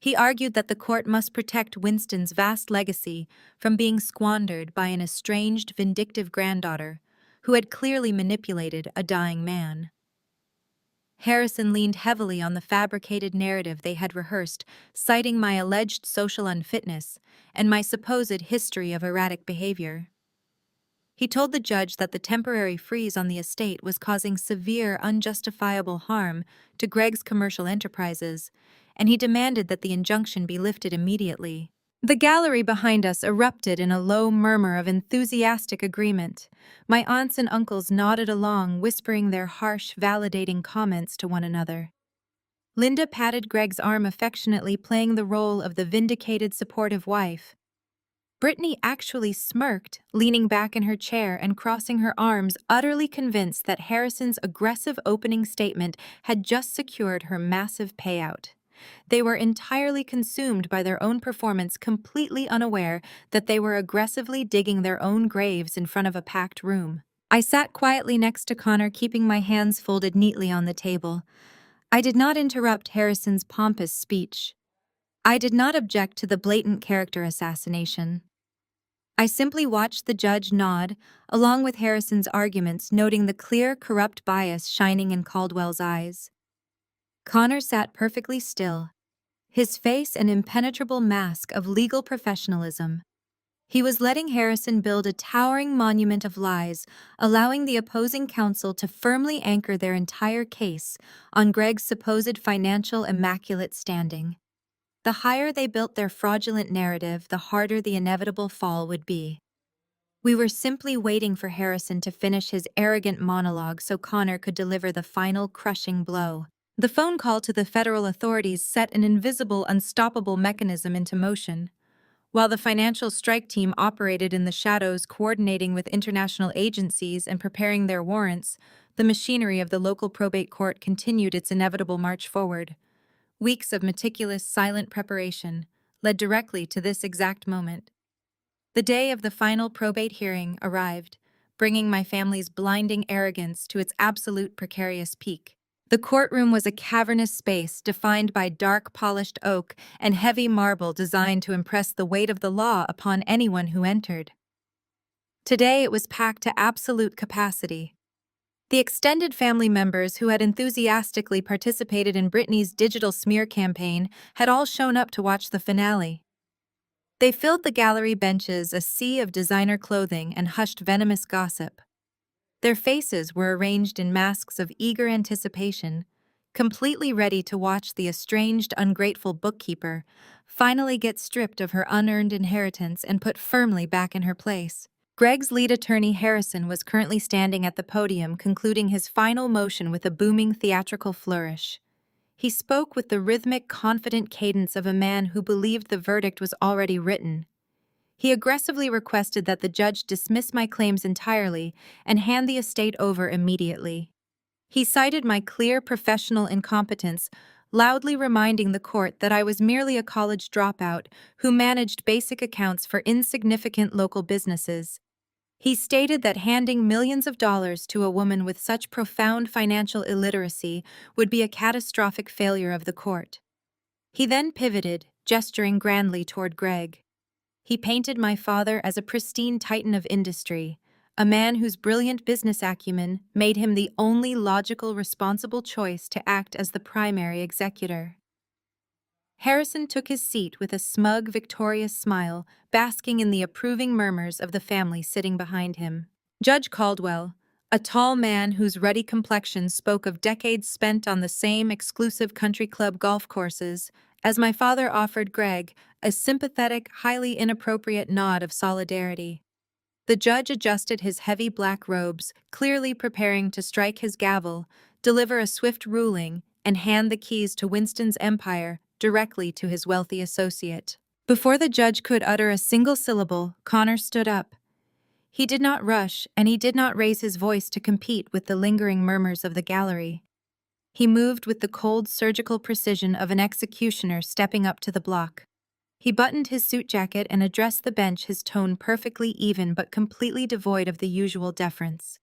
He argued that the court must protect Winston's vast legacy from being squandered by an estranged, vindictive granddaughter who had clearly manipulated a dying man. Harrison leaned heavily on the fabricated narrative they had rehearsed, citing my alleged social unfitness and my supposed history of erratic behavior. He told the judge that the temporary freeze on the estate was causing severe, unjustifiable harm to Greg's commercial enterprises, and he demanded that the injunction be lifted immediately. The gallery behind us erupted in a low murmur of enthusiastic agreement. My aunts and uncles nodded along, whispering their harsh, validating comments to one another. Linda patted Greg's arm affectionately, playing the role of the vindicated, supportive wife. Brittany actually smirked, leaning back in her chair and crossing her arms, utterly convinced that Harrison's aggressive opening statement had just secured her massive payout. They were entirely consumed by their own performance, completely unaware that they were aggressively digging their own graves in front of a packed room. I sat quietly next to Connor, keeping my hands folded neatly on the table. I did not interrupt Harrison's pompous speech. I did not object to the blatant character assassination. I simply watched the judge nod, along with Harrison's arguments, noting the clear, corrupt bias shining in Caldwell's eyes. Connor sat perfectly still, his face an impenetrable mask of legal professionalism. He was letting Harrison build a towering monument of lies, allowing the opposing counsel to firmly anchor their entire case on Greg's supposed financial immaculate standing. The higher they built their fraudulent narrative, the harder the inevitable fall would be. We were simply waiting for Harrison to finish his arrogant monologue so Connor could deliver the final crushing blow. The phone call to the federal authorities set an invisible, unstoppable mechanism into motion. While the financial strike team operated in the shadows, coordinating with international agencies and preparing their warrants, the machinery of the local probate court continued its inevitable march forward. Weeks of meticulous, silent preparation led directly to this exact moment. The day of the final probate hearing arrived, bringing my family's blinding arrogance to its absolute precarious peak. The courtroom was a cavernous space defined by dark polished oak and heavy marble designed to impress the weight of the law upon anyone who entered. Today it was packed to absolute capacity. The extended family members who had enthusiastically participated in Britney's digital smear campaign had all shown up to watch the finale. They filled the gallery benches, a sea of designer clothing and hushed venomous gossip. Their faces were arranged in masks of eager anticipation, completely ready to watch the estranged, ungrateful bookkeeper finally get stripped of her unearned inheritance and put firmly back in her place. Greg's lead attorney, Harrison, was currently standing at the podium, concluding his final motion with a booming theatrical flourish. He spoke with the rhythmic, confident cadence of a man who believed the verdict was already written. He aggressively requested that the judge dismiss my claims entirely and hand the estate over immediately. He cited my clear professional incompetence, loudly reminding the court that I was merely a college dropout who managed basic accounts for insignificant local businesses. He stated that handing millions of dollars to a woman with such profound financial illiteracy would be a catastrophic failure of the court. He then pivoted, gesturing grandly toward Greg. He painted my father as a pristine titan of industry, a man whose brilliant business acumen made him the only logical, responsible choice to act as the primary executor. Harrison took his seat with a smug, victorious smile, basking in the approving murmurs of the family sitting behind him. Judge Caldwell, a tall man whose ruddy complexion spoke of decades spent on the same exclusive country club golf courses, as my father offered Greg a sympathetic, highly inappropriate nod of solidarity. The judge adjusted his heavy black robes, clearly preparing to strike his gavel, deliver a swift ruling, and hand the keys to Winston's empire directly to his wealthy associate. Before the judge could utter a single syllable, Connor stood up. He did not rush, and he did not raise his voice to compete with the lingering murmurs of the gallery. He moved with the cold, surgical precision of an executioner stepping up to the block. He buttoned his suit jacket and addressed the bench, his tone perfectly even but completely devoid of the usual deference.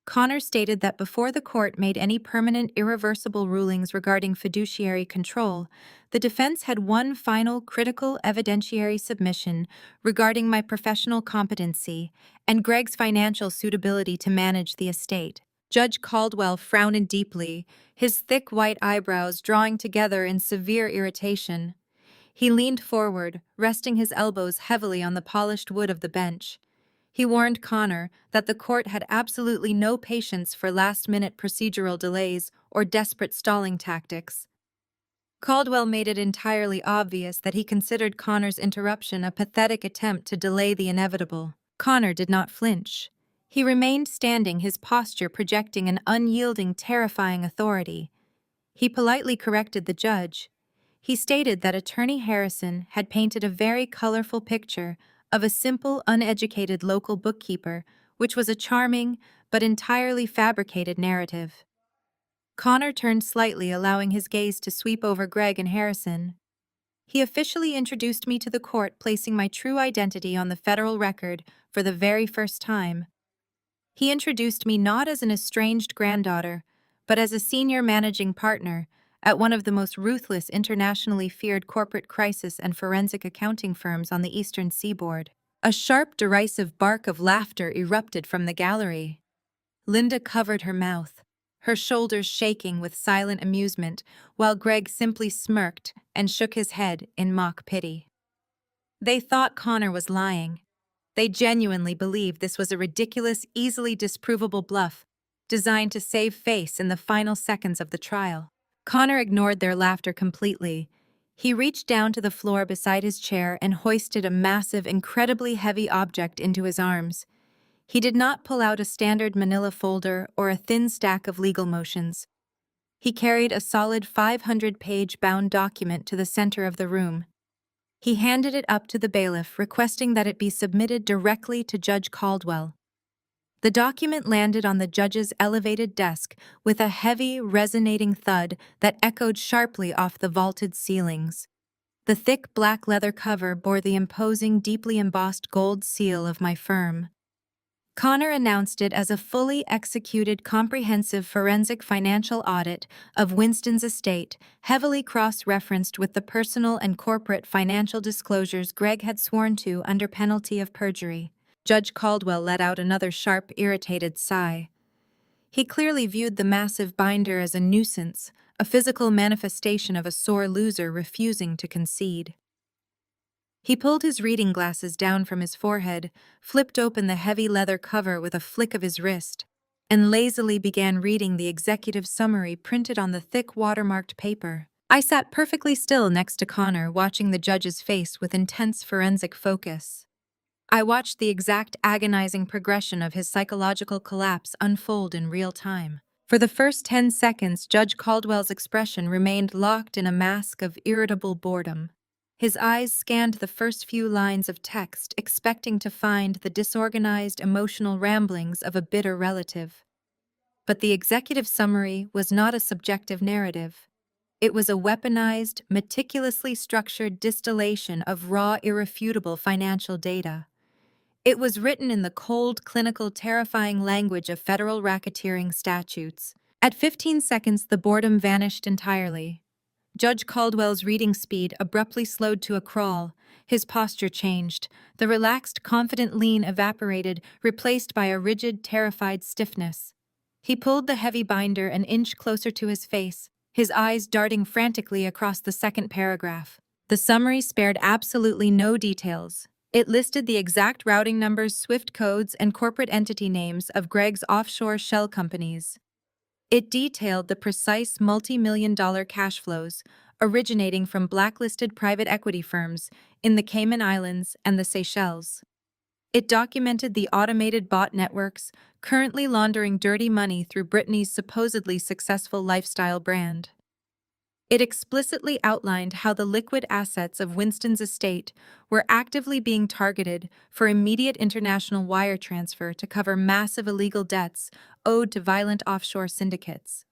Connor stated that before the court made any permanent, irreversible rulings regarding fiduciary control, the defense had one final, critical evidentiary submission regarding my professional competency and Greg's financial suitability to manage the estate. Judge Caldwell frowned deeply, his thick white eyebrows drawing together in severe irritation. He leaned forward, resting his elbows heavily on the polished wood of the bench. He warned Connor that the court had absolutely no patience for last-minute procedural delays or desperate stalling tactics. Caldwell made it entirely obvious that he considered Connor's interruption a pathetic attempt to delay the inevitable. Connor did not flinch. He remained standing, his posture projecting an unyielding, terrifying authority. He politely corrected the judge. He stated that Attorney Harrison had painted a very colorful picture of a simple, uneducated local bookkeeper, which was a charming but entirely fabricated narrative. Connor turned slightly, allowing his gaze to sweep over Greg and Harrison. He officially introduced me to the court, placing my true identity on the federal record for the very first time. He introduced me not as an estranged granddaughter, but as a senior managing partner at one of the most ruthless, internationally feared corporate crisis and forensic accounting firms on the eastern seaboard. A sharp, derisive bark of laughter erupted from the gallery. Linda covered her mouth, her shoulders shaking with silent amusement, while Greg simply smirked and shook his head in mock pity. They thought Connor was lying. They genuinely believed this was a ridiculous, easily disprovable bluff, designed to save face in the final seconds of the trial. Connor ignored their laughter completely. He reached down to the floor beside his chair and hoisted a massive, incredibly heavy object into his arms. He did not pull out a standard manila folder or a thin stack of legal motions. He carried a solid 500-page bound document to the center of the room. He handed it up to the bailiff, requesting that it be submitted directly to Judge Caldwell. The document landed on the judge's elevated desk with a heavy, resonating thud that echoed sharply off the vaulted ceilings. The thick black leather cover bore the imposing, deeply embossed gold seal of my firm. Connor announced it as a fully executed, comprehensive forensic financial audit of Winston's estate, heavily cross-referenced with the personal and corporate financial disclosures Greg had sworn to under penalty of perjury. Judge Caldwell let out another sharp, irritated sigh. He clearly viewed the massive binder as a nuisance, a physical manifestation of a sore loser refusing to concede. He pulled his reading glasses down from his forehead, flipped open the heavy leather cover with a flick of his wrist, and lazily began reading the executive summary printed on the thick watermarked paper. I sat perfectly still next to Connor, watching the judge's face with intense forensic focus. I watched the exact agonizing progression of his psychological collapse unfold in real time. For the first 10 seconds, Judge Caldwell's expression remained locked in a mask of irritable boredom. His eyes scanned the first few lines of text, expecting to find the disorganized, emotional ramblings of a bitter relative. But the executive summary was not a subjective narrative. It was a weaponized, meticulously structured distillation of raw, irrefutable financial data. It was written in the cold, clinical, terrifying language of federal racketeering statutes. At 15 seconds, the boredom vanished entirely. Judge Caldwell's reading speed abruptly slowed to a crawl. His posture changed. The relaxed, confident lean evaporated, replaced by a rigid, terrified stiffness. He pulled the heavy binder an inch closer to his face, his eyes darting frantically across the second paragraph. The summary spared absolutely no details. It listed the exact routing numbers, SWIFT codes, and corporate entity names of Greg's offshore shell companies. It detailed the precise multi-million-dollar cash flows originating from blacklisted private equity firms in the Cayman Islands and the Seychelles. It documented the automated bot networks currently laundering dirty money through Brittany's supposedly successful lifestyle brand. It explicitly outlined how the liquid assets of Winston's estate were actively being targeted for immediate international wire transfer to cover massive illegal debts owed to violent offshore syndicates.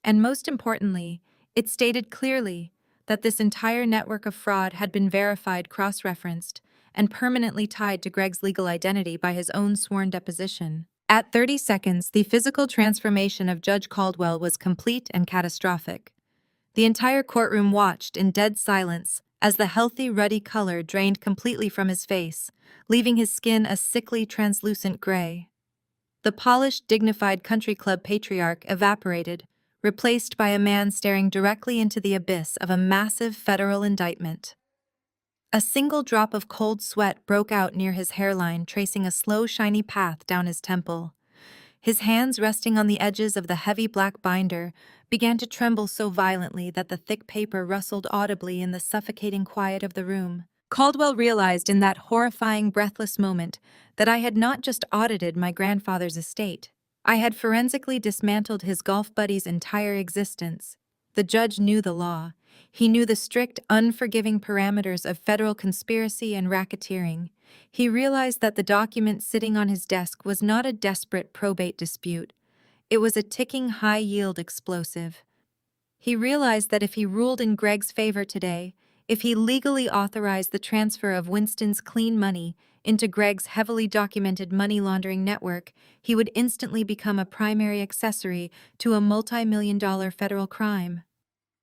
And most importantly, it stated clearly that this entire network of fraud had been verified, cross-referenced, and permanently tied to Greg's legal identity by his own sworn deposition. At 30 seconds, the physical transformation of Judge Caldwell was complete and catastrophic. The entire courtroom watched in dead silence as the healthy, ruddy color drained completely from his face, leaving his skin a sickly, translucent gray. The polished, dignified country club patriarch evaporated, replaced by a man staring directly into the abyss of a massive federal indictment. A single drop of cold sweat broke out near his hairline, tracing a slow, shiny path down his temple. His hands, resting on the edges of the heavy black binder, began to tremble so violently that the thick paper rustled audibly in the suffocating quiet of the room. Caldwell realized in that horrifying, breathless moment that I had not just audited my grandfather's estate. I had forensically dismantled his golf buddy's entire existence. The judge knew the law. He knew the strict, unforgiving parameters of federal conspiracy and racketeering. He realized that the document sitting on his desk was not a desperate probate dispute. It was a ticking high-yield explosive. He realized that if he ruled in Greg's favor today, if he legally authorized the transfer of Winston's clean money into Greg's heavily documented money laundering network, he would instantly become a primary accessory to a multi-million-dollar federal crime.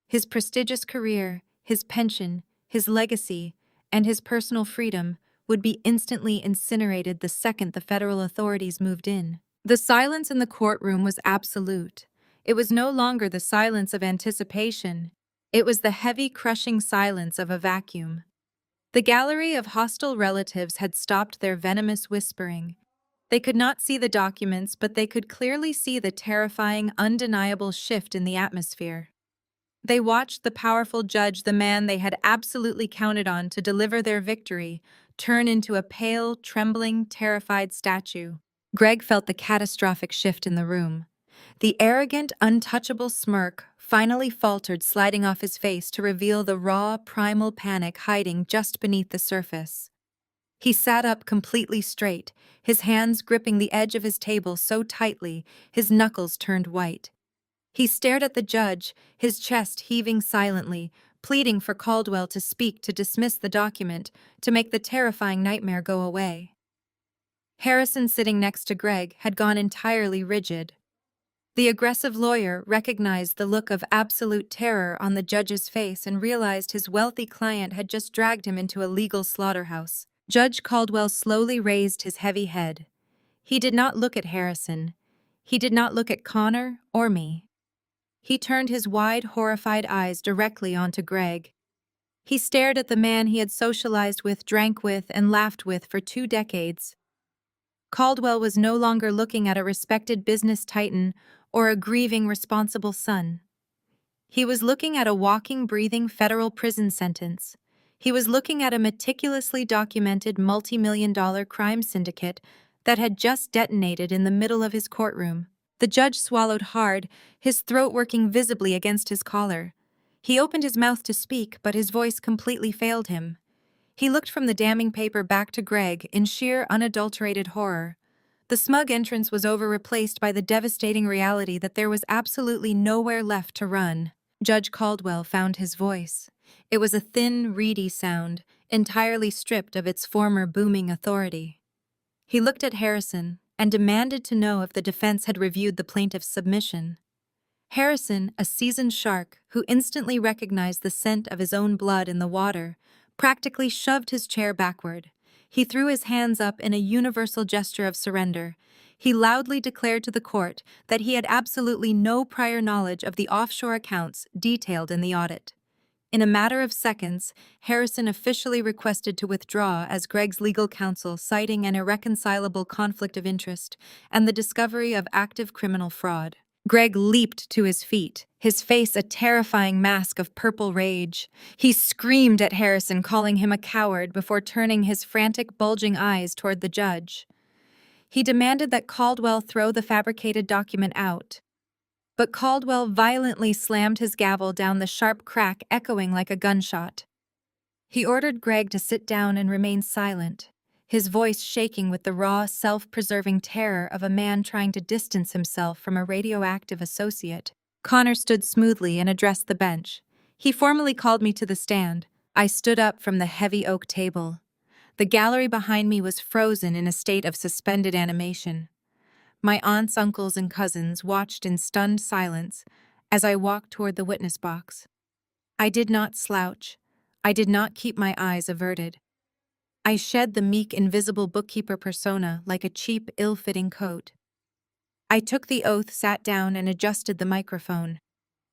His prestigious career, his pension, his legacy, and his personal freedom would be instantly incinerated the second the federal authorities moved in. The silence in the courtroom was absolute. It was no longer the silence of anticipation. It was the heavy, crushing silence of a vacuum. The gallery of hostile relatives had stopped their venomous whispering. They could not see the documents, but they could clearly see the terrifying, undeniable shift in the atmosphere. They watched the powerful judge, the man they had absolutely counted on to deliver their victory, turn into a pale, trembling, terrified statue. Greg felt the catastrophic shift in the room. The arrogant, untouchable smirk finally faltered, sliding off his face to reveal the raw, primal panic hiding just beneath the surface. He sat up completely straight, his hands gripping the edge of his table so tightly his knuckles turned white. He stared at the judge, his chest heaving silently, pleading for Caldwell to speak, to dismiss the document, to make the terrifying nightmare go away. Harrison, sitting next to Greg, had gone entirely rigid. The aggressive lawyer recognized the look of absolute terror on the judge's face and realized his wealthy client had just dragged him into a legal slaughterhouse. Judge Caldwell slowly raised his heavy head. He did not look at Harrison. He did not look at Connor or me. He turned his wide, horrified eyes directly onto Greg. He stared at the man he had socialized with, drank with, and laughed with for 2 decades. Caldwell was no longer looking at a respected business titan or a grieving, responsible son. He was looking at a walking, breathing federal prison sentence. He was looking at a meticulously documented multi-million-dollar crime syndicate that had just detonated in the middle of his courtroom. The judge swallowed hard, his throat working visibly against his collar. He opened his mouth to speak, but his voice completely failed him. He looked from the damning paper back to Greg in sheer, unadulterated horror. The smug entrance was replaced by the devastating reality that there was absolutely nowhere left to run. Judge Caldwell found his voice. It was a thin, reedy sound, entirely stripped of its former booming authority. He looked at Harrison and demanded to know if the defense had reviewed the plaintiff's submission. Harrison, a seasoned shark who instantly recognized the scent of his own blood in the water, practically shoved his chair backward. He threw his hands up in a universal gesture of surrender. He loudly declared to the court that he had absolutely no prior knowledge of the offshore accounts detailed in the audit. In a matter of seconds, Harrison officially requested to withdraw as Greg's legal counsel, citing an irreconcilable conflict of interest and the discovery of active criminal fraud. Greg leaped to his feet, his face a terrifying mask of purple rage. He screamed at Harrison, calling him a coward, before turning his frantic, bulging eyes toward the judge. He demanded that Caldwell throw the fabricated document out. But Caldwell violently slammed his gavel down, the sharp crack echoing like a gunshot. He ordered Greg to sit down and remain silent, his voice shaking with the raw, self-preserving terror of a man trying to distance himself from a radioactive associate. Connor stood smoothly and addressed the bench. He formally called me to the stand. I stood up from the heavy oak table. The gallery behind me was frozen in a state of suspended animation. My aunts, uncles, and cousins watched in stunned silence as I walked toward the witness box. I did not slouch. I did not keep my eyes averted. I shed the meek, invisible bookkeeper persona like a cheap, ill-fitting coat. I took the oath, sat down, and adjusted the microphone.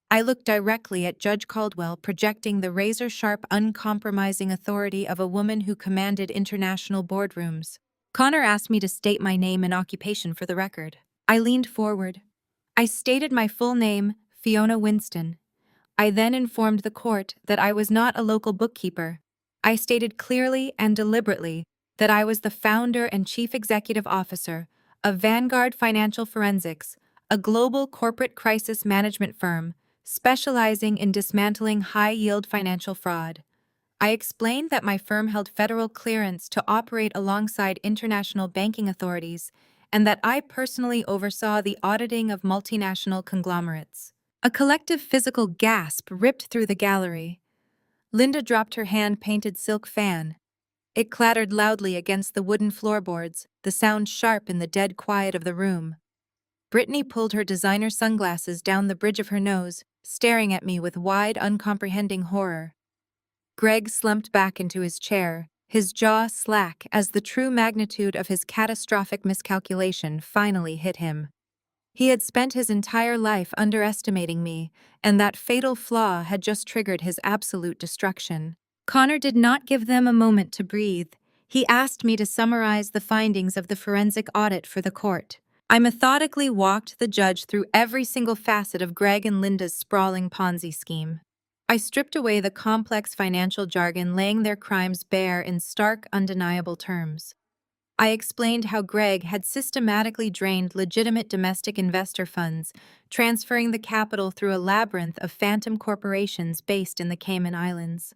I looked directly at Judge Caldwell, projecting the razor-sharp, uncompromising authority of a woman who commanded international boardrooms. Connor asked me to state my name and occupation for the record. I leaned forward. I stated my full name, Fiona Winston. I then informed the court that I was not a local bookkeeper. I stated clearly and deliberately that I was the founder and chief executive officer of Vanguard Financial Forensics, a global corporate crisis management firm specializing in dismantling high-yield financial fraud. I explained that my firm held federal clearance to operate alongside international banking authorities and that I personally oversaw the auditing of multinational conglomerates. A collective physical gasp ripped through the gallery. Linda dropped her hand-painted silk fan. It clattered loudly against the wooden floorboards, the sound sharp in the dead quiet of the room. Brittany pulled her designer sunglasses down the bridge of her nose, staring at me with wide, uncomprehending horror. Greg slumped back into his chair, his jaw slack as the true magnitude of his catastrophic miscalculation finally hit him. He had spent his entire life underestimating me, and that fatal flaw had just triggered his absolute destruction. Connor did not give them a moment to breathe. He asked me to summarize the findings of the forensic audit for the court. I methodically walked the judge through every single facet of Greg and Linda's sprawling Ponzi scheme. I stripped away the complex financial jargon, laying their crimes bare in stark, undeniable terms. I explained how Greg had systematically drained legitimate domestic investor funds, transferring the capital through a labyrinth of phantom corporations based in the Cayman Islands.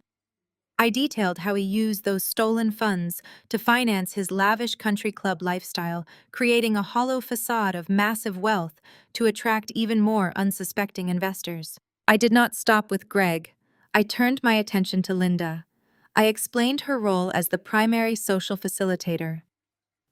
I detailed how he used those stolen funds to finance his lavish country club lifestyle, creating a hollow facade of massive wealth to attract even more unsuspecting investors. I did not stop with Greg. I turned my attention to Linda. I explained her role as the primary social facilitator.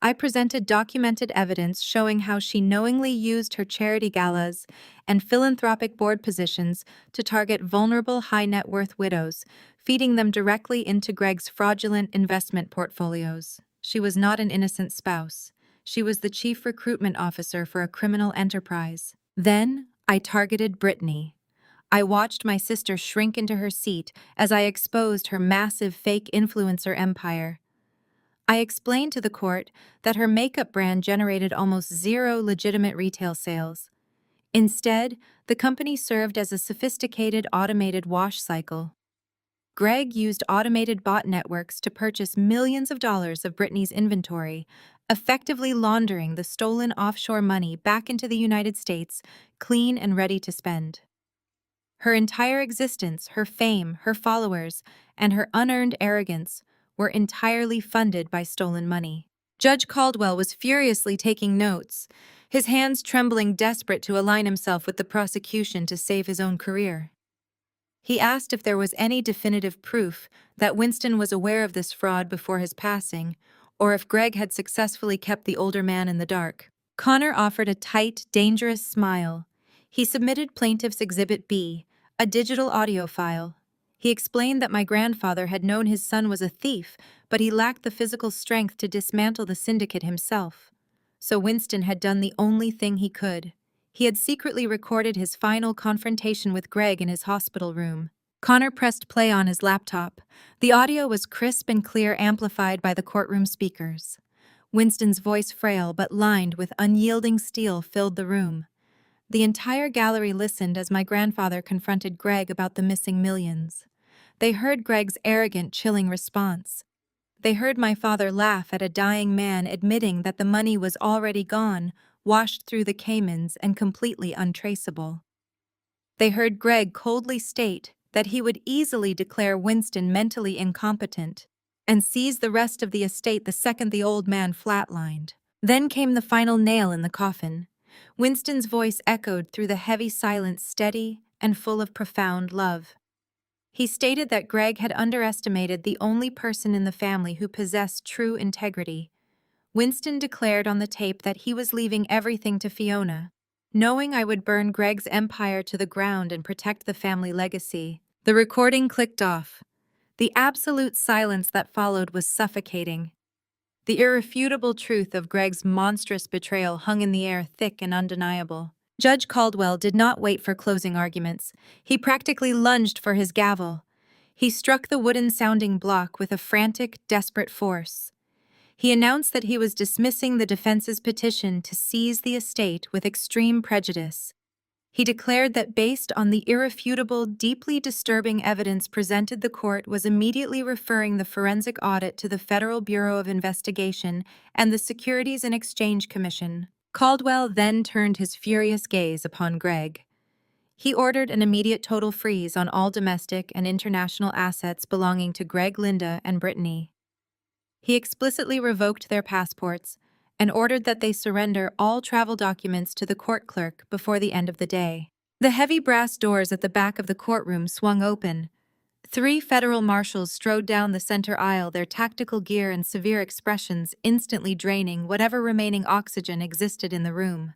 I presented documented evidence showing how she knowingly used her charity galas and philanthropic board positions to target vulnerable high-net-worth widows, feeding them directly into Greg's fraudulent investment portfolios. She was not an innocent spouse. She was the chief recruitment officer for a criminal enterprise. Then, I targeted Brittany. I watched my sister shrink into her seat as I exposed her massive fake influencer empire. I explained to the court that her makeup brand generated almost zero legitimate retail sales. Instead, the company served as a sophisticated automated wash cycle. Greg used automated bot networks to purchase millions of dollars of Brittany's inventory, effectively laundering the stolen offshore money back into the United States, clean and ready to spend. Her entire existence, her fame, her followers, and her unearned arrogance were entirely funded by stolen money. Judge Caldwell was furiously taking notes, his hands trembling, desperate to align himself with the prosecution to save his own career. He asked if there was any definitive proof that Winston was aware of this fraud before his passing, or if Greg had successfully kept the older man in the dark. Connor offered a tight, dangerous smile. He submitted Plaintiff's Exhibit B, a digital audio file. He explained that my grandfather had known his son was a thief, but he lacked the physical strength to dismantle the syndicate himself. So Winston had done the only thing he could. He had secretly recorded his final confrontation with Greg in his hospital room. Connor pressed play on his laptop. The audio was crisp and clear, amplified by the courtroom speakers. Winston's voice, frail but lined with unyielding steel, filled the room. The entire gallery listened as my grandfather confronted Greg about the missing millions. They heard Greg's arrogant, chilling response. They heard my father laugh at a dying man admitting that the money was already gone, washed through the Caymans and completely untraceable. They heard Greg coldly state that he would easily declare Winston mentally incompetent and seize the rest of the estate the second the old man flatlined. Then came the final nail in the coffin. Winston's voice echoed through the heavy silence, steady and full of profound love. He stated that Greg had underestimated the only person in the family who possessed true integrity. Winston declared on the tape that he was leaving everything to Fiona, knowing I would burn Greg's empire to the ground and protect the family legacy. The recording clicked off. The absolute silence that followed was suffocating. The irrefutable truth of Greg's monstrous betrayal hung in the air, thick and undeniable. Judge Caldwell did not wait for closing arguments. He practically lunged for his gavel. He struck the wooden-sounding block with a frantic, desperate force. He announced that he was dismissing the defense's petition to seize the estate with extreme prejudice. He declared that based on the irrefutable, deeply disturbing evidence presented, the court was immediately referring the forensic audit to the Federal Bureau of Investigation and the Securities and Exchange Commission. Caldwell then turned his furious gaze upon Greg. He ordered an immediate total freeze on all domestic and international assets belonging to Greg, Linda, and Brittany. He explicitly revoked their passports and ordered that they surrender all travel documents to the court clerk before the end of the day. The heavy brass doors at the back of the courtroom swung open. 3 federal marshals strode down the center aisle, their tactical gear and severe expressions instantly draining whatever remaining oxygen existed in the room.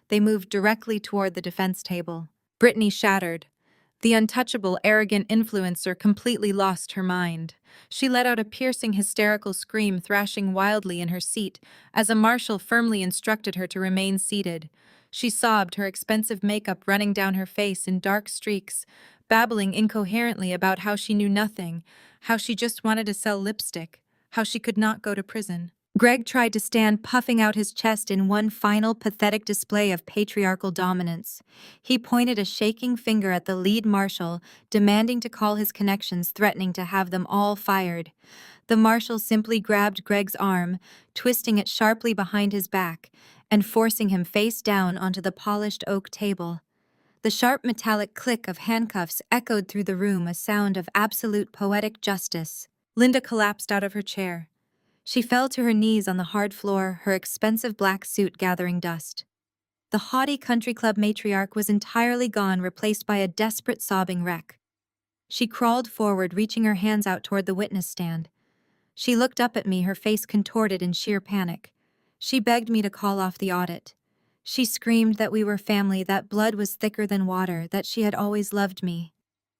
They moved directly toward the defense table. Brittany shattered. The untouchable, arrogant influencer completely lost her mind. She let out a piercing, hysterical scream, thrashing wildly in her seat as a marshal firmly instructed her to remain seated. She sobbed, her expensive makeup running down her face in dark streaks, babbling incoherently about how she knew nothing, how she just wanted to sell lipstick, how she could not go to prison. Greg tried to stand, puffing out his chest in one final pathetic display of patriarchal dominance. He pointed a shaking finger at the lead marshal, demanding to call his connections, threatening to have them all fired. The marshal simply grabbed Greg's arm, twisting it sharply behind his back, and forcing him face down onto the polished oak table. The sharp metallic click of handcuffs echoed through the room, a sound of absolute poetic justice. Linda collapsed out of her chair. She fell to her knees on the hard floor, her expensive black suit gathering dust. The haughty country club matriarch was entirely gone, replaced by a desperate, sobbing wreck. She crawled forward, reaching her hands out toward the witness stand. She looked up at me, her face contorted in sheer panic. She begged me to call off the audit. She screamed that we were family, that blood was thicker than water, that she had always loved me.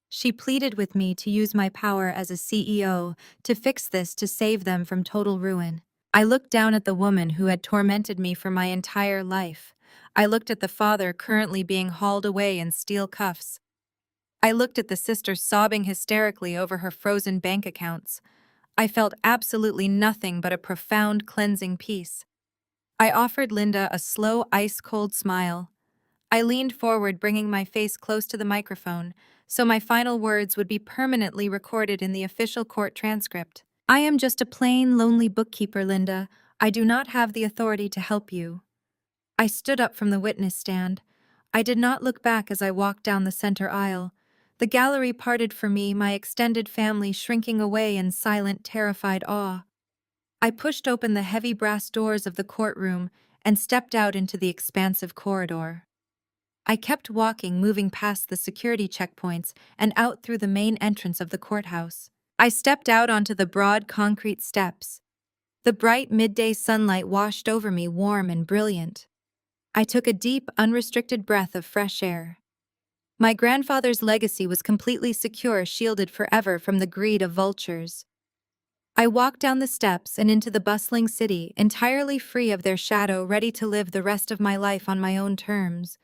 She pleaded with me to use my power as a CEO to fix this, to save them from total ruin. I looked down at the woman who had tormented me for my entire life. I looked at the father currently being hauled away in steel cuffs. I looked at the sister sobbing hysterically over her frozen bank accounts. I felt absolutely nothing but a profound, cleansing peace. I offered Linda a slow, ice-cold smile. I leaned forward, bringing my face close to the microphone, so my final words would be permanently recorded in the official court transcript. I am just a plain, lonely bookkeeper, Linda. I do not have the authority to help you. I stood up from the witness stand. I did not look back as I walked down the center aisle. The gallery parted for me, my extended family shrinking away in silent, terrified awe. I pushed open the heavy brass doors of the courtroom and stepped out into the expansive corridor. I kept walking, moving past the security checkpoints and out through the main entrance of the courthouse. I stepped out onto the broad concrete steps. The bright midday sunlight washed over me, warm and brilliant. I took a deep, unrestricted breath of fresh air. My grandfather's legacy was completely secure, shielded forever from the greed of vultures. I walked down the steps and into the bustling city, entirely free of their shadow, ready to live the rest of my life on my own terms.